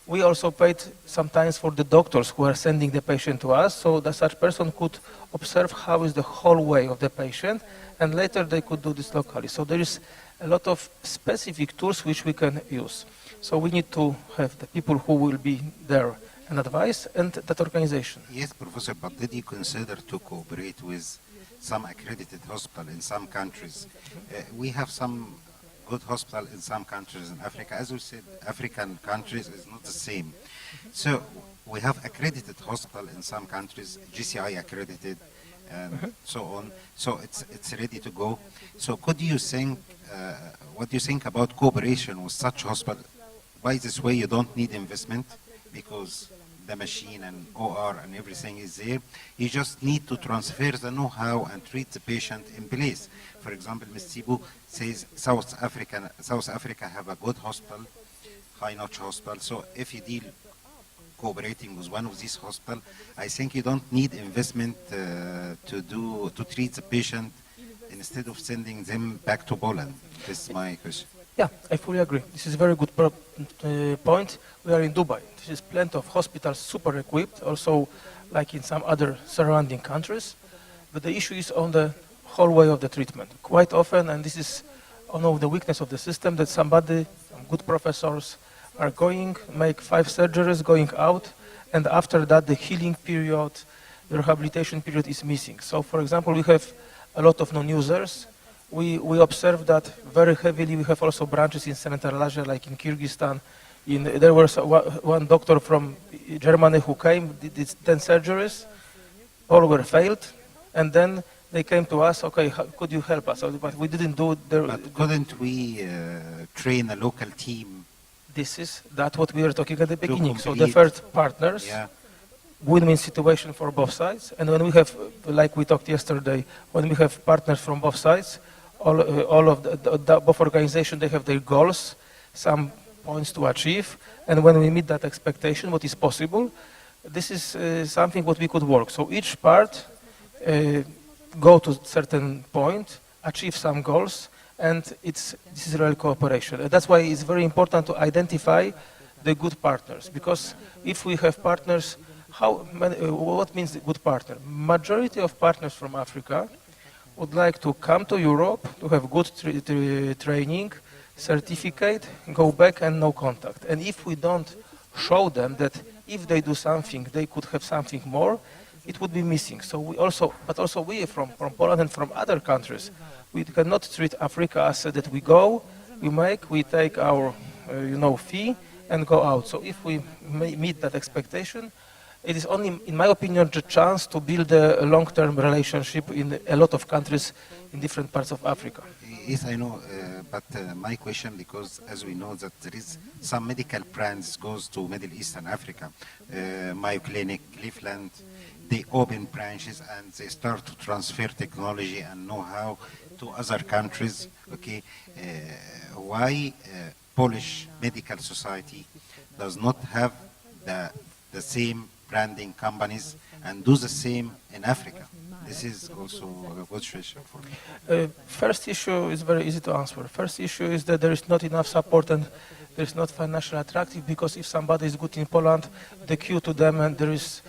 we also paid sometimes for the doctors who are sending the patient to us, so that such person could observe how is the whole way of the patient, and later they could do this locally. So there is a lot of specific tools which we can use. So we need to have the people who will be there and advise, and that organization. Yes, Professor, but did you consider to cooperate with some accredited hospital in some countries? We have some good hospital in some countries in Africa. As we said, African countries is not the same. So we have accredited hospital in some countries, GCI accredited, and so on. So it's ready to go. So could you think, what do you think about cooperation with such hospital? By this way, you don't need investment because the machine and OR and everything is there. You just need to transfer the know-how and treat the patient in place. For example, Ms. Thibault says South Africa have a good hospital, high-notch hospital. So if you deal cooperating with one of these hospitals, I think you don't need investment to treat the patient instead of sending them back to Poland. This is my question. Yeah, I fully agree. This is a very good point. We are in Dubai. There is plenty of hospitals super equipped, also like in some other surrounding countries. But the issue is on the whole way of the treatment. Quite often, and this is one of the weakness of the system, that some good professors are going, make 5 surgeries, going out, and after that the healing period, the rehabilitation period is missing. So for example, we have a lot of non-users. We observe that very heavily. We have also branches in Central Asia, like in Kyrgyzstan. There was one doctor from Germany who came, did 10 surgeries, all were failed, and then they came to us, okay, could you help us? But we didn't do the... But couldn't we train a local team? This is what we were talking at the beginning. So the first partners, win-win situation for both sides. And when we have, like we talked yesterday, when we have partners from both sides, all of both organizations, they have their goals, some points to achieve, and when we meet that expectation, what is possible, this is something what we could work. So each part go to a certain point, achieve some goals, and this is real cooperation. And that's why it's very important to identify the good partners, because if we have partners, what means a good partner? Majority of partners from Africa would like to come to Europe to have good training, certificate, go back and no contact. And if we don't show them that if they do something, they could have something more, it would be missing. So we also, but also we from Poland and from other countries, we cannot treat Africa as that we go, we take our fee and go out. So if we meet that expectation, it is only, in my opinion, the chance to build a long-term relationship in a lot of countries in different parts of Africa. Yes, I know, but my question, because as we know that there is some medical brands goes to Middle East and Africa, Mayo Clinic, Cleveland, they open branches and they start to transfer technology and know-how to other countries. Okay, why Polish Medical Society does not have the same branding companies and do the same in Africa? This is also a good question for me. First issue is very easy to answer. First issue is that there is not enough support and there is not financially attractive, because if somebody is good in Poland, the queue to them and there is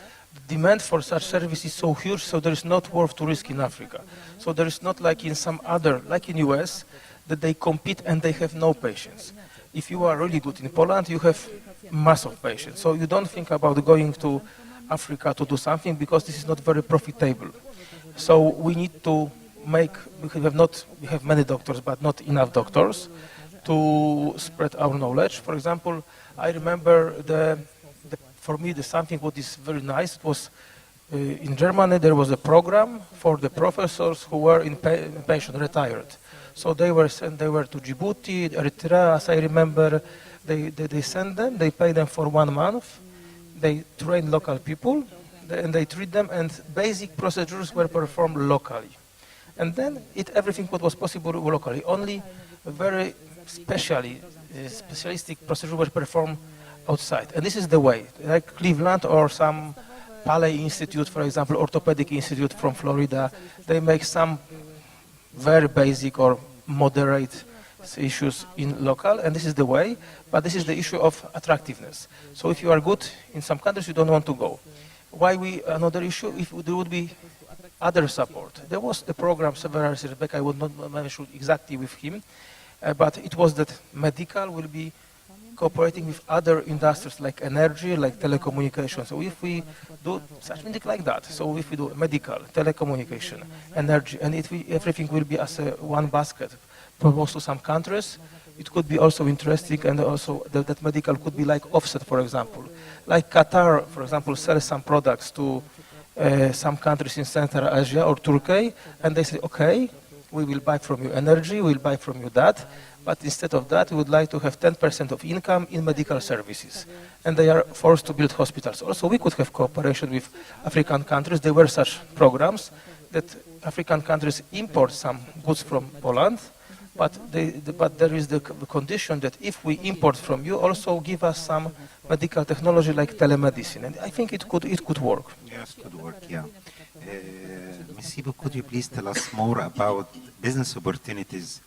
demand for such service is so huge, so there is not worth to risk in Africa. So there is not like in some other, like in US, that they compete and they have no patients. If you are really good in Poland, you have mass of patients. So you don't think about going to Africa to do something, because this is not very profitable. So we need to we have many doctors, but not enough doctors to spread our knowledge. For example, I remember for me, something what is very nice, it was in Germany, there was a program for the professors who were in pension, retired. So they were to Djibouti, Eritrea, as I remember. They send them, they pay them for 1 month, they train local people, and they treat them, and basic procedures were performed locally. And then everything what was possible locally. Only very specialistic procedures were performed outside. And this is the way, like Cleveland or some Paley Institute, for example, Orthopedic Institute from Florida, they make some very basic or moderate issues in local, and this is the way, but this is the issue of attractiveness. So if you are good in some countries, you don't want to go. Another issue, if there would be other support. There was the program several years back, I would not mention exactly with him, but it was that medical will be cooperating with other industries like energy, like telecommunications. So if we do something like that, so if we do medical, telecommunication, energy, and everything will be as one basket proposed to some countries, it could be also interesting, and also that medical could be like offset, for example. Like Qatar, for example, sells some products to some countries in Central Asia or Turkey, and they say, okay, we will buy from you energy, we will buy from you that, but instead of that, we would like to have 10% of income in medical services. And they are forced to build hospitals. Also, we could have cooperation with African countries. There were such programs that African countries import some goods from Poland, but there is the condition that if we import from you, also give us some medical technology like telemedicine. And I think it could work. Yes, it could work, yeah. Ms. Ibu, could you please tell us more about business opportunities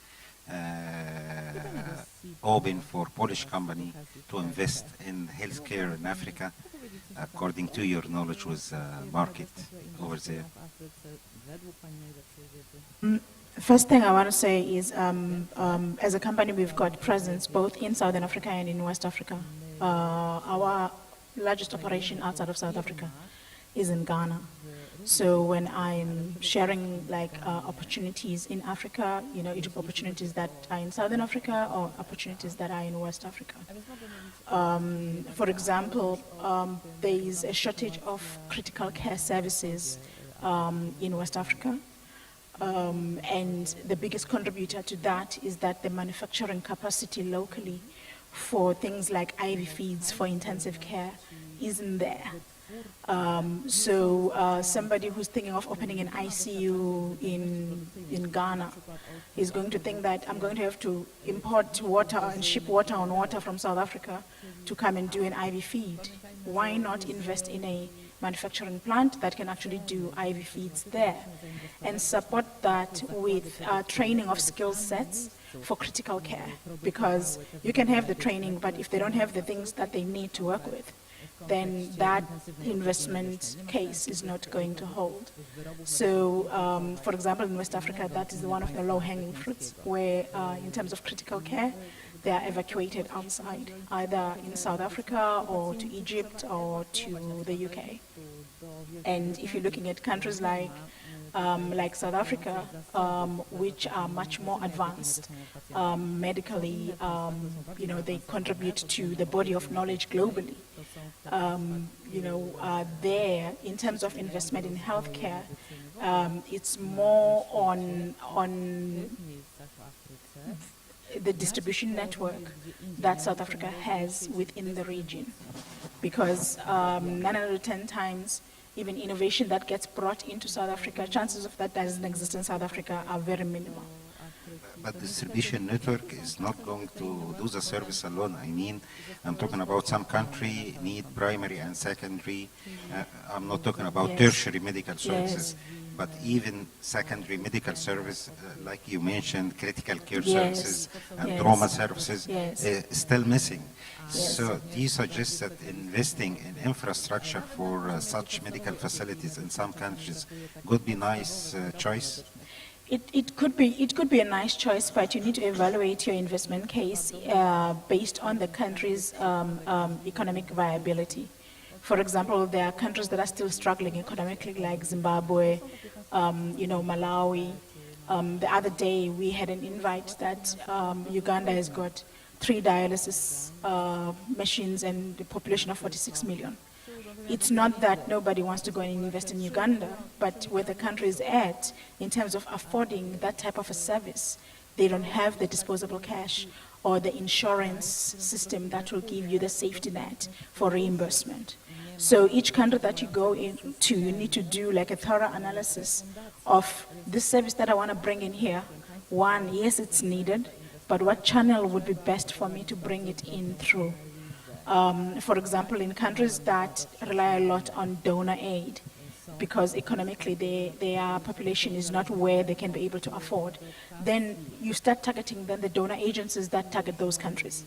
open for Polish company to invest in healthcare in Africa, according to your knowledge with market over there? First thing I want to say is, as a company, we've got presence both in Southern Africa and in West Africa. Our largest operation outside of South Africa is in Ghana. So when I'm sharing opportunities in Africa, opportunities that are in Southern Africa or opportunities that are in West Africa. For example, there is a shortage of critical care services in West Africa. And the biggest contributor to that is that the manufacturing capacity locally for things like IV feeds for intensive care isn't there. So somebody who's thinking of opening an ICU in Ghana is going to think that I'm going to have to import water and ship water on water from South Africa to come and do an IV feed. Why not invest in a manufacturing plant that can actually do IV feeds there and support that with training of skill sets for critical care? Because you can have the training, but if they don't have the things that they need to work with, then that investment case is not going to hold. So, for example, in West Africa, that is one of the low-hanging fruits where, in terms of critical care, they are evacuated outside, either in South Africa or to Egypt or to the UK. And if you're looking at countries like South Africa, which are much more advanced medically, they contribute to the body of knowledge globally. There, in terms of investment in healthcare, it's more on the distribution network that South Africa has within the region. Because 9 out of 10 times, even innovation that gets brought into South Africa, chances of that doesn't exist in South Africa are very minimal. But the distribution network is not going to do the service alone. I mean, I'm talking about some country need primary and secondary. I'm not talking about tertiary medical services, but even secondary medical service, like you mentioned, critical care services and trauma services, still missing. So do you suggest that investing in infrastructure for such medical facilities in some countries could be a nice choice? It could be a nice choice, but you need to evaluate your investment case based on the country's economic viability. For example, there are countries that are still struggling economically, like Zimbabwe, Malawi. The other day, we had an invite that Uganda has got 3 dialysis machines and a population of 46 million. It's not that nobody wants to go and invest in Uganda, but where the country is at, in terms of affording that type of a service, they don't have the disposable cash or the insurance system that will give you the safety net for reimbursement. So each country that you go into, you need to do like a thorough analysis of this service that I want to bring in here. One, yes, it's needed, but what channel would be best for me to bring it in through? For example, in countries that rely a lot on donor aid, because economically their population is not where they can be able to afford, then you start targeting then the donor agencies that target those countries.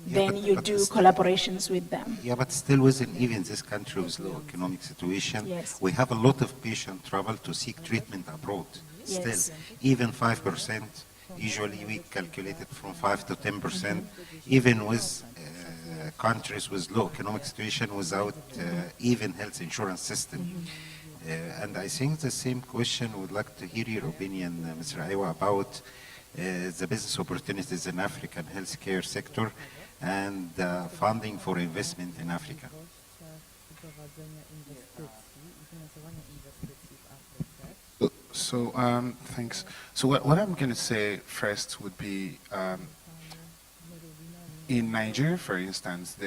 Yeah, then you do collaborations with them. Yeah, but still within even this country with low economic situation, Yes. we have a lot of patients travel to seek treatment abroad. Still, Yes. even 5%, usually we calculate it from 5 to 10%, even with countries with low economic situation without even health insurance system. And I think the same question, would like to hear your opinion, Mr. Aiwa, about the business opportunities in African healthcare sector and funding for investment in Africa. So thanks. So what I'm going to say first would be, in Nigeria, for instance,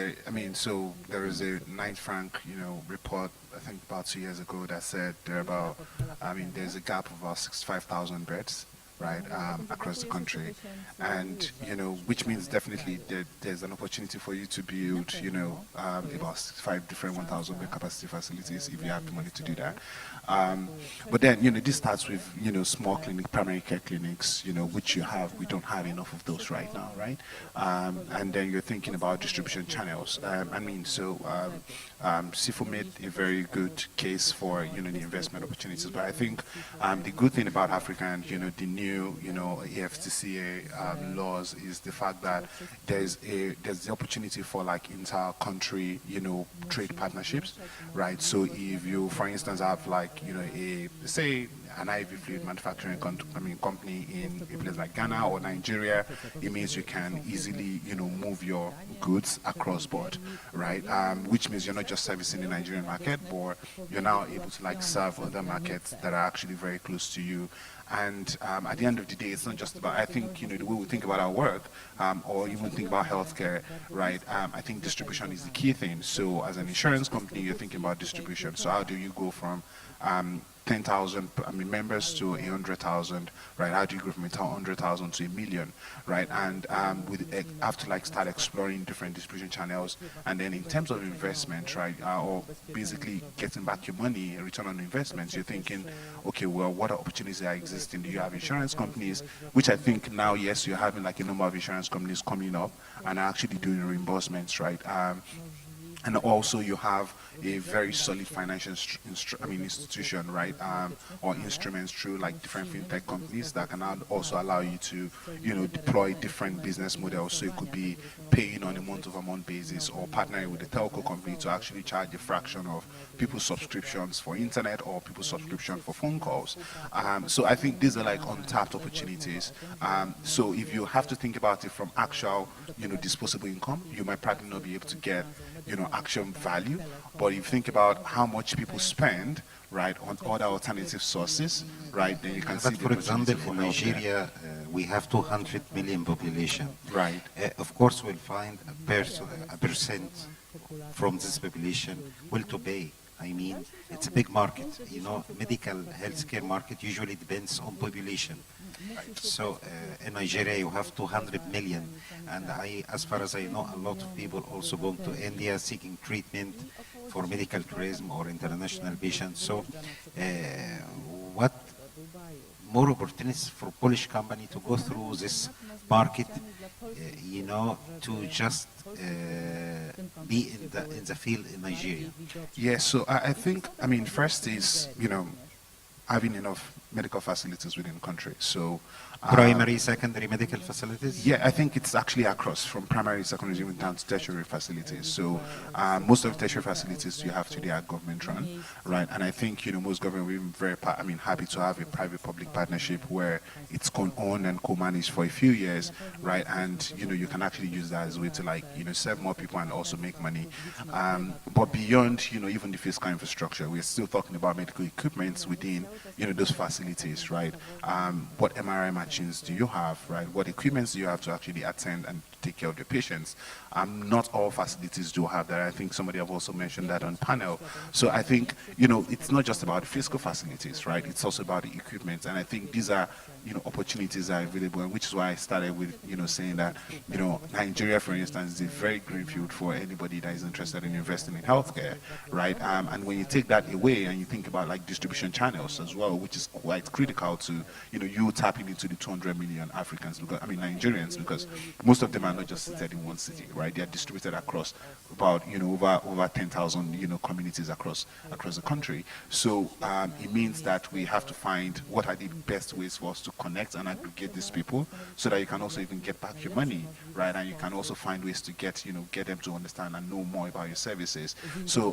so there is a Knight Frank, report, I think about 2 years ago, that said there's a gap of about 65,000 beds, right, across the country, and which means definitely there's an opportunity for you to build, about 5 different 1,000 bed capacity facilities if you have the money to do that. But then, this starts with, small clinic, primary care clinics, which we don't have enough of those right now, right? And then you're thinking about distribution channels. Sifo made a very good case for, the investment opportunities. But I think the good thing about Africa and, the new, AFTCA laws is the fact that there's the opportunity for like inter-country, trade partnerships, right? So if you, for instance, have like, say an IV fluid manufacturing company in a place like Ghana or Nigeria, it means you can easily, move your goods across board, right? Which means you're not just servicing the Nigerian market, but you're now able to like serve other markets that are actually very close to you. And at the end of the day, it's not just about, I think, the way we think about our work, or even think about healthcare, right? I think distribution is the key thing. So as an insurance company, you're thinking about distribution. So how do you go from 10,000 members to 100,000, right? How do you go from 100,000 to 1 million, right? And we have to like start exploring different distribution channels. And then in terms of investment, right, or basically getting back your money, return on investments, you're thinking, okay, well, what opportunities are existing? Do you have insurance companies? Which I think now, yes, you're having like a number of insurance companies coming up and are actually doing reimbursements, right? And also you have a very solid financial institution, right, or instruments through like different fintech companies that can also allow you to, deploy different business models. So it could be paying on a month-over-month basis or partnering with a telco company to actually charge a fraction of people's subscriptions for internet or people's subscription for phone calls. So I think these are like untapped opportunities. So if you have to think about it from actual, disposable income, you might probably not be able to get, action value. But if you think about how much people spend, right, on other alternative sources, right, then you can see. But for example, in Nigeria, we have 200 million population. Right. Of course, we'll find a percent from this population will to pay. I mean, it's a big market. Medical healthcare market usually depends on population. So in Nigeria, you have 200 million. And as far as I know, a lot of people also go to India seeking treatment for medical tourism or international patients. So what more opportunities for Polish company to go through this market, to just be in the field in Nigeria? Yeah, so I think, first is, having enough medical facilities within the country. So primary, secondary medical facilities? Yeah, I think it's actually across from primary, secondary, even down to tertiary facilities. So most of the tertiary facilities you have today are government run, right? And I think, most government will be very, happy to have a private-public partnership where it's owned and co-managed for a few years, right? And, you can actually use that as a way to like, serve more people and also make money. But beyond, even the physical infrastructure, we're still talking about medical equipment within, those facilities, right? What MRI machines do you have, right? What equipment do you have to actually attend and take care of their patients. Not all facilities do have that. I think somebody have also mentioned that on panel. So I think, it's not just about the physical facilities, right? It's also about the equipment. And I think these are, opportunities that are available, and which is why I started with, saying that, Nigeria, for instance, is a very green field for anybody that is interested in investing in healthcare, right? And when you take that away and you think about like distribution channels as well, which is quite critical to, you tapping into the 200 million Africans, Nigerians, because most of them are not just seated in one city, right? They are distributed across about, over 10,000, communities across the country. So it means that we have to find what are the best ways for us to connect and aggregate these people so that you can also even get back your money, right? And you can also find ways to get them to understand and know more about your services. So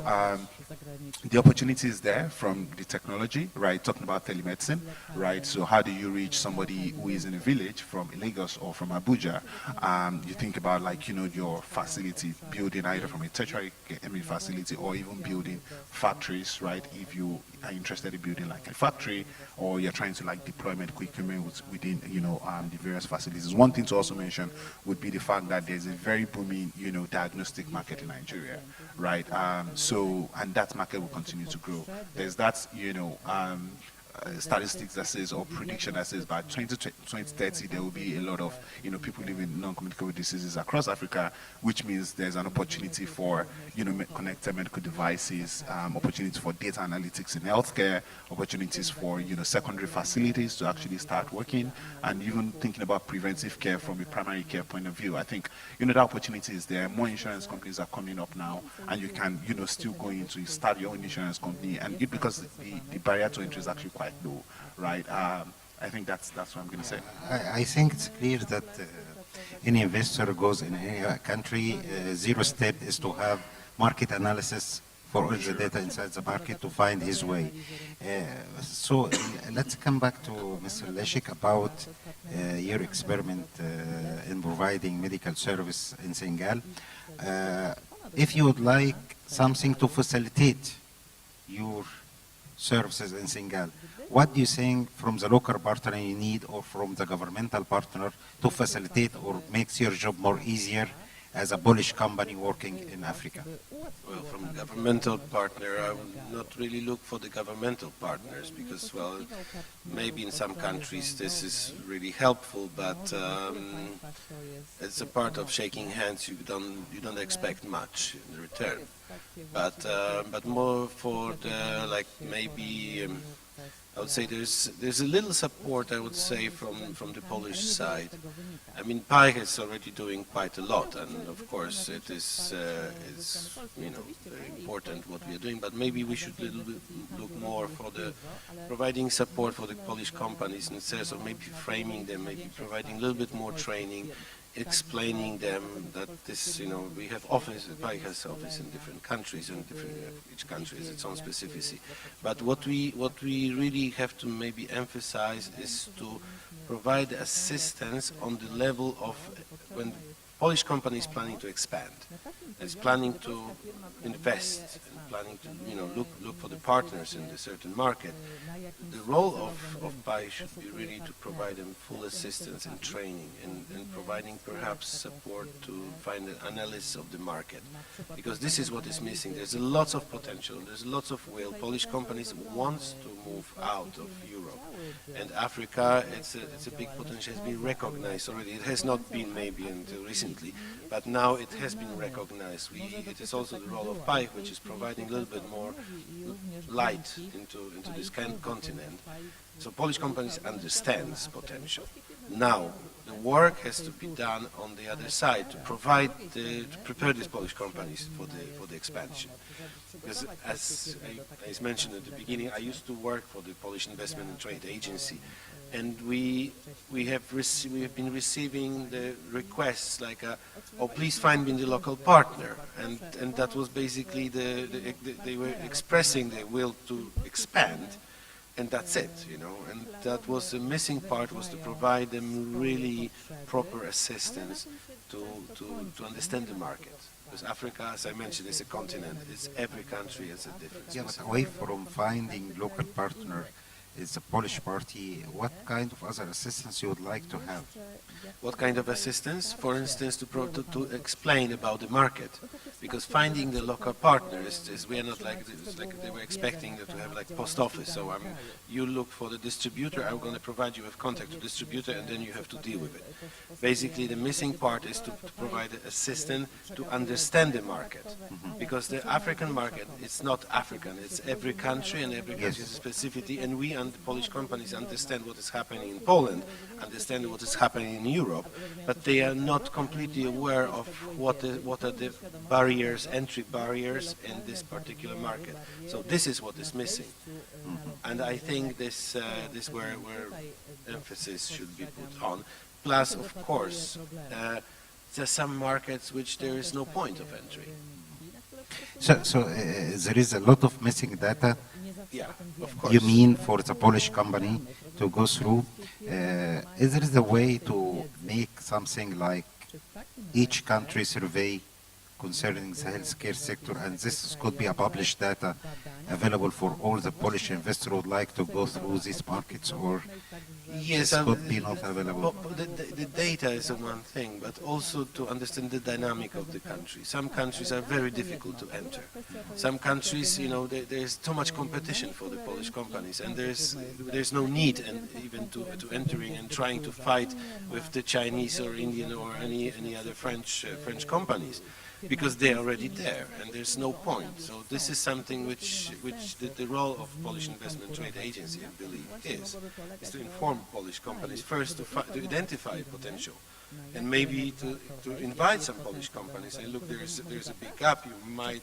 the opportunity is there from the technology, right? Talking about telemedicine, right? So how do you reach somebody who is in a village from Lagos or from Abuja? You think about like, your facility building either from a tertiary facility or even building factories, right? If you are interested in building like a factory or you're trying to like deploy medical equipment within, the various facilities. One thing to also mention would be the fact that there's a very booming, diagnostic market in Nigeria, right? And that market will continue to grow. There's that, statistics that says, or prediction that says by 2030 there will be a lot of people living with non-communicable diseases across Africa, which means there's an opportunity for connected medical devices, opportunities for data analytics in healthcare, opportunities for secondary facilities to actually start working, and even thinking about preventive care from a primary care point of view. I think that opportunity is there. More insurance companies are coming up now, and you can still go into start your own insurance company, and because the barrier to entry is actually quite low, right? I think that's what I'm going to say. I think it's clear that any investor goes in any country, zero step is to have market analysis for all the data inside the market to find his way. So let's come back to Mr. Leshik about your experiment in providing medical service in Senegal. If you would like something to facilitate your services in Senegal, what do you think from the local partner you need or from the governmental partner to facilitate or makes your job more easier as a Polish company working in Africa? Well, from a governmental partner, I would not really look for the governmental partners because, well, maybe in some countries this is really helpful, but it's a part of shaking hands. You don't expect much in return, but more for the maybe. I would say there's a little support, I would say, from the Polish side. I mean, PAI is already doing quite a lot, and of course it is very important what we are doing. But maybe we should look more for the providing support for the Polish companies instead of maybe framing them, maybe providing a little bit more training, explaining them that this, we have office, PAI has office in different countries, and each country has its own specificity. But what we really have to maybe emphasize is to provide assistance on the level of when Polish company is planning to expand, is planning to invest, and planning to look for the partners in a certain market. The role of PAI should be really to provide them full assistance and training and providing perhaps support to find an analysis of the market, because this is what is missing. There's lots of potential, there's lots of will. Polish companies want to move out of Europe, and Africa, it's a big potential. It's been recognized already. It has not been maybe until recently, but now it has been recognized. It is also the role of PAI, which is providing a little bit more light into this continent. So Polish companies understand this potential. Now the work has to be done on the other side to prepare these Polish companies for the expansion. Because as I mentioned at the beginning, I used to work for the Polish Investment and Trade Agency, and we have been receiving the requests like, "Oh, please find me the local partner," and that was basically they were expressing their will to expand, and that's it, And that was the missing part, was to provide them really proper assistance to understand the market. Because Africa, as I mentioned, is a continent. It's every country has a different. Yeah, but away from finding local partner, is a Polish party. What kind of other assistance you would like to have? What kind of assistance? For instance, to explain about the market, because finding the local partners is we are not like they were expecting to have like post office. So you look for the distributor. I'm going to provide you with contact to distributor, and then you have to deal with it. Basically, the missing part is to provide assistance to understand the market, because the African market it's not African. It's every country, and every country has a specificity, and we and the Polish companies understand what is happening in Poland, understand what is happening in Europe, but they are not completely aware of what are the barriers, entry barriers in this particular market. So this is what is missing, and I think this where emphasis should be put on. Plus, of course, there are some markets which there is no point of entry. So there is a lot of missing data. Yeah, of course. You mean for the Polish company to go through? Is there a way to make something like each country survey concerning the healthcare sector, and this could be a published data available for all the Polish investors who would like to go through these markets, or yes, this could be not available? The data is one thing, but also to understand the dynamic of the country. Some countries are very difficult to enter. Some countries, there's too much competition for the Polish companies, and there's no need even to entering and trying to fight with the Chinese or Indian or any other French companies, because they're already there, and there's no point. So this is something which the role of Polish Investment Trade Agency, I believe, is to inform Polish companies first to identify potential, and maybe to invite some Polish companies and look, there's a big gap. You might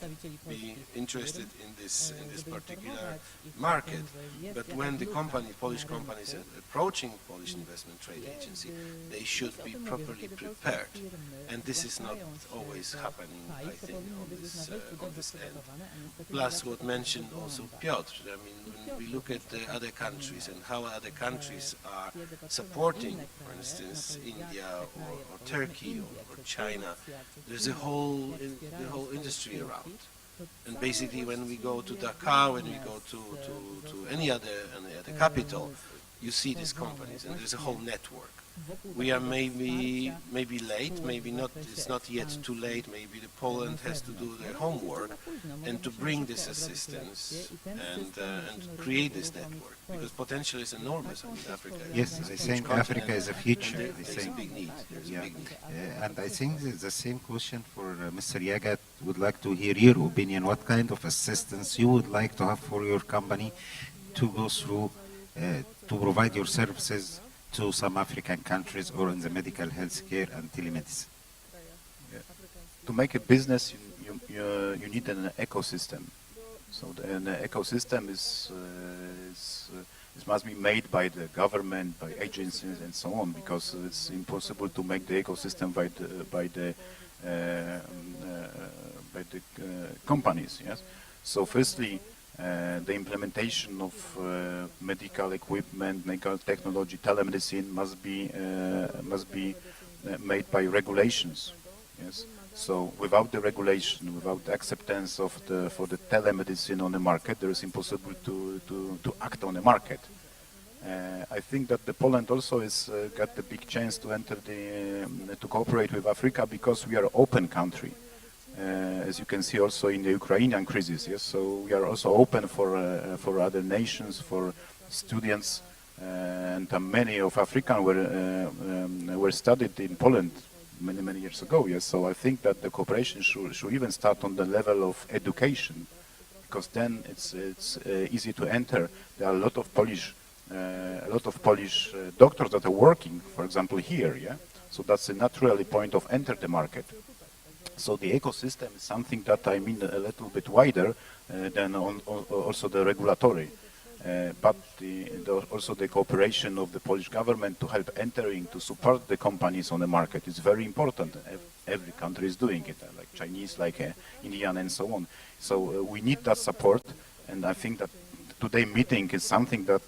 be interested in this particular market, but when the Polish companies are approaching Polish Investment Trade Agency, they should be properly prepared, and this is not always happening, I think, on this end. Plus, what mentioned also Piotr, I mean, when we look at the other countries and how other countries are supporting, for instance, India or Turkey or China, there's the whole industry around. And basically, when we go to Dakar, when we go to any other capital, you see these companies, and there's a whole network. We are maybe late, maybe not. It's not yet too late. Maybe Poland has to do their homework and to bring this assistance and create this network, because potential is enormous in Africa. Yes, I think Africa is a future. There's a big need. And I think the same question for Mr. Yagat. Would like to hear your opinion. What kind of assistance you would like to have for your company to go through to provide your services to some African countries or in the medical healthcare and telemedicine? To make a business, you need an ecosystem. So an ecosystem must be made by the government, by agencies, and so on, because it's impossible to make the ecosystem by the companies. Yes. So firstly, the implementation of medical equipment, medical technology, telemedicine must be made by regulations. Yes. So without the regulation, without the acceptance for the telemedicine on the market, there is impossible to act on the market. I think that Poland also has got the big chance to enter to cooperate with Africa, because we are an open country. As you can see also in the Ukrainian crisis, yes. So we are also open for other nations, for students, and many of Africans were studied in Poland many years ago. Yes. So I think that the cooperation should even start on the level of education, because then it's easy to enter. There are a lot of Polish doctors that are working, for example, here. Yeah. So that's a natural point of enter the market. So the ecosystem is something that I mean a little bit wider than also the regulatory, but also the cooperation of the Polish government to help entering, to support the companies on the market is very important. Every country is doing it, like Chinese, like Indian, and so on. So we need that support, and I think that today's meeting is something that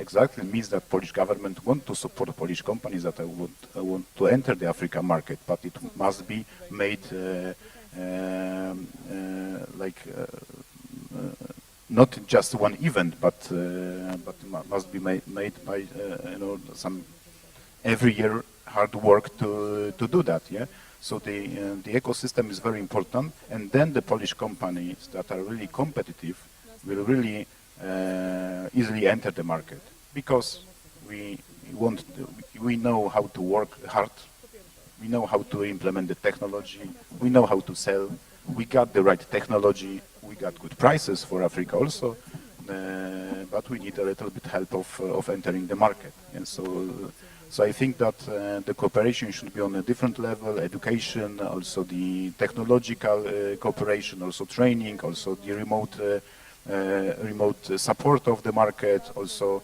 exactly means that Polish government want to support Polish companies that want to enter the African market, but it must be made not just one event, but must be made by some every year hard work to do that. Yeah. So the ecosystem is very important, and then the Polish companies that are really competitive will really easily enter the market, because we know how to work hard, we know how to implement the technology, we know how to sell, we got the right technology, we got good prices for Africa also, but we need a little bit help of entering the market. And so I think that the cooperation should be on a different level, education, also the technological cooperation, also training, also the remote support of the market, also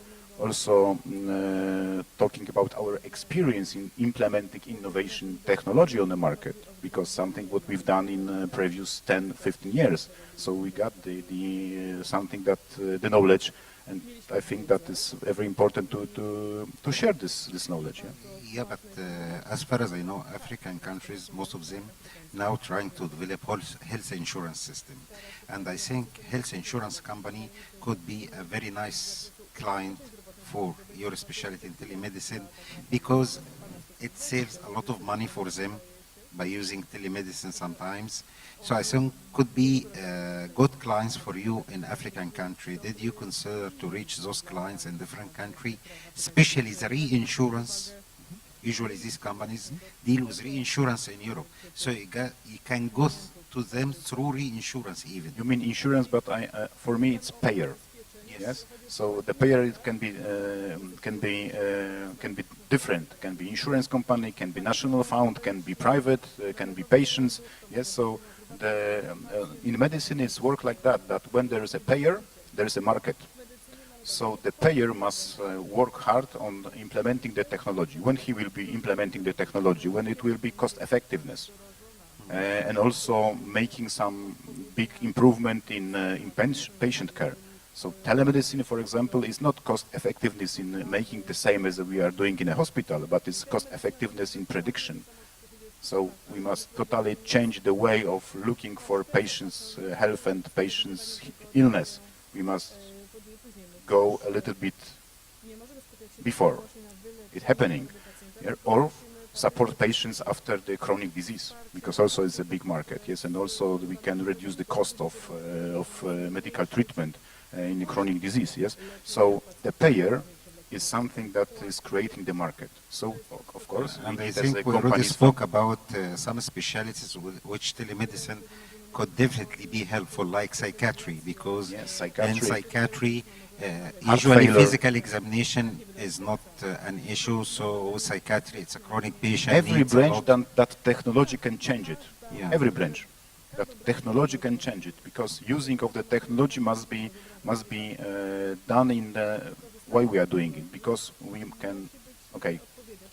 talking about our experience in implementing innovation technology on the market, because something what we've done in previous 10-15 years. So we got the something that the knowledge, and I think that is very important to share this knowledge. Yeah, but as far as I know, African countries, most of them now trying to develop health insurance system, and I think health insurance company could be a very nice client for your specialty in telemedicine, because it saves a lot of money for them by using telemedicine sometimes. So I think could be good clients for you in African country. Did you consider to reach those clients in different country, especially the reinsurance? Usually these companies deal with reinsurance in Europe, so you can go to them through reinsurance even. You mean insurance, but for me it's payer. Yes. So the payer can be different. Can be insurance company, can be national fund, can be private, can be patients. Yes. So in medicine it's work like that. That when there is a payer, there is a market. So the payer must work hard on implementing the technology. When he will be implementing the technology, when it will be cost effectiveness, and also making some big improvement in patient care. So telemedicine, for example, is not cost effectiveness in making the same as we are doing in a hospital, but it's cost effectiveness in prediction. So we must totally change the way of looking for patients' health and patients' illness. We must go a little bit before it happening, or support patients after the chronic disease, because also it's a big market. Yes, and also we can reduce the cost of medical treatment in the chronic disease. Yes, so the payer is something that is creating the market. So of course, and I think we already spoke about some specialties which telemedicine could definitely be helpful, like psychiatry, because in psychiatry usually physical examination is not an issue. So with psychiatry, it's a chronic patient. Every branch that technology can change it. Yeah. Every branch that technology can change it, because using of the technology must be done in the way we are doing it, because we can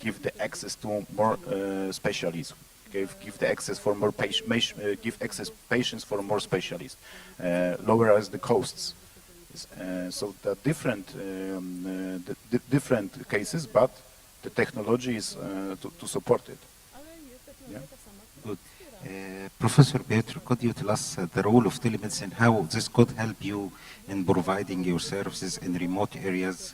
give the access to more specialists, give the access for more give access patients for more specialists, lower as the costs. So the different cases, but the technology is to support it. Yeah. Good. Professor Pietro, could you tell us the role of telemedicine, how this could help you in providing your services in remote areas?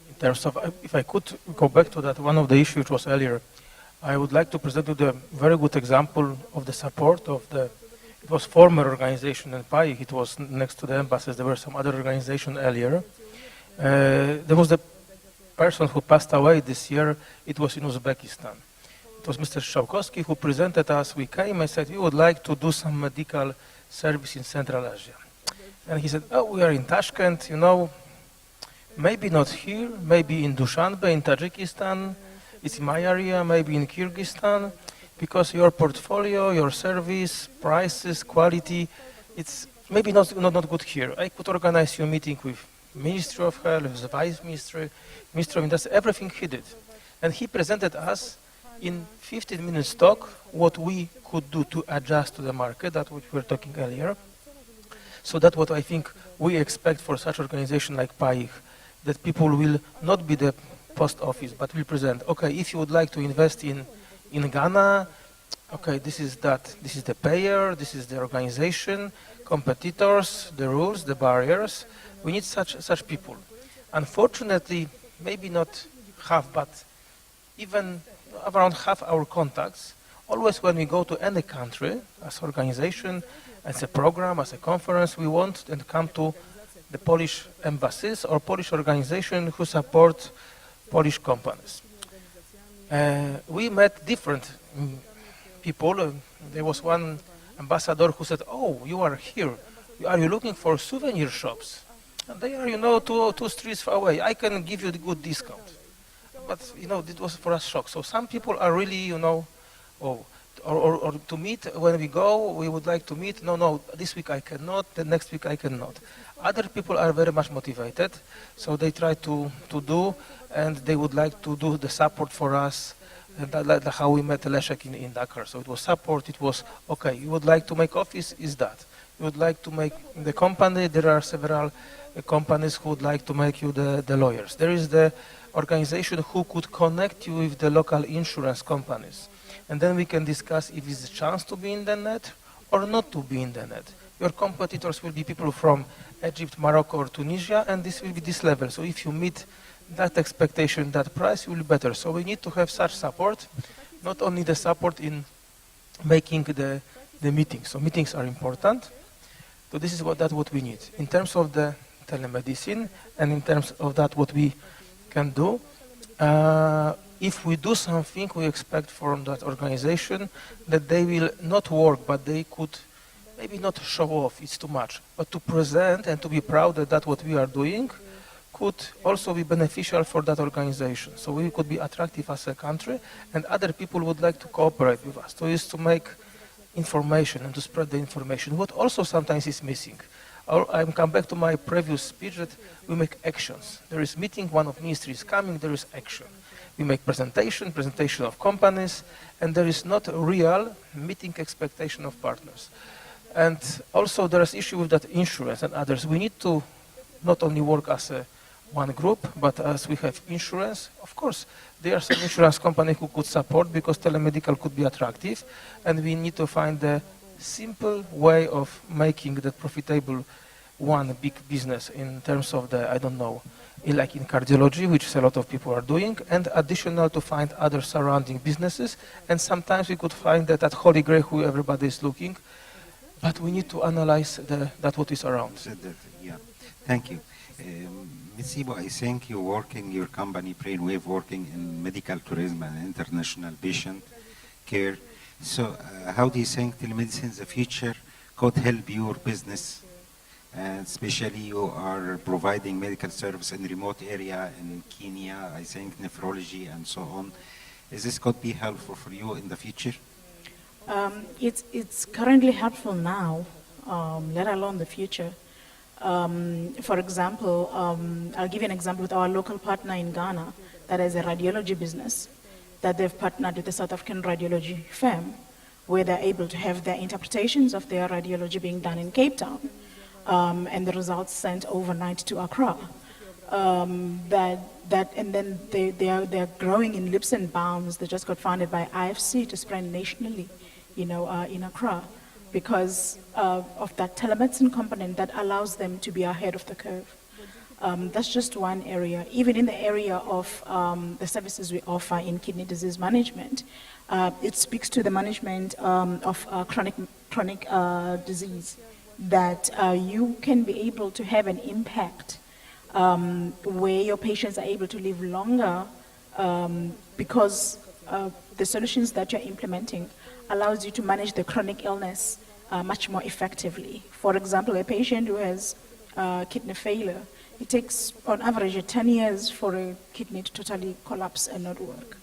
In terms of, if I could go back to that, one of the issues was earlier, I would like to present you the very good example of the support of it was former organization in PAI, it was next to the embassies, there were some other organization earlier. There was the person who passed away this year, it was in Uzbekistan. It was Mr. Strzałkowski who presented us. We came and said, we would like to do some medical service in Central Asia. And he said, oh, we are in Tashkent, maybe not here, maybe in Dushanbe, in Tajikistan, it's in my area, maybe in Kyrgyzstan, because your portfolio, your service, prices, quality, it's maybe not good here. I could organize you a meeting with Ministry of Health, with the Vice Ministry, Ministry of Industry, everything he did. And he presented us in 15 minutes talk what we could do to adjust to the market, that what we were talking earlier. So that's what I think we expect for such organization like PAIH, that people will not be the post office, but will present, okay, if you would like to invest in Ghana, okay, this is the payer, this is the organization, competitors, the rules, the barriers. We need such people. Unfortunately, maybe not half, but even around half our contacts, always when we go to any country, as organization, as a program, as a conference, we want and come to the Polish embassies or Polish organization who support Polish companies. We met different people. There was one ambassador who said, "Oh, you are here. Are you looking for souvenir shops? And they are, two streets far away. I can give you the good discount." But, it was for us shock. So some people are really, or to meet, when we go, we would like to meet. No, this week I cannot, the next week I cannot. Other people are very much motivated, so they try to do, and they would like to do the support for us, and like how we met Leszek in Dakar. So it was support, it was, okay, you would like to make office, is that. You would like to make the company, there are several companies who would like to make you the lawyers. There is the organization who could connect you with the local insurance companies. And then we can discuss if it's a chance to be in the net or not to be in the net. Your competitors will be people from Egypt, Morocco, or Tunisia, and this will be this level. So if you meet that expectation, that price, will be better. So we need to have such support, not only the support in making the meetings. So meetings are important. So this is what we need. In terms of the telemedicine and in terms of that what we can do, if we do something, we expect from that organization that they will not work, but they could maybe not show off, it's too much, but to present and to be proud that what we are doing could also be beneficial for that organization. So we could be attractive as a country, and other people would like to cooperate with us. So it's to make information and to spread the information. What also sometimes is missing. I come back to my previous speech that we make actions. There is meeting, one of ministries coming, there is action. We make presentation of companies, and there is not a real meeting expectation of partners. And also there is issue with that insurance and others. We need to not only work as one group, but as we have insurance, of course, there are some insurance companies who could support because telemedical could be attractive, and we need to find a simple way of making that profitable one big business in terms of the, like in cardiology, which a lot of people are doing, and additional to find other surrounding businesses. And sometimes we could find that Holy Grail who everybody is looking, but we need to analyze that what is around. Yeah, thank you. Ms. Ibo, I think your company, Brainwave, working in medical tourism and international patient care. So how do you think telemedicine in the future could help your business? And especially you are providing medical service in remote area in Kenya, I think nephrology and so on. Is this could be helpful for you in the future? It's currently helpful now, let alone the future. For example, I'll give you an example with our local partner in Ghana that is a radiology business, that they've partnered with the South African radiology firm, where they're able to have their interpretations of their radiology being done in Cape Town, and the results sent overnight to Accra. And then they are growing in leaps and bounds. They just got founded by IFC to spread nationally, in Accra, because of that telemedicine component that allows them to be ahead of the curve. That's just one area. Even in the area of the services we offer in kidney disease management, it speaks to the management of chronic disease, that you can be able to have an impact where your patients are able to live longer because the solutions that you're implementing allows you to manage the chronic illness much more effectively. For example, a patient who has kidney failure, it takes on average 10 years for a kidney to totally collapse and not work.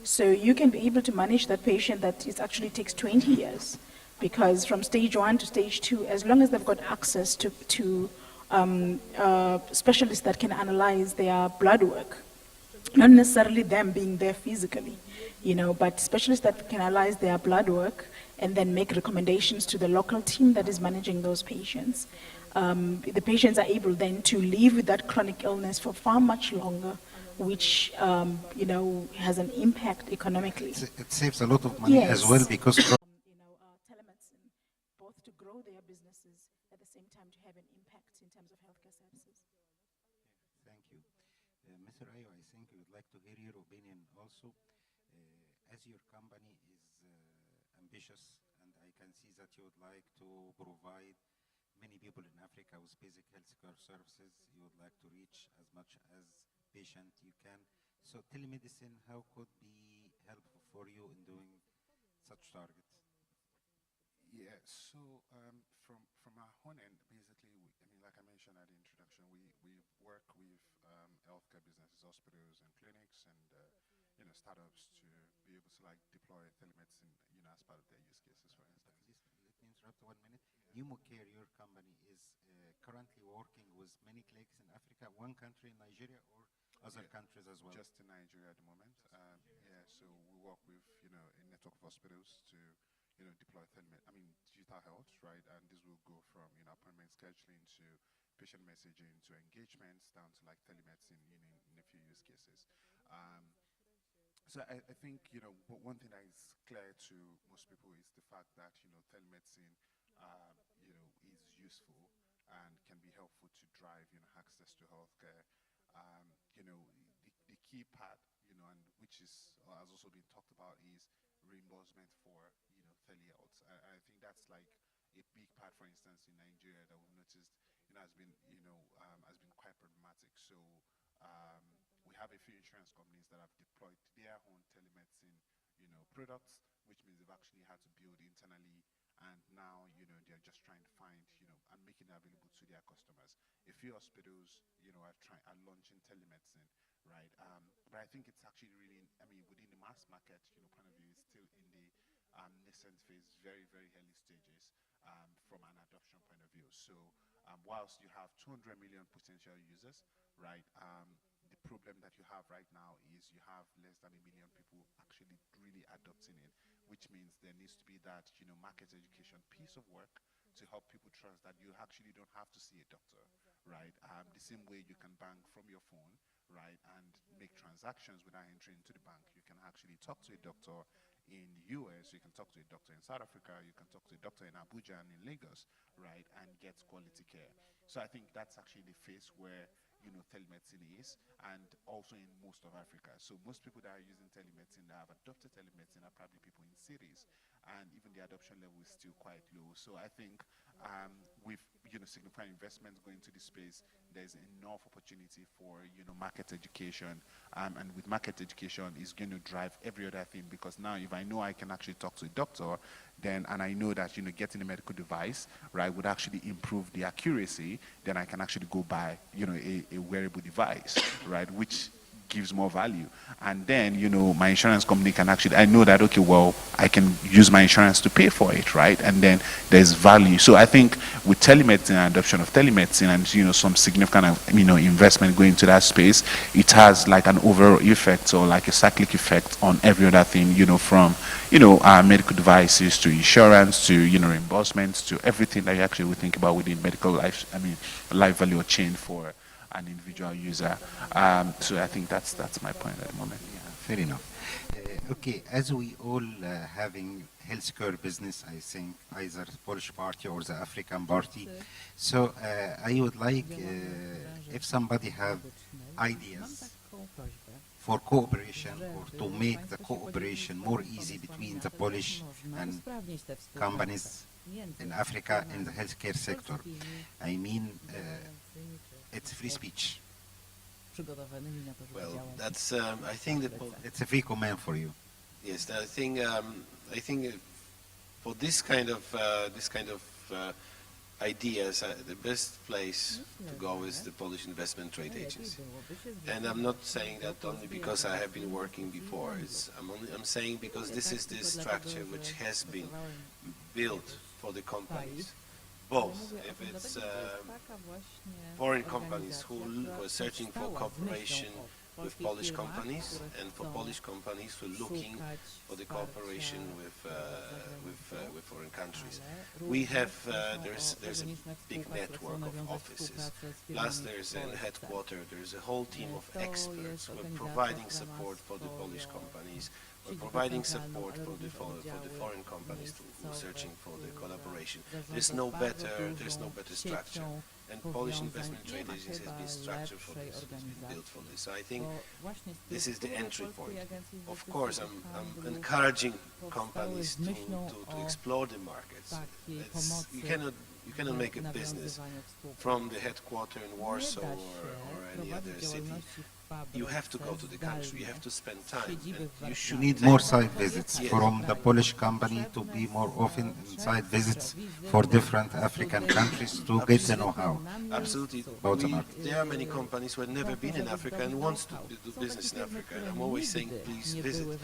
So you can be able to manage that patient that it actually takes 20 years, because from stage 1 to stage 2, as long as they've got access to specialists that can analyze their blood work, not necessarily them being there physically, but specialists that can analyze their blood work and then make recommendations to the local team that is managing those patients. The patients are able then to live with that chronic illness for far much longer which you know, has an impact economically. It saves a lot of money as well because telemedicine, both to grow their businesses at the same time to have an impact in terms of healthcare services. Thank you. Mr. Ayo, I think we would like to hear your opinion also. As your company is ambitious, and I can see that you would like to provide many people in Africa with basic healthcare services, you would like to reach as much as patient you can. So telemedicine, how could be helpful for you in doing such targets? Yeah, so from our own end, basically, I mean, like I mentioned at the introduction, we work with healthcare businesses, hospitals and clinics, and you know, startups to be able to like deploy telemedicine, you know, as part of their use cases, for instance. Let me interrupt 1 minute. Care, your company, is currently working with many clinics in Africa, one country in Nigeria, or other countries as well? Just in Nigeria at the moment. Yeah, so we work with, you know, a network of hospitals to, you know, deploy digital health, right? And this will go from, you know, appointment scheduling to patient messaging to engagements down to like telemedicine, you know, in a few use cases. So I think, you know, one thing that is clear to most people is the fact that, you know, telemedicine, you know, is useful and can be helpful to drive, you know, access to healthcare. You know, the key part, you know, and which is has also been talked about is reimbursement for, you know, telehealth. I think that's like a big part, for instance, in Nigeria that we've noticed, you know, has been quite problematic. So we have a few insurance companies that have deployed their own telemedicine, you know, products, which means they've actually had to build internally, and now, you know, they're just trying to find, you know, and making it available to their customers. A few hospitals, you know, are launching telemedicine, right? But I think it's actually really, I mean, within the mass market, you know, point of view, is still in the nascent phase, very, very early stages from an adoption point of view. So whilst you have 200 million potential users, right, the problem that you have right now is you have less than 1 million people actually really adopting it, which means there needs to be that, you know, market education piece of work to help people trust that you actually don't have to see a doctor, right? The same way you can bank from your phone, right, and make transactions without entering into the bank. You can actually talk to a doctor in the US, you can talk to a doctor in South Africa, you can talk to a doctor in Abuja and in Lagos, right, and get quality care. So I think that's actually the phase where, you know, telemedicine is, and also in most of Africa. So most people that are using telemedicine, that have adopted telemedicine, are probably people in cities, and even the adoption level is still quite low. So I think with, you know, significant investments going into this space, there's enough opportunity for, you know, market education, and with market education is going to drive every other thing, because now if I know I can actually talk to a doctor, then, and I know that, you know, getting a medical device, right, would actually improve the accuracy, then I can actually go buy, you know, a wearable device, right, which gives more value. And then, you know, my insurance company can actually, I know that, okay, well, I can use my insurance to pay for it, right? And then there's value. So I think with telemedicine and adoption of telemedicine and, you know, some significant, you know, investment going into that space, it has like an overall effect, or like a cyclic effect on every other thing, you know, from, you know, medical devices to insurance to, you know, reimbursements to everything that you actually would think about within medical life, life value chain for an individual user. So I think that's my point at the moment. Yeah, fair enough. Okay, as we all having healthcare business, I think either the Polish party or the African party. So I would like, if somebody have ideas for cooperation, or to make the cooperation more easy between the Polish and companies in Africa in the healthcare sector. I mean, it's free speech. Well, that's I think that it's a free command for you. Yes, I think for this kind of ideas, the best place to go is the Polish Investment Trade Agency. And I'm not saying that only because I have been working before. I'm saying because this is the structure which has been built for the companies. Both, if it's foreign companies who were searching for cooperation with Polish companies, and for Polish companies who are looking for the cooperation with foreign countries. We have, there's a big network of offices, plus there's a headquarter, there's a whole team of experts who are providing support for the Polish companies, we're providing support for the foreign companies who are searching for the collaboration. There's no better structure. And Polish Investment Trade Agency has been structured for this, has been built for this. So I think this is the entry point. Of course, I'm encouraging companies to explore the markets. You cannot make a business from the headquarters in Warsaw or any other city. You have to go to the country, you have to spend time. And you should need more site visits from the Polish company to be more often in site visits for different African countries to get the know-how. Absolutely. There are many companies who have never been in Africa and wants to do business in Africa. And I'm always saying, please visit.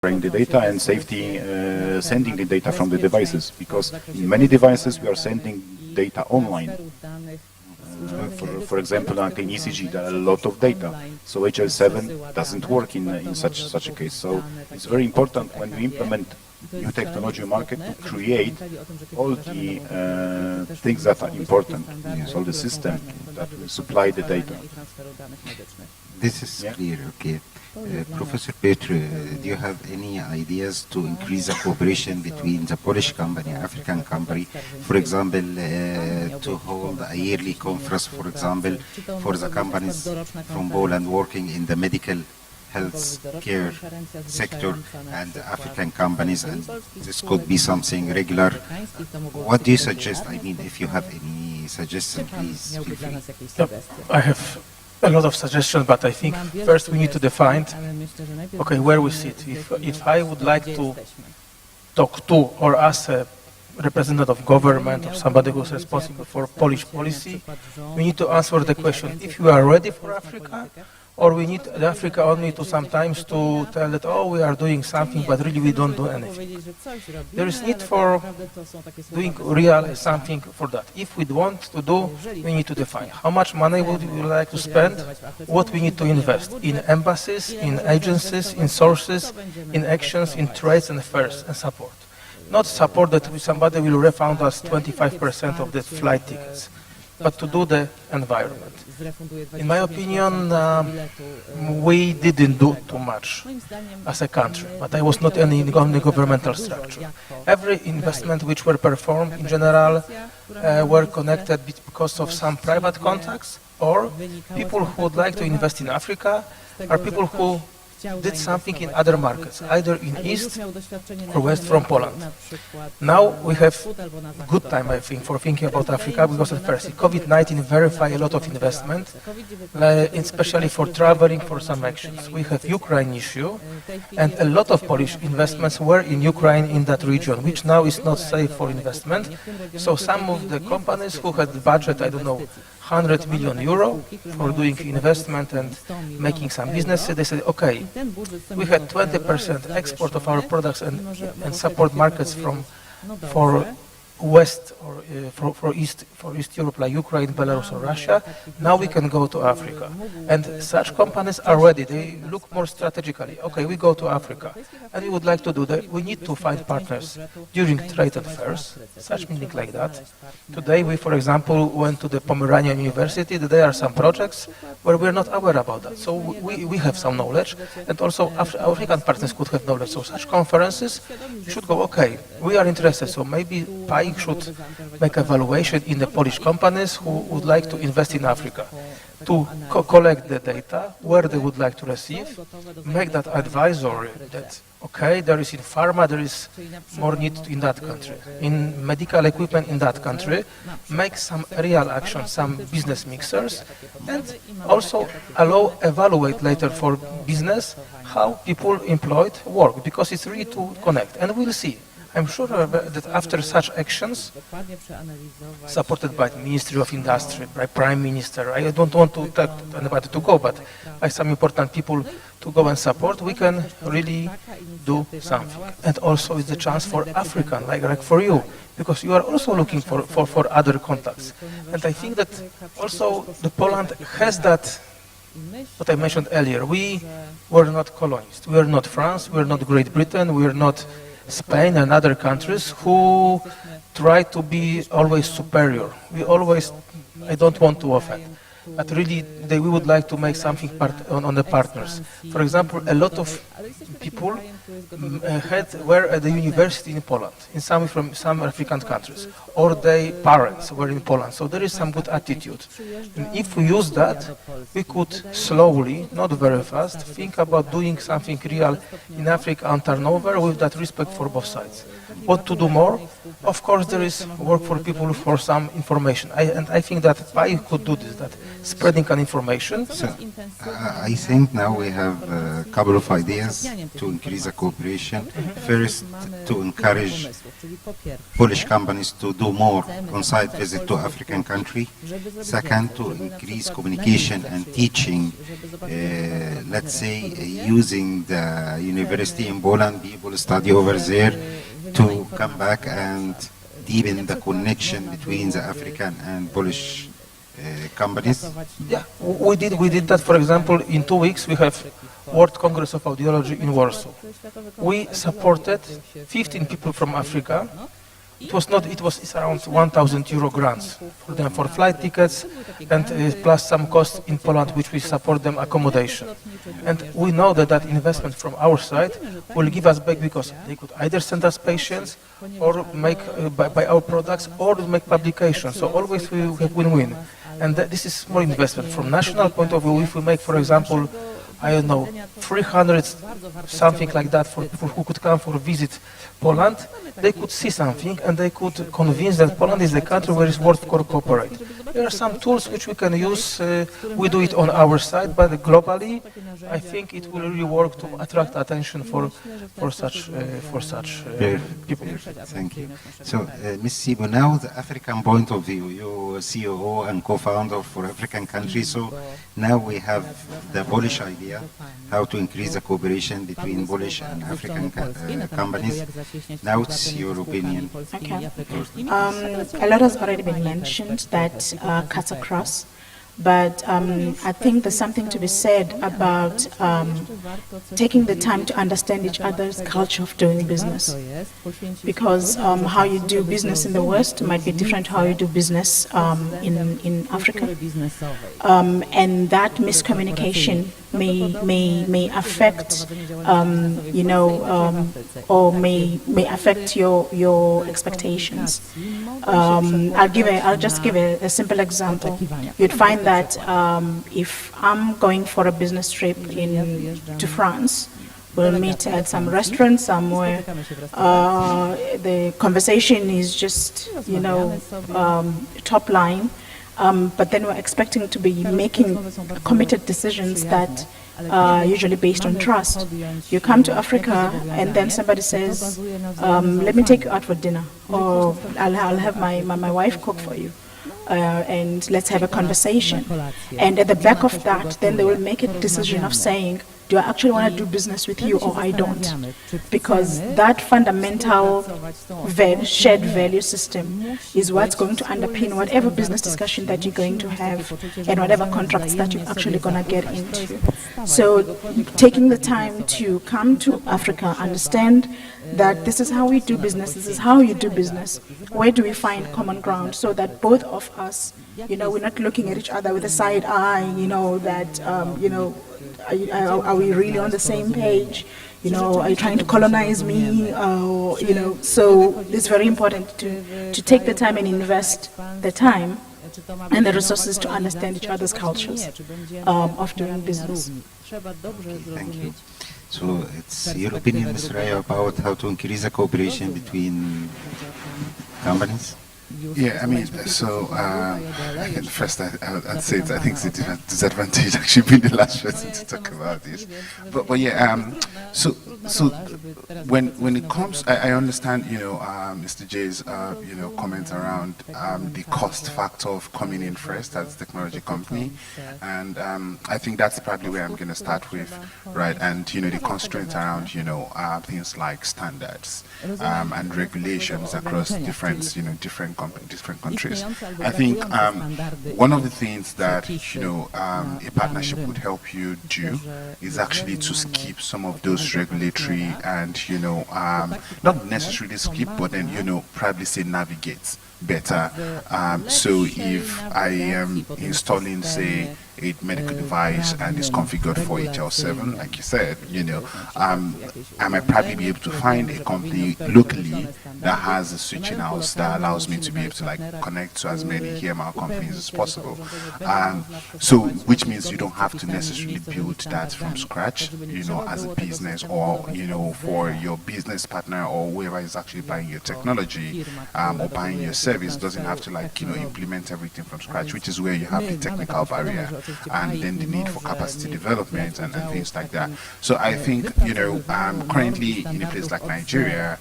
the data and safety sending the data from the devices, because in many devices we are sending data online. For example, like in ECG, there are a lot of data, so HL7 doesn't work in such a case. So it's very important when we implement new technology market to create all the things that are important, so the system that will supply the data. This is clear, okay. Professor Petru, do you have any ideas to increase the cooperation between the Polish company and African company? For example, to hold a yearly conference, for example, for the companies from Poland working in the medical health care sector and African companies, and this could be something regular. What do you suggest? I mean, if you have any suggestion, please feel free. I have a lot of suggestions, but I think first we need to define, okay, where we sit. If I would like to talk to or ask a representative of government or somebody who's responsible for Polish policy, we need to answer the question, if you are ready for Africa, or we need Africa only to sometimes to tell that, oh, we are doing something, but really we don't do anything. There is need for doing real something for that. If we want to do, we need to define how much money would we like to spend, what we need to invest in embassies, in agencies, in sources, in actions, in trades and affairs and support. Not support that somebody will refund us 25% of the flight tickets, but to do the environment. In my opinion, we didn't do too much as a country, but I was not any governmental structure. Every investment which were performed in general were connected because of some private contacts, or people who would like to invest in Africa, or people who did something in other markets, either in East or West from Poland. Now we have good time, I think, for thinking about Africa, because at first COVID-19 verified a lot of investment, especially for traveling for some actions. We have Ukraine issue, and a lot of Polish investments were in Ukraine in that region, which now is not safe for investment. So some of the companies who had the budget, I don't know, 100 million euro for doing investment and making some businesses, they said, okay, we had 20% export of our products and support markets for West or for East Europe, like Ukraine, Belarus or Russia. Now we can go to Africa. And such companies are ready. They look more strategically. Okay, we go to Africa. And we would like to do that. We need to find partners during trade and fairs, such meaning like that. Today we, for example, went to the Pomeranian University. There are some projects where we're not aware about that. So we have some knowledge, and also African partners could have knowledge. So such conferences should go, okay, we are interested, so maybe PAI should make evaluation in the Polish companies who would like to invest in Africa, to collect the data, where they would like to receive, make that advisory that, okay, there is in pharma, there is more need in that country, in medical equipment in that country, make some real action, some business mixers, and also evaluate later for business how people employed work, because it's really to connect, and we'll see. I'm sure that after such actions, supported by the Ministry of Industry, by Prime Minister, I don't want to tell anybody to go, but by some important people to go and support, we can really do something. And also it's a chance for African, like for you, because you are also looking for other contacts. And I think that also the Poland has that, what I mentioned earlier. We were not colonized. We are not France, we are not Great Britain, we are not Spain and other countries who try to be always superior. We always, I don't want to offend, but really we would like to make something on the partners. For example, a lot of people were at the university in Poland, in some African countries, or their parents were in Poland, so there is some good attitude. And if we use that, we could slowly, not very fast, think about doing something real in Africa and turnover with that respect for both sides. What to do more? Of course, there is work for people for some information, and I think that PAI could do this, that spreading an information. So, I think now we have a couple of ideas to increase the cooperation. First, to encourage Polish companies to do more on-site visit to African country. Second, to increase communication and teaching, let's say, using the university in Poland, people study over there, to come back and deepen the connection between the African and Polish companies. Yeah, we did that. For example, in 2 weeks we have World Congress of Audiology in Warsaw. We supported 15 people from Africa. It's around 1,000 euro grants for them for flight tickets and plus some costs in Poland, which we support them accommodation. And we know that investment from our side will give us back, because they could either send us patients or make buy our products or make publications. So always we have win-win. And this is more investment. From national point of view, if we make, for example, I don't know, 300, something like that, for who could come for a visit Poland, they could see something and they could convince that Poland is the country where it's worth cooperate. There are some tools which we can use. We do it on our side, but globally, I think it will really work to attract attention for such people. Thank you. So, Ms. Sibo, now the African point of view. You're COO and co-founder for African countries. So now we have the Polish idea, how to increase the cooperation between Polish and African companies. Now it's your opinion. Okay. A lot has already been mentioned that cuts across, but I think there's something to be said about taking the time to understand each other's culture of doing business, because how you do business in the West might be different how you do business in Africa, and that miscommunication may affect or may affect your expectations. I'll just give a simple example. You'd find that if I'm going for a business trip to France, we'll meet at some restaurant somewhere. The conversation is just, top line. But then we're expecting to be making committed decisions that are usually based on trust. You come to Africa and then somebody says, let me take you out for dinner, or I'll have my wife cook for you. And let's have a conversation. And at the back of that, then they will make a decision of saying, do I actually want to do business with you or I don't? Because that fundamental shared value system is what's going to underpin whatever business discussion that you're going to have and whatever contracts that you're actually going to get into. So taking the time to come to Africa, understand that this is how we do business, this is how you do business, where do we find common ground, so that both of us, we're not looking at each other with a side eye, are we really on the same page? Are you trying to colonize me? So it's very important to take the time and invest the time and the resources to understand each other's cultures of doing business. Thank you. So it's your opinion, Mr. Raya, about how to increase the cooperation between companies? Yeah, I mean, so first I'd say I think it's a disadvantage actually being the last person to talk about this. But yeah, so when it comes, I understand, Mr. J's comment around the cost factor of coming in first as a technology company, and I think that's probably where I'm going to start with, right? And the constraints around things like standards and regulations across different countries. I think one of the things that a partnership would help you do is actually to skip some of those regulatory and not necessarily skip, but then probably say navigate better. So if I am installing, say, a medical device and it's configured for HL7, like you said, I might probably be able to find a company locally that has a switching house that allows me to be able to connect to as many EMR companies as possible. So which means you don't have to necessarily build that from scratch, as a business, or for your business partner or whoever is actually buying your technology or buying your service doesn't have to implement everything from scratch, which is where you have the technical barrier. and then the need for capacity development and things like that. So I think, currently in a place like Nigeria,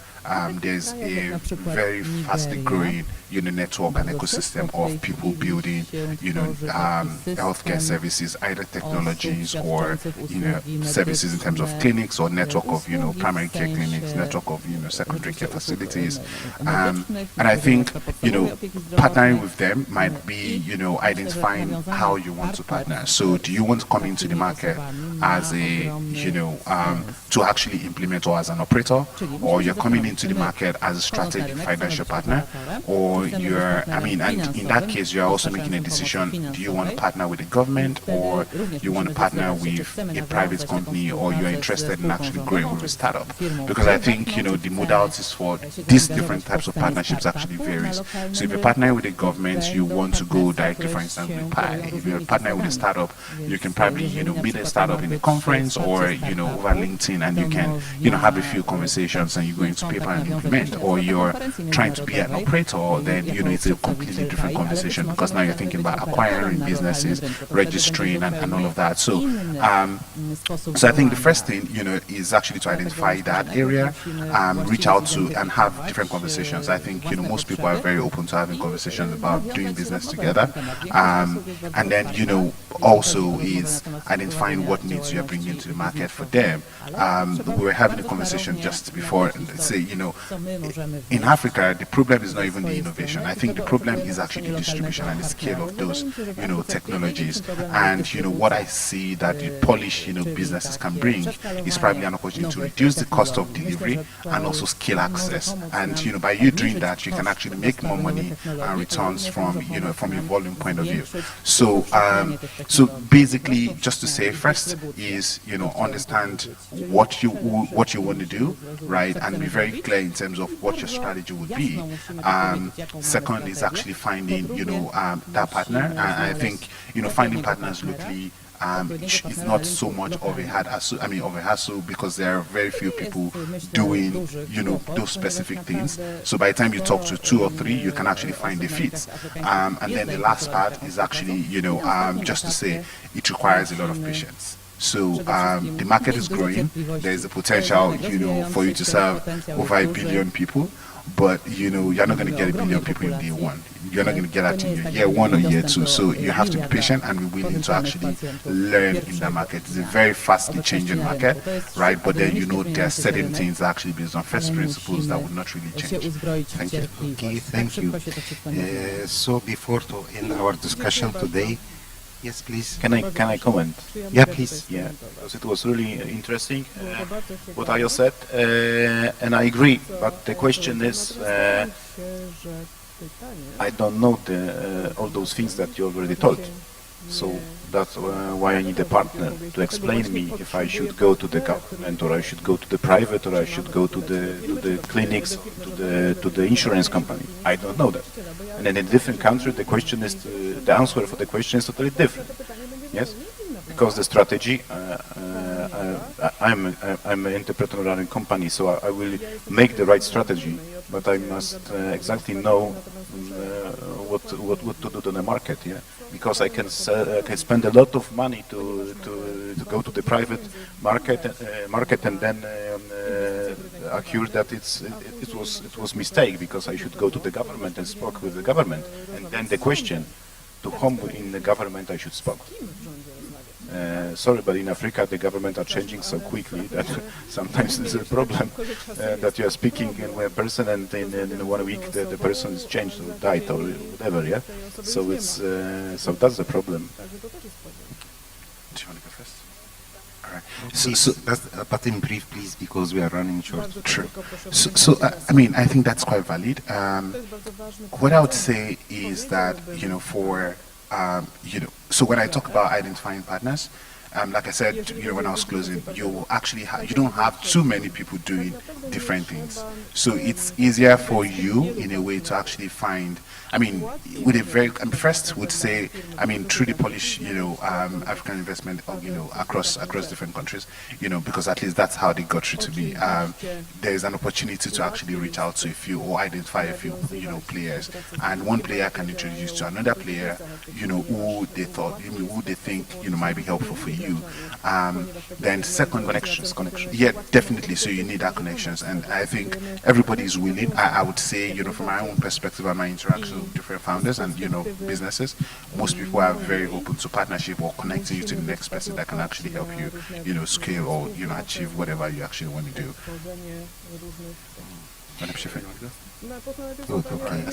there's a very fastly growing, network and ecosystem of people building, healthcare services, either technologies or, services in terms of clinics or network of, primary care clinics, network of, secondary care facilities. And I think, partnering with them might be, identifying how you want to partner. So do you want to come into the market as a, to actually implement or as an operator, or you're coming into the market as a strategic financial partner, or you're, and in that case, you're also making a decision, do you want to partner with the government, or you want to partner with a private company, or you're interested in actually growing with a startup? Because I think, the modalities for these different types of partnerships actually varies. So if you're partnering with the government, you want to go directly, for instance, with PI. If you're partnering with a startup, you can probably, meet a startup in a conference or, over LinkedIn, and you can, have a few conversations and you go into paper and implement. Or you're trying to be an operator, then, it's a completely different conversation, because now you're thinking about acquiring businesses, registering and all of that. So, so I think the first thing, is actually to identify that area, reach out to and have different conversations. I think, most people are very open to having conversations about doing business together. And then, also is identifying what needs you're bringing to the market for them. We were having a conversation just before, say, in Africa, the problem is not even the innovation. I think the problem is actually the distribution and the scale of those, technologies. And, what I see that the Polish, businesses can bring is probably an opportunity to reduce the cost of delivery and also scale access. And, by you doing that, you can actually make more money and returns from, from a volume point of view. So, so basically, just to say, first is, understand what you want to do, right, and be very clear in terms of what your strategy would be. Second is actually finding, that partner. And I think, finding partners locally is not so much of a hassle, because there are very few people doing, those specific things. So by the time you talk to 2 or 3, you can actually find the fits. And then the last part is actually, just to say, it requires a lot of patience. So the market is growing. There is a potential, for you to serve over 1 billion people. But, you're not going to get 1 billion people in day one. You're not going to get that in your year 1 or year 2. So you have to be patient and be willing to actually learn in the market. It's a very fastly changing market, right? But then, there are certain things actually based on first principles that would not really change. Thank you. Okay, thank you. So before to end our discussion today, yes, please. Can I comment? Yeah, please. Yeah, because it was really interesting what I just said, and I agree. But the question is, I don't know all those things that you already told. So that's why I need a partner to explain me if I should go to the government, or I should go to the private, or I should go to the clinics, to the insurance company. I don't know that. And in a different country, the question is the answer for the question is totally different. Yes, because the strategy. I'm an entrepreneur running company, so I will make the right strategy, but I must exactly know what to do to the market. Yeah, because I can spend a lot of money to go to the private market and then accuse that it was mistake, because I should go to the government and spoke with the government, and then the question to whom in the government I should speak. Sorry, but in Africa the government are changing so quickly that sometimes there's a problem that you are speaking in one person and in 1 week the person is changed or died or whatever. Yeah, so it's so that's the problem. Do you want to go first? All right. But in brief, please, because we are running short. True. So I think that's quite valid. What I would say is that for so when I talk about identifying partners, like I said, when I was closing, you actually you don't have too many people doing different things. So it's easier for you in a way to actually find, I mean, with a very, first would say, I mean, through the Polish, African investment, across different countries, because at least that's how they got through to me. There is an opportunity to actually reach out to a few or identify a few, players, and one player can introduce to another player, who they think, might be helpful for you. Then second, connections. Yeah, definitely. So you need that connections, and I think everybody is willing. I would say, from my own perspective and my interaction with different founders and businesses, most people are very open to partnership or connecting you to the next person that can actually help you, scale or achieve whatever you actually want to do. Good, okay.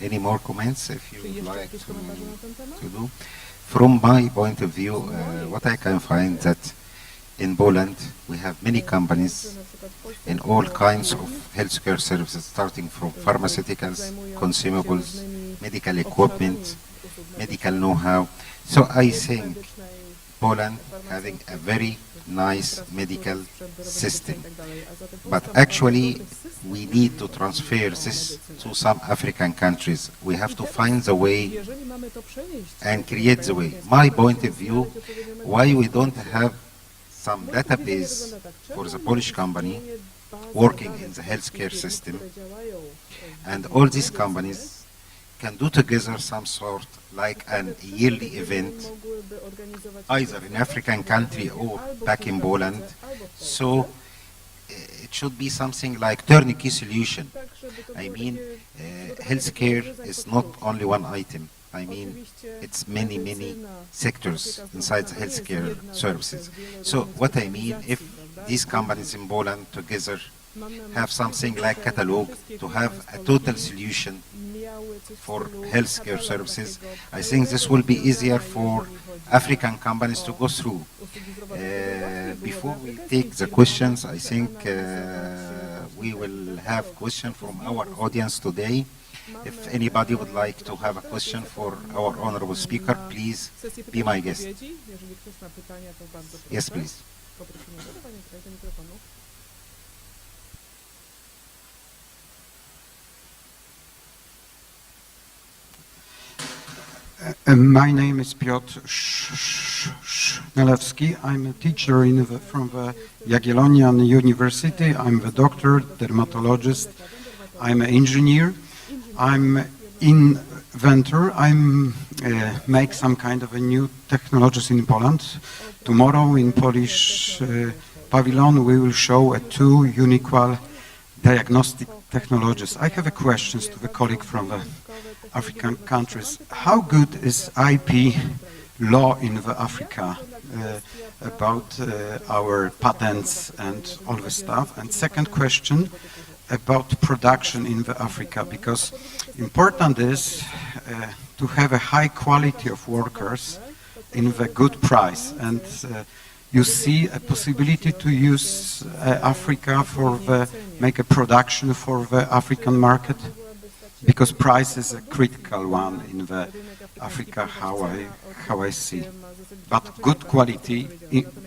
Any more comments if you would like to do? From my point of view, what I can find that in Poland we have many companies in all kinds of healthcare services, starting from pharmaceuticals, consumables, medical equipment, medical know-how. So I think Poland having a very nice medical system, but actually we need to transfer this to some African countries. We have to find the way and create the way. My point of view, why we don't have some database for the Polish company working in the healthcare system, and all these companies can do together some sort like an yearly event, either in African country or back in Poland. So it should be something like turnkey solution. I mean, healthcare is not only one item. I mean, it's many, many sectors inside the healthcare services. So what I mean, if these companies in Poland together have something like catalog to have a total solution for healthcare services, I think this will be easier for African companies to go through. Before we take the questions, I think we will have questions from our audience today. If anybody would like to have a question for our honorable speaker, please be my guest. Yes, please. My name is Piotr Sznalewski. I'm a teacher from the Jagiellonian University. I'm the doctor, dermatologist. I'm an engineer. I'm inventor. Make some kind of a new technologies in Poland. Tomorrow in Polish pavilion we will show two unique diagnostic technologies. I have a questions to the colleague from the African countries. How good is IP law in the Africa about our patents and all the stuff? And second question about production in the Africa, because important is to have a high quality of workers in the good price, and you see a possibility to use Africa for make a production for the African market, because price is a critical one in the Africa, how I see, but good quality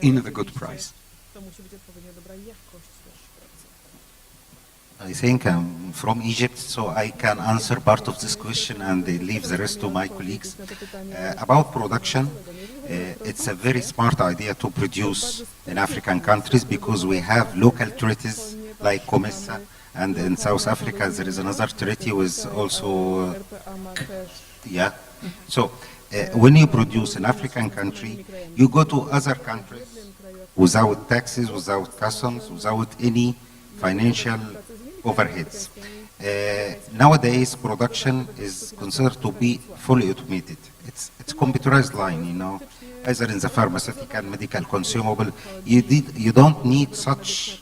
in the good price. I think I'm from Egypt, so I can answer part of this question and leave the rest to my colleagues. About production, it's a very smart idea to produce in African countries because we have local treaties like COMESA, and in South Africa there is another treaty with also, yeah. So when you produce an African country, you go to other countries without taxes, without customs, without any financial overheads. Nowadays, production is considered to be fully automated. It's computerized line, you know, either in the pharmaceutical, medical, consumable. You don't need such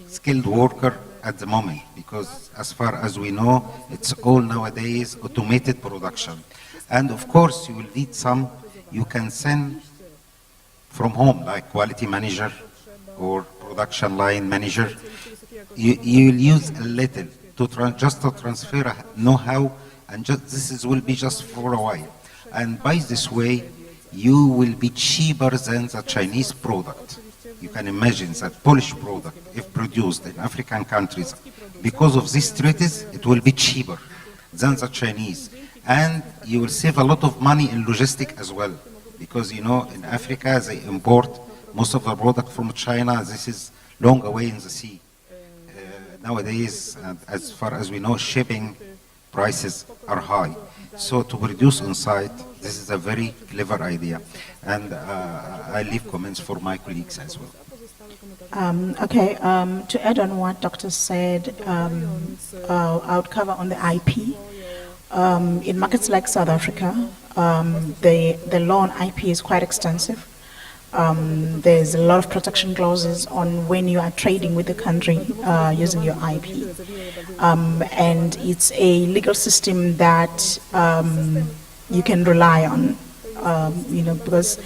skilled worker at the moment, because as far as we know, it's all nowadays automated production. And of course, you will need some you can send from home, like quality manager or production line manager. You will use a little to just to transfer know-how, and will be just for a while. And by this way, you will be cheaper than the Chinese product. you can imagine that Polish product, if produced in African countries, because of these treaties, it will be cheaper than the Chinese. And you will save a lot of money in logistics as well. Because, you know, in Africa, they import most of the product from China. This is long away in the sea. Nowadays, as far as we know, shipping prices are high. So to produce on site, this is a very clever idea. And I leave comments for my colleagues as well. To add on what Dr. said, I would cover on the IP. In markets like South Africa, the law on IP is quite extensive. There's a lot of protection clauses on when you are trading with the country using your IP. And it's a legal system that you can rely on, you know, because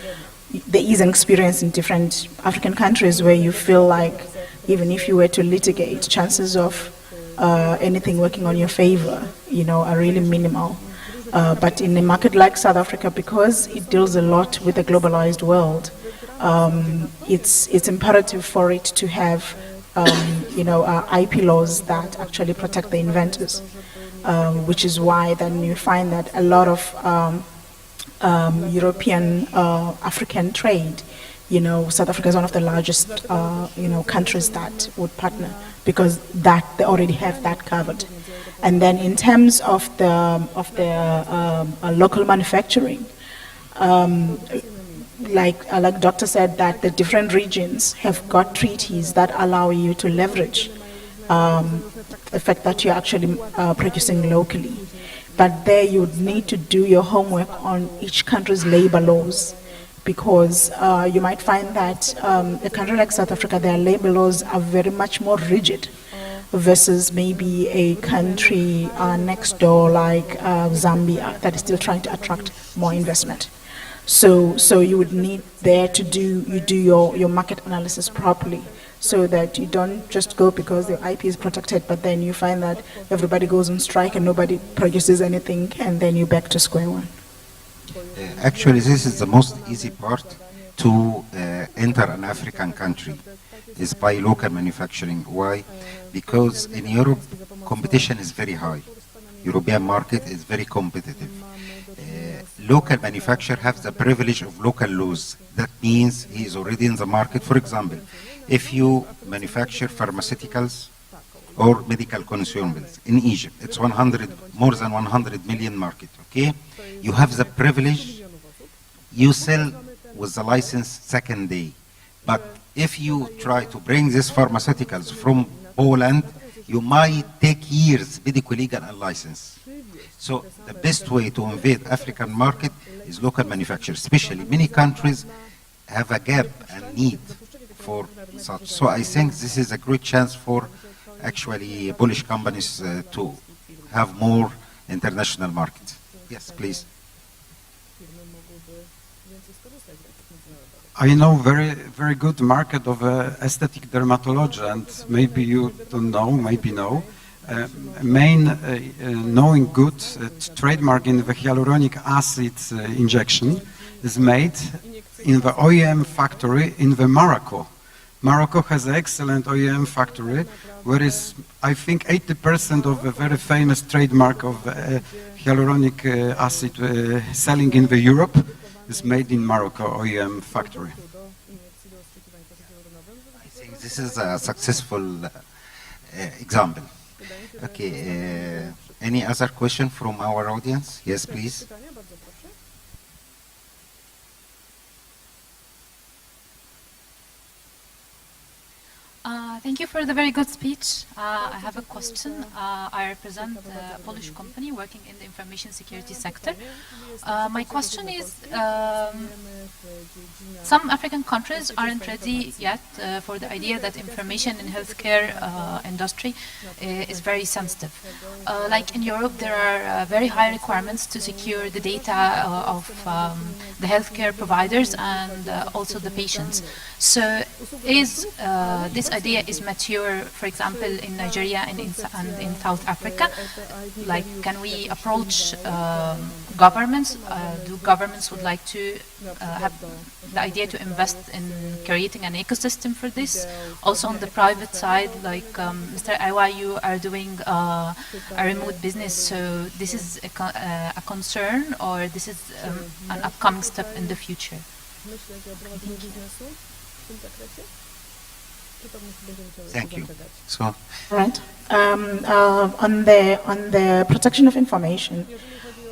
there is an experience in different African countries where you feel like even if you were to litigate, chances of anything working on your favor, you know, are really minimal. But in a market like South Africa, because it deals a lot with the globalized world, it's imperative for it to have, you know, IP laws that actually protect the inventors, which is why then you find that a lot of European African trade, you know, South Africa is one of the largest, you know, countries that would partner because that they already have that covered. And then in terms of the local manufacturing, like Doctor said, that the different regions have got treaties that allow you to leverage the fact that you're actually producing locally. But there you would need to do your homework on each country's labor laws, because you might find that a country like South Africa, their labor laws are very much more rigid versus maybe a country next door like Zambia that is still trying to attract more investment. So you would need there to do your market analysis properly, so that you don't just go because the IP is protected, but then you find that everybody goes on strike and nobody produces anything, and then you're back to square one. Actually, this is the most easy part to enter an African country, is by local manufacturing. Why? Because in Europe, competition is very high. European market is very competitive. Local manufacturer has the privilege of local laws. That means he is already in the market. For example, if you manufacture pharmaceuticals or medical consumables in Egypt, it's more than 100 million market, okay? You have the privilege, you sell with the license second day. But if you try to bring these pharmaceuticals from Poland, you might take years, medical legal and license. So the best way to invade African market is local manufacture, especially many countries have a gap and need for such. So I think this is a great chance for actually Polish companies to have more international markets. Yes, please. I know very good market of aesthetic dermatology, and maybe you don't know, maybe know. Main knowing good trademark in the hyaluronic acid injection is made in the OEM factory in the Morocco. Morocco has an excellent OEM factory, where is, I think, 80% of the very famous trademark of hyaluronic acid selling in the Europe is made in Morocco OEM factory. I think this is a successful example. Okay, any other question from our audience? Yes, please. Thank you for the very good speech. I have a question. I represent a Polish company working in the information security sector. My question is, some African countries aren't ready yet for the idea that information in healthcare industry is very sensitive. Like in Europe, there are very high requirements to secure the data of the healthcare providers and also the patients. So is this idea is mature, for example, in Nigeria and in South Africa? Like, can we approach governments? Do governments would like to have the idea to invest in creating an ecosystem for this? Also on the private side, like Mr. Aiwa, you are doing a remote business, so this is a concern, or this is an upcoming step in the future? Thank you. So, right. On the protection of information,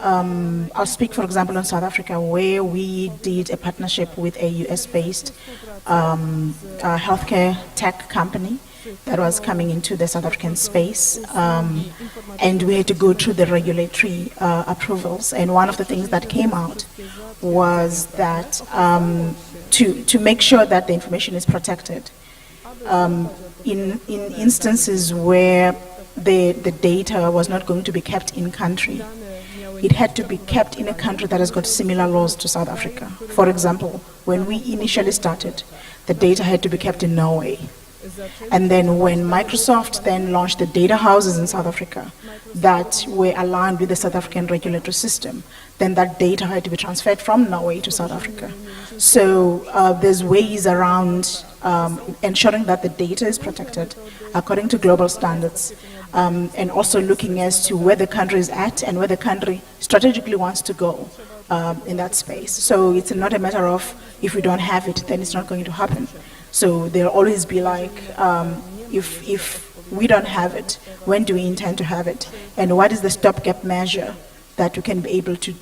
I'll speak, for example, on South Africa, where we did a partnership with a US-based healthcare tech company that was coming into the South African space, and we had to go through the regulatory approvals. And one of the things that came out was that to make sure that the information is protected, in instances where the data was not going to be kept in country, it had to be kept in a country that has got similar laws to South Africa. For example, when we initially started, the data had to be kept in Norway. And then when Microsoft then launched the data houses in South Africa that were aligned with the South African regulatory system, then that data had to be transferred from Norway to South Africa. So there's ways around ensuring that the data is protected according to global standards, and also looking as to where the country is at and where the country strategically wants to go in that space. So it's not a matter of if we don't have it, then it's not going to happen. So there'll always be like, if we don't have it, when do we intend to have it? And what is the stopgap measure that we can be able to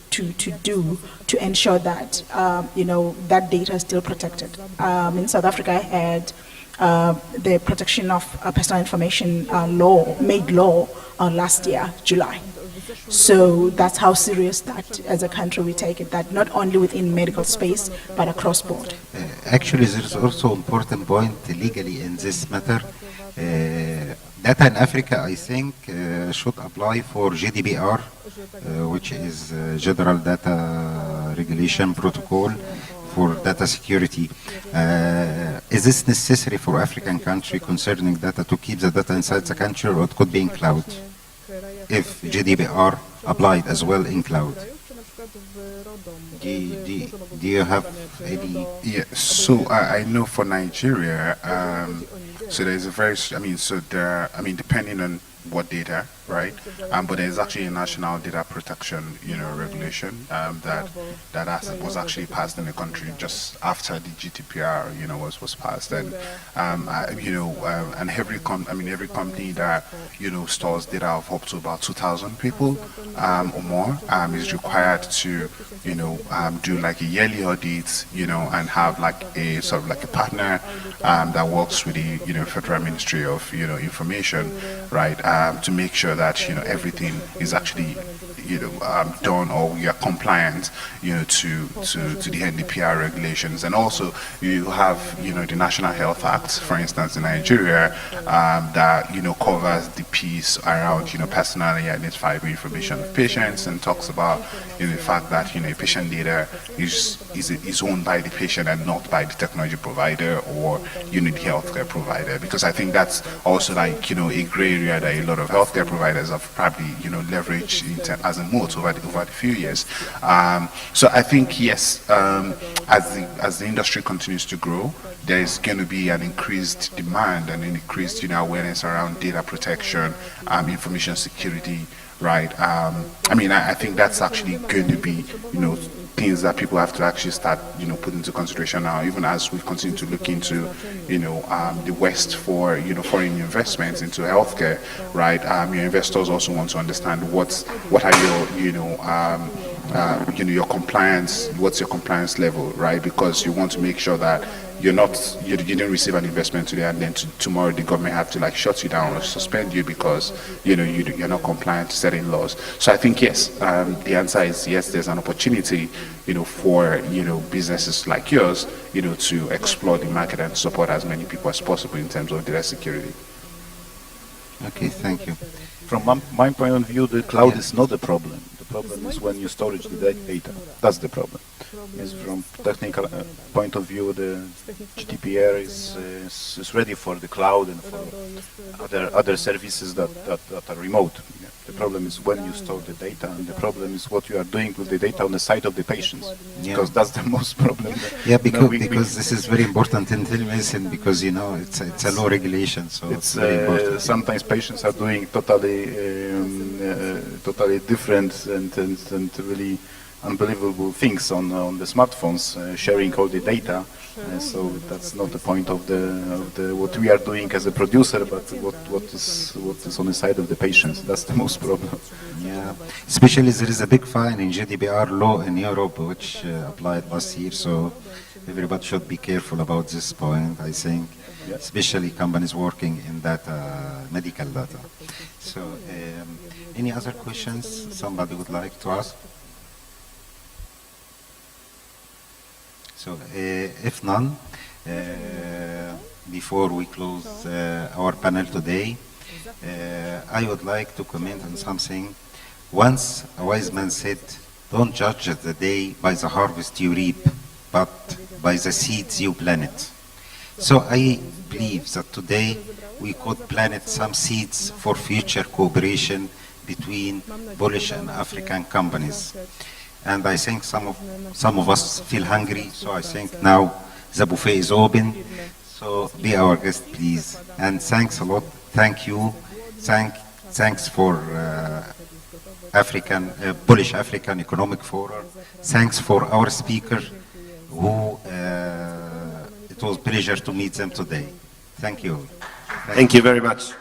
do to ensure that, that data is still protected? In South Africa, I had the protection of personal information made law last year, July. So that's how serious that, as a country, we take it, that not only within medical space, but across board. Actually, there's also important point legally in this matter. Data in Africa, I think, should apply for GDPR, which is General Data Regulation Protocol for data security. Is this necessary for African country concerning data to keep the data inside the country, or it could be in cloud? If GDPR applied as well in cloud. Do you have any? Yeah, so I know for Nigeria, so there's a very, depending on what data, right? But there's actually a national data protection, regulation that was actually passed in the country just after the GDPR, was passed, and and every company that stores data of up to about 2,000 people or more is required to do like a yearly audit, and have like a sort of like a partner that works with the Federal Ministry of Information, right, to make sure that everything is actually done, or we are compliant to the NDPR regulations. And also you have the National Health Act, for instance, in Nigeria, that covers the piece around personally identifiable information of patients, and talks about the fact that patient data is owned by the patient and not by the technology provider or the healthcare provider, because I think that's also like a gray area that a lot of healthcare providers have probably leveraged as a moat over the few years. So I think yes, as the industry continues to grow, there is going to be an increased demand and an increased awareness around data protection, information security, right? I think that's actually going to be things that people have to actually start put into consideration now, even as we continue to look into the West for foreign investments into healthcare, right? Your investors also want to understand what are your your compliance, what's your compliance level, right? Because you want to make sure that you didn't receive an investment today, and then tomorrow the government have to like shut you down or suspend you because you're not compliant to certain laws. So I think yes, the answer is yes. There's an opportunity for businesses like yours to explore the market and support as many people as possible in terms of data security. Okay, thank you. From my point of view, the cloud is not the problem. The problem is when you storage the data. That's the problem. Is from technical point of view, the GDPR is ready for the cloud and for other services that are remote. Yeah. The problem is when you store the data, and the problem is what you are doing with the data on the side of the patients, because that's the most problem. Yeah, because this is very important in telemedicine, because it's a law regulation, so it's very important. Sometimes patients are doing totally different and really unbelievable things on the smartphones, sharing all the data. So that's not the point of the what we are doing as a producer, but what is on the side of the patients. That's the most problem. Yeah, especially there is a big fine in GDPR law in Europe, which applied last year. So everybody should be careful about this point, I think, especially companies working in data, medical data. So any other questions somebody would like to ask? So if none, before we close our panel today, I would like to comment on something. Once a wise man said, "Don't judge the day by the harvest you reap, but by the seeds you plant." So I believe that today we could plant some seeds for future cooperation between Polish and African companies. And I think some of us feel hungry, so I think now the buffet is open. So be our guest, please. And thanks a lot. Thank you. Thanks for Polish African Economic Forum. Thanks for our speaker, who it was a pleasure to meet them today. Thank you. Thank you very much.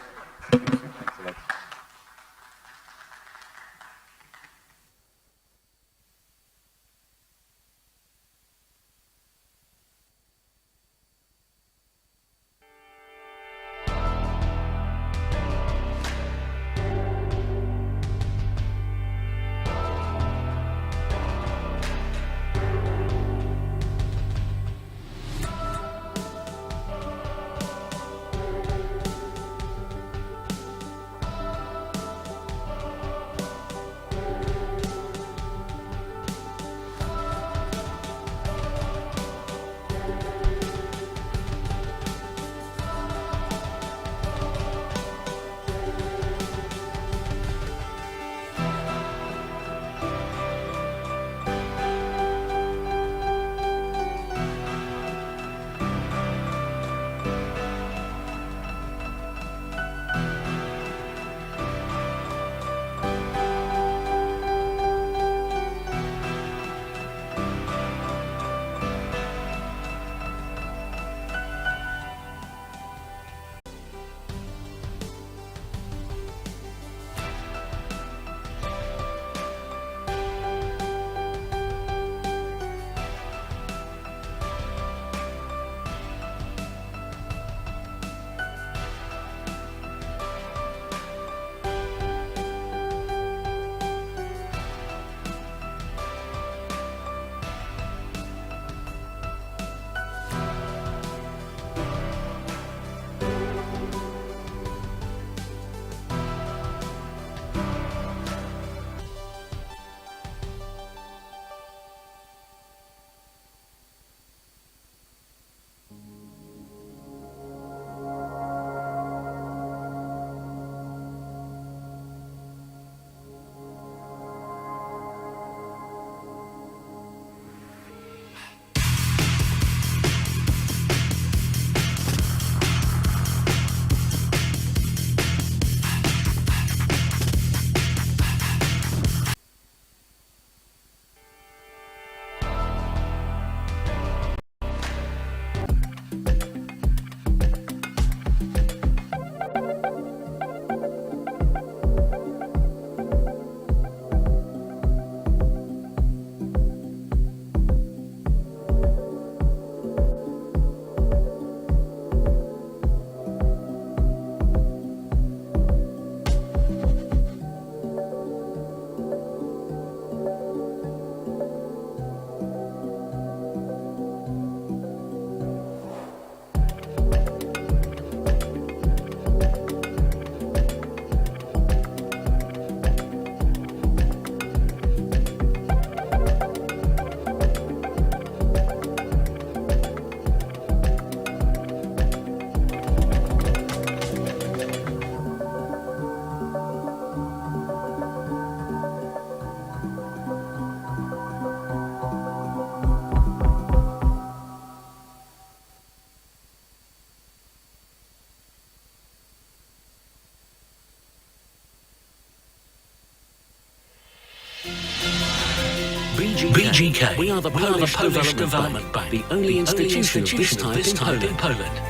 BGK. We are the Polish Development Bank, the only institution of this type in Poland.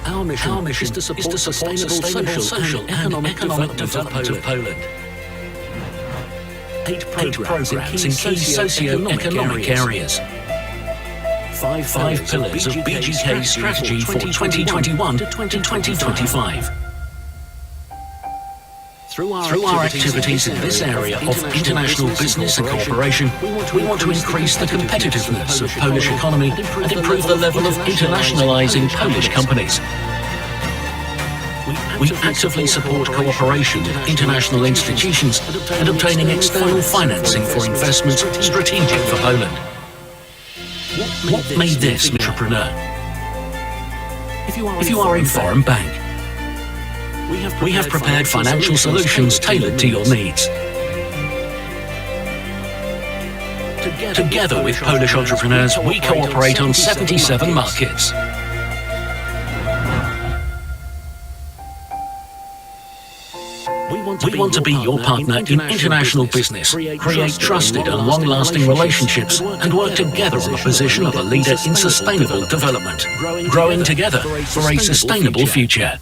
Our mission is to support sustainable social and economic development of Poland. 8 programs in key socio-economic areas. 5 pillars of BGK's strategy for 2021 to 2025. Through our activities in this area of international business and cooperation, we want to increase the competitiveness of Polish economy and improve the level of internationalizing Polish companies. We actively support cooperation with international institutions and obtaining external financing for investments strategic for Poland. What made this entrepreneur? If you are a foreign bank, we have prepared financial solutions tailored to your needs. Together with Polish entrepreneurs, we cooperate on 77 markets. We want to be your partner in international business, create trusted and long-lasting relationships, and work together on the position of a leader in sustainable development, growing together for a sustainable future.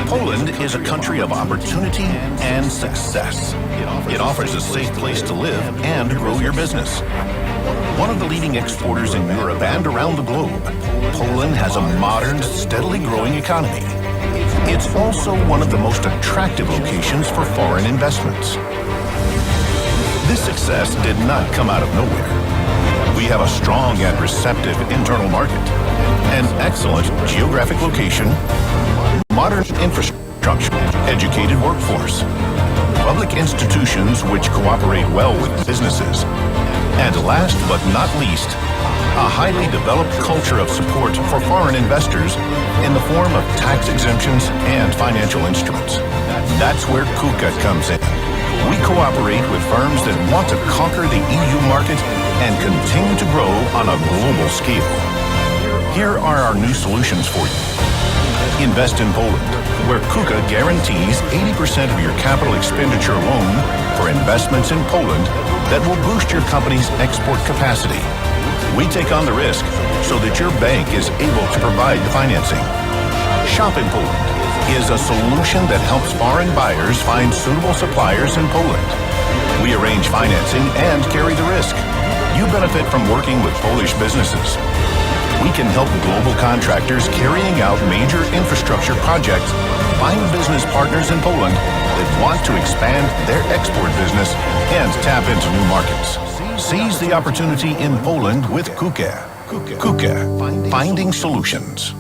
Poland is a country of opportunity and success. It offers a safe place to live and grow your business. One of the leading exporters in Europe and around the globe, Poland has a modern, steadily growing economy. It's also one of the most attractive locations for foreign investments. This success did not come out of nowhere. We have a strong and receptive internal market, an excellent geographic location, modern infrastructure, educated workforce, public institutions which cooperate well with businesses, and last but not least, a highly developed culture of support for foreign investors in the form of tax exemptions and financial instruments. That's where KUKA comes in. We cooperate with firms that want to conquer the EU market and continue to grow on a global scale. Here are our new solutions for you. Invest in Poland, where KUKA guarantees 80% of your capital expenditure loan for investments in Poland that will boost your company's export capacity. We take on the risk so that your bank is able to provide the financing. Shop in Poland is a solution that helps foreign buyers find suitable suppliers in Poland. We arrange financing and carry the risk. You benefit from working with Polish businesses. We can help global contractors carrying out major infrastructure projects find business partners in Poland that want to expand their export business and tap into new markets. Seize the opportunity in Poland with KUKA. KUKA, finding solutions.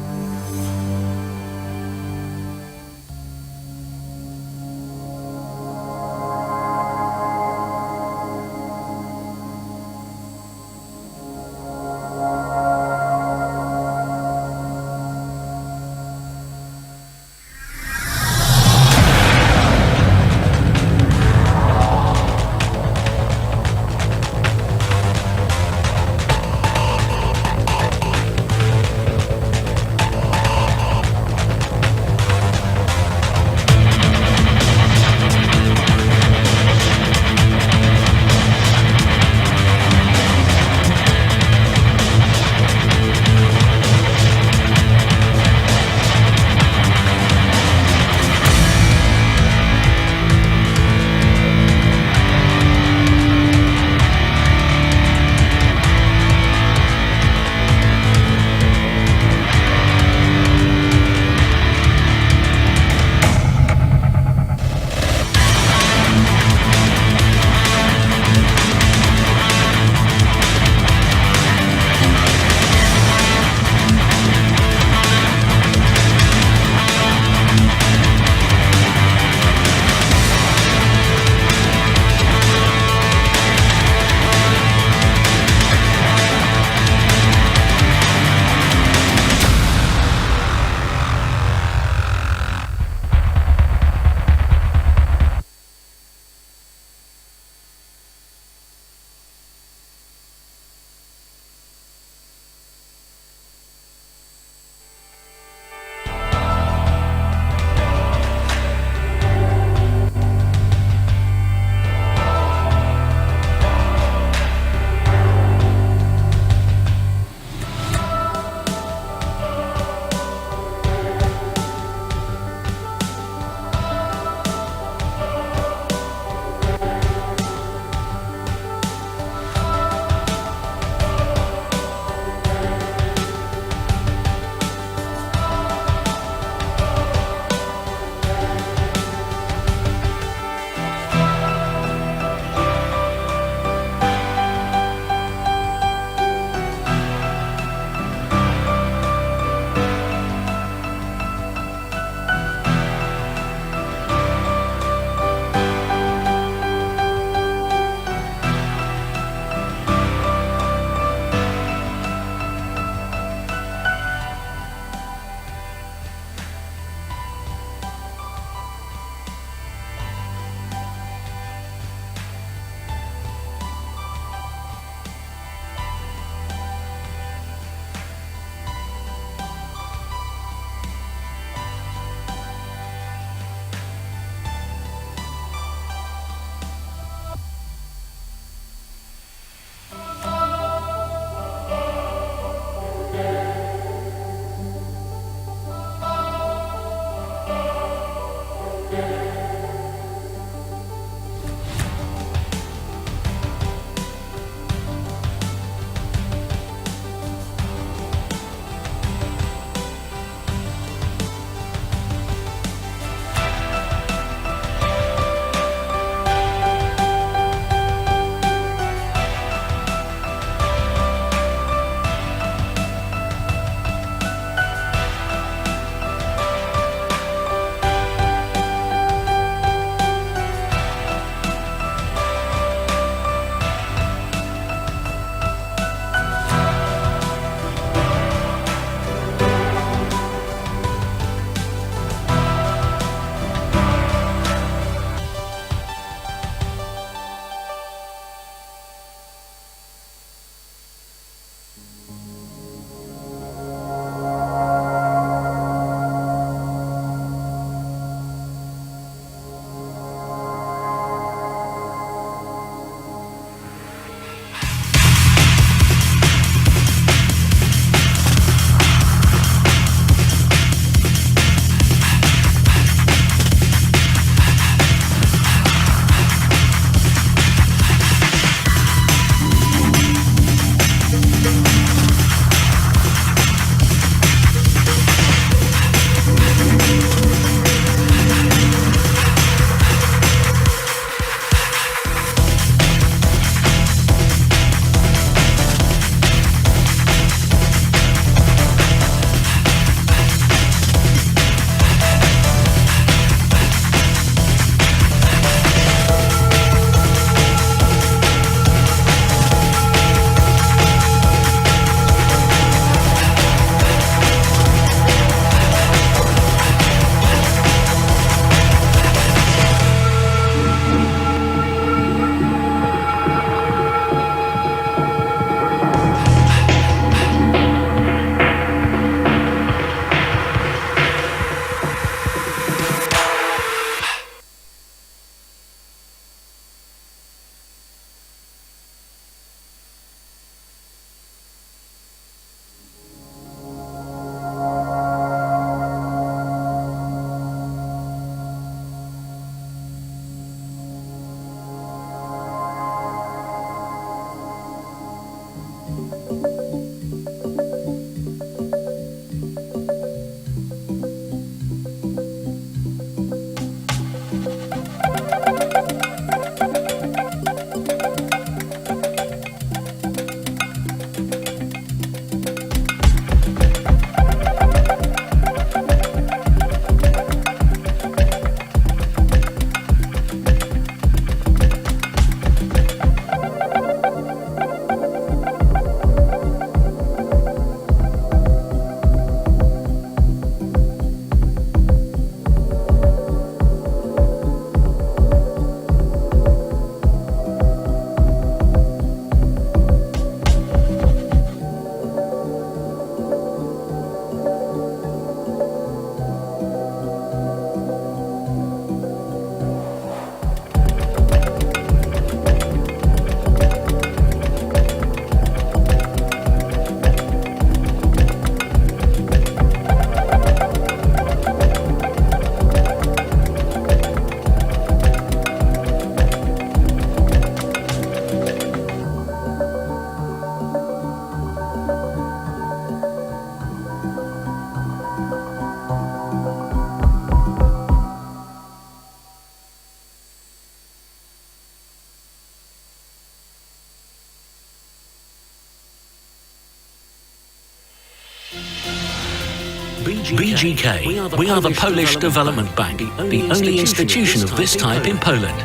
BGK. We are the Polish Development Bank, the only institution of this type in Poland.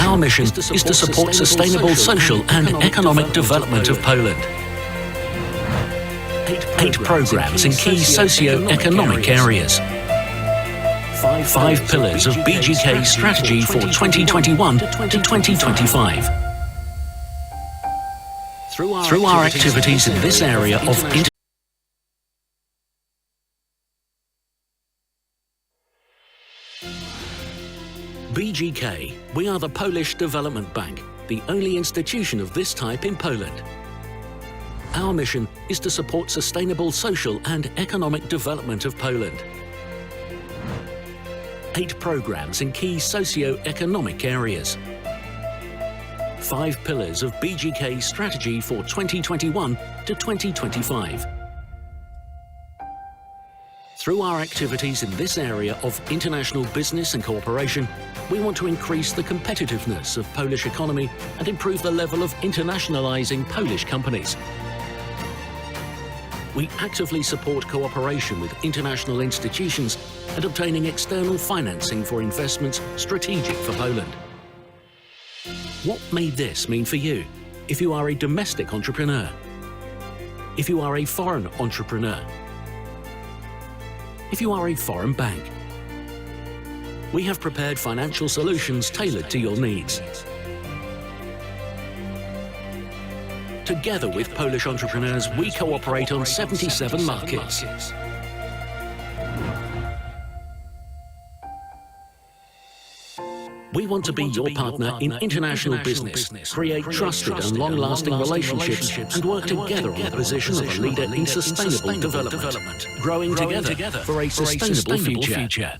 Our mission is to support sustainable social and economic development of Poland. 8 programs in key socio-economic areas. 5 pillars of BGK strategy for 2021 to 2025. Through our activities in this area of BGK, we are the Polish Development Bank, the only institution of this type in Poland. Our mission is to support sustainable social and economic development of Poland. 8 programs in key socio-economic areas. 5 pillars of BGK strategy for 2021 to 2025. Through our activities in this area of international business and cooperation, we want to increase the competitiveness of Polish economy and improve the level of internationalizing Polish companies. We actively support cooperation with international institutions and obtaining external financing for investments strategic for Poland. What may this mean for you if you are a domestic entrepreneur? If you are a foreign entrepreneur? If you are a foreign bank? We have prepared financial solutions tailored to your needs. Together with Polish entrepreneurs, we cooperate on 77 markets. We want to be your partner in international business, create trusted and long-lasting relationships, and work together on the position of a leader in sustainable development, growing together for a sustainable future.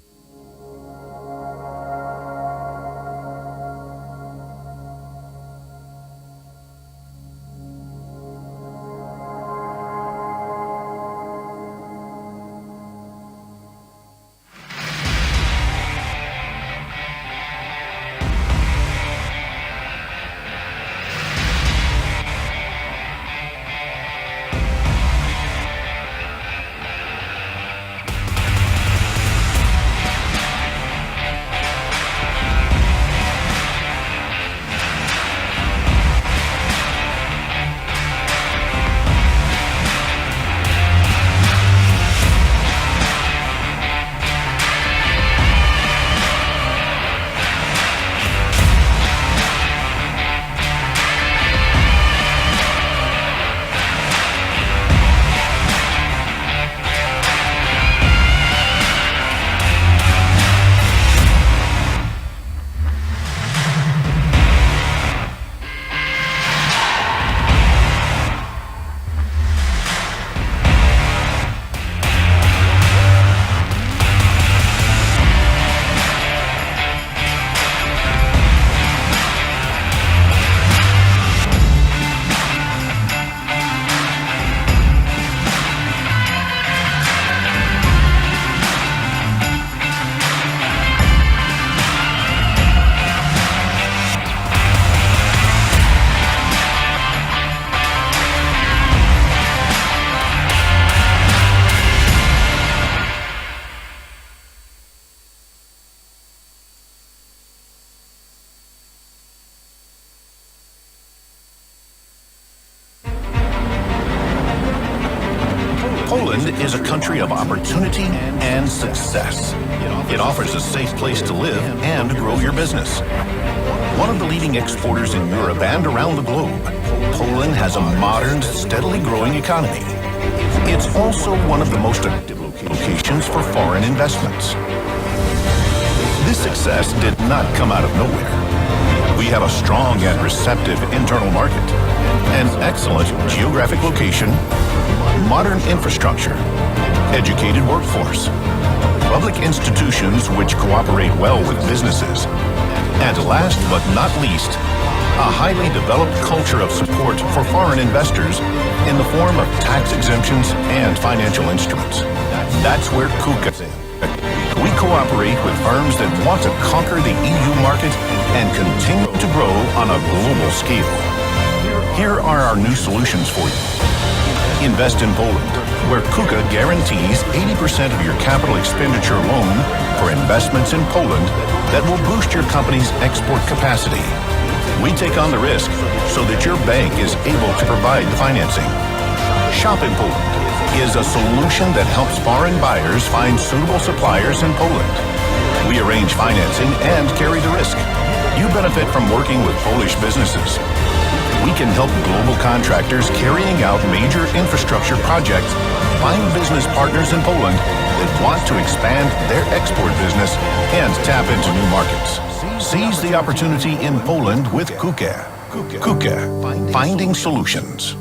Poland is a country of opportunity and success. It offers a safe place to live and grow your business. One of the leading exporters in Europe and around the globe, Poland has a modern, steadily growing economy. It's also one of the most attractive locations for foreign investments. This success did not come out of nowhere. We have a strong and receptive internal market, an excellent geographic location, modern infrastructure, educated workforce, public institutions which cooperate well with businesses, and last but not least, a highly developed culture of support for foreign investors in the form of tax exemptions and financial instruments. That's where KUKA is in. We cooperate with firms that want to conquer the EU market and continue to grow on a global scale. Here are our new solutions for you. Invest in Poland, where KUKA guarantees 80% of your capital expenditure loan for investments in Poland that will boost your company's export capacity. We take on the risk so that your bank is able to provide the financing. Shop in Poland is a solution that helps foreign buyers find suitable suppliers in Poland. We arrange financing and carry the risk. You benefit from working with Polish businesses. We can help global contractors carrying out major infrastructure projects find business partners in Poland that want to expand their export business and tap into new markets. Seize the opportunity in Poland with KUKA. KUKA, finding solutions.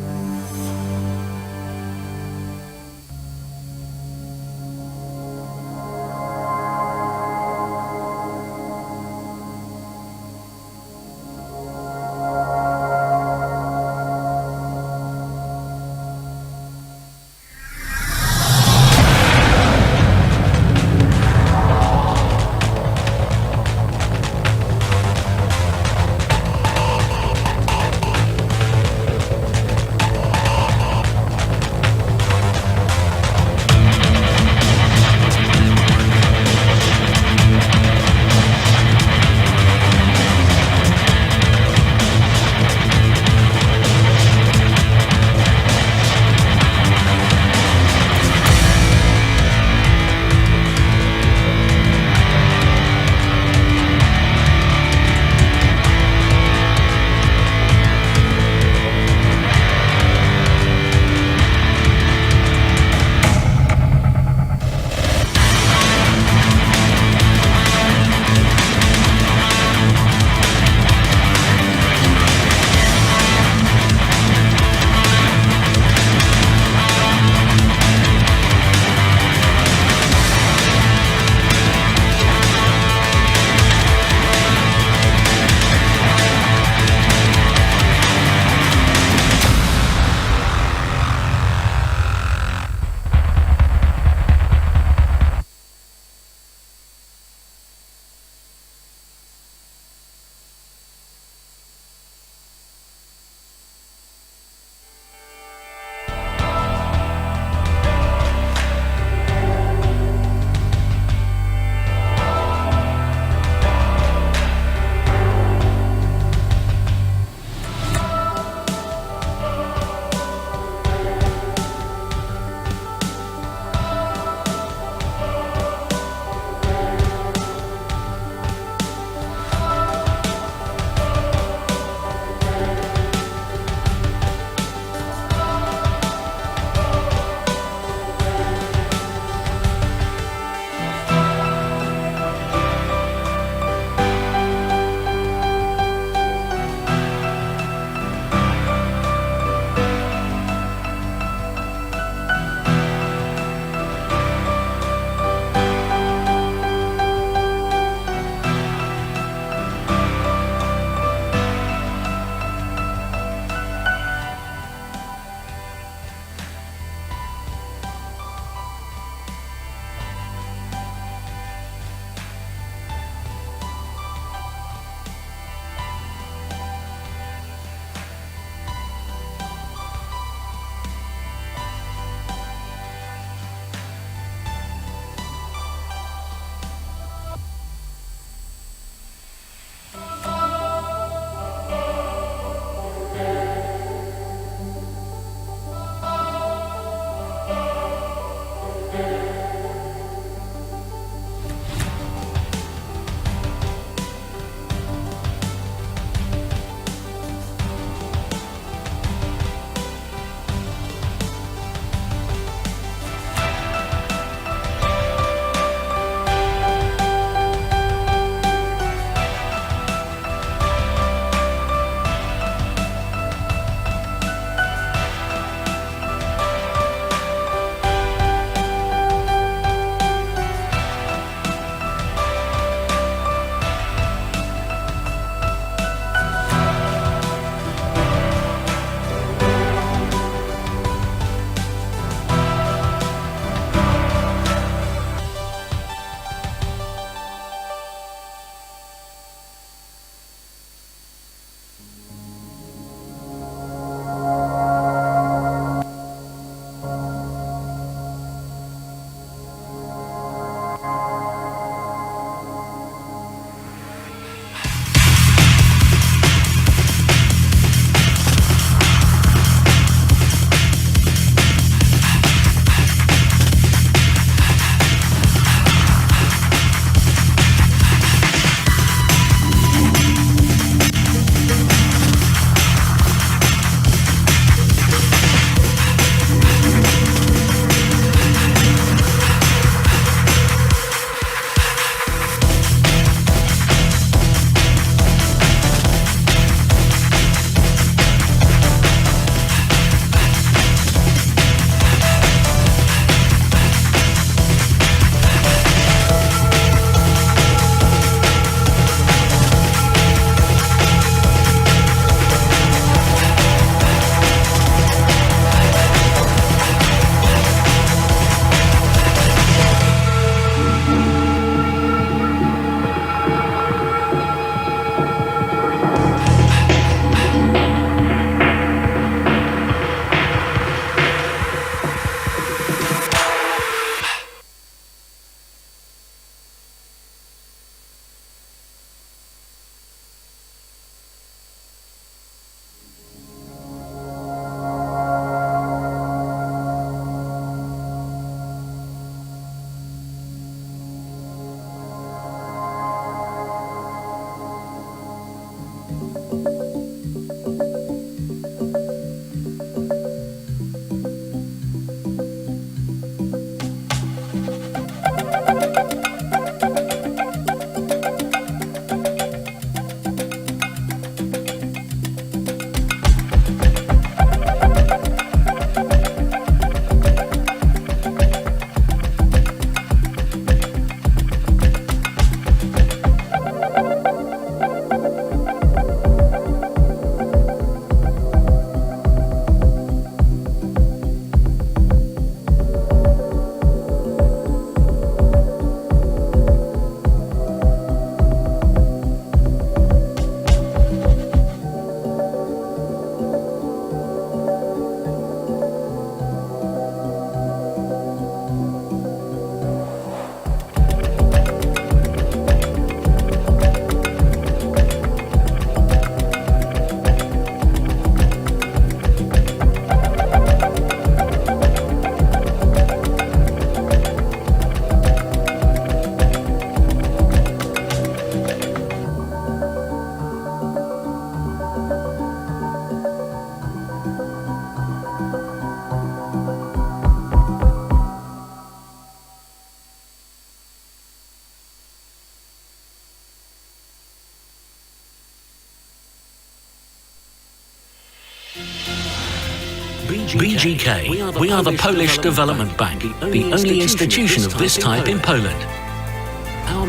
BGK, we are the Polish Development Bank, the only institution of this type in Poland.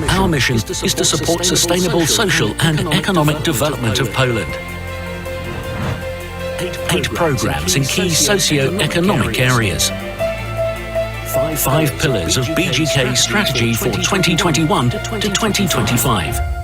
Our mission is to support sustainable social and economic development of Poland. 8 programs in key socio-economic areas. 5 pillars of BGK strategy for 2021 to 2025.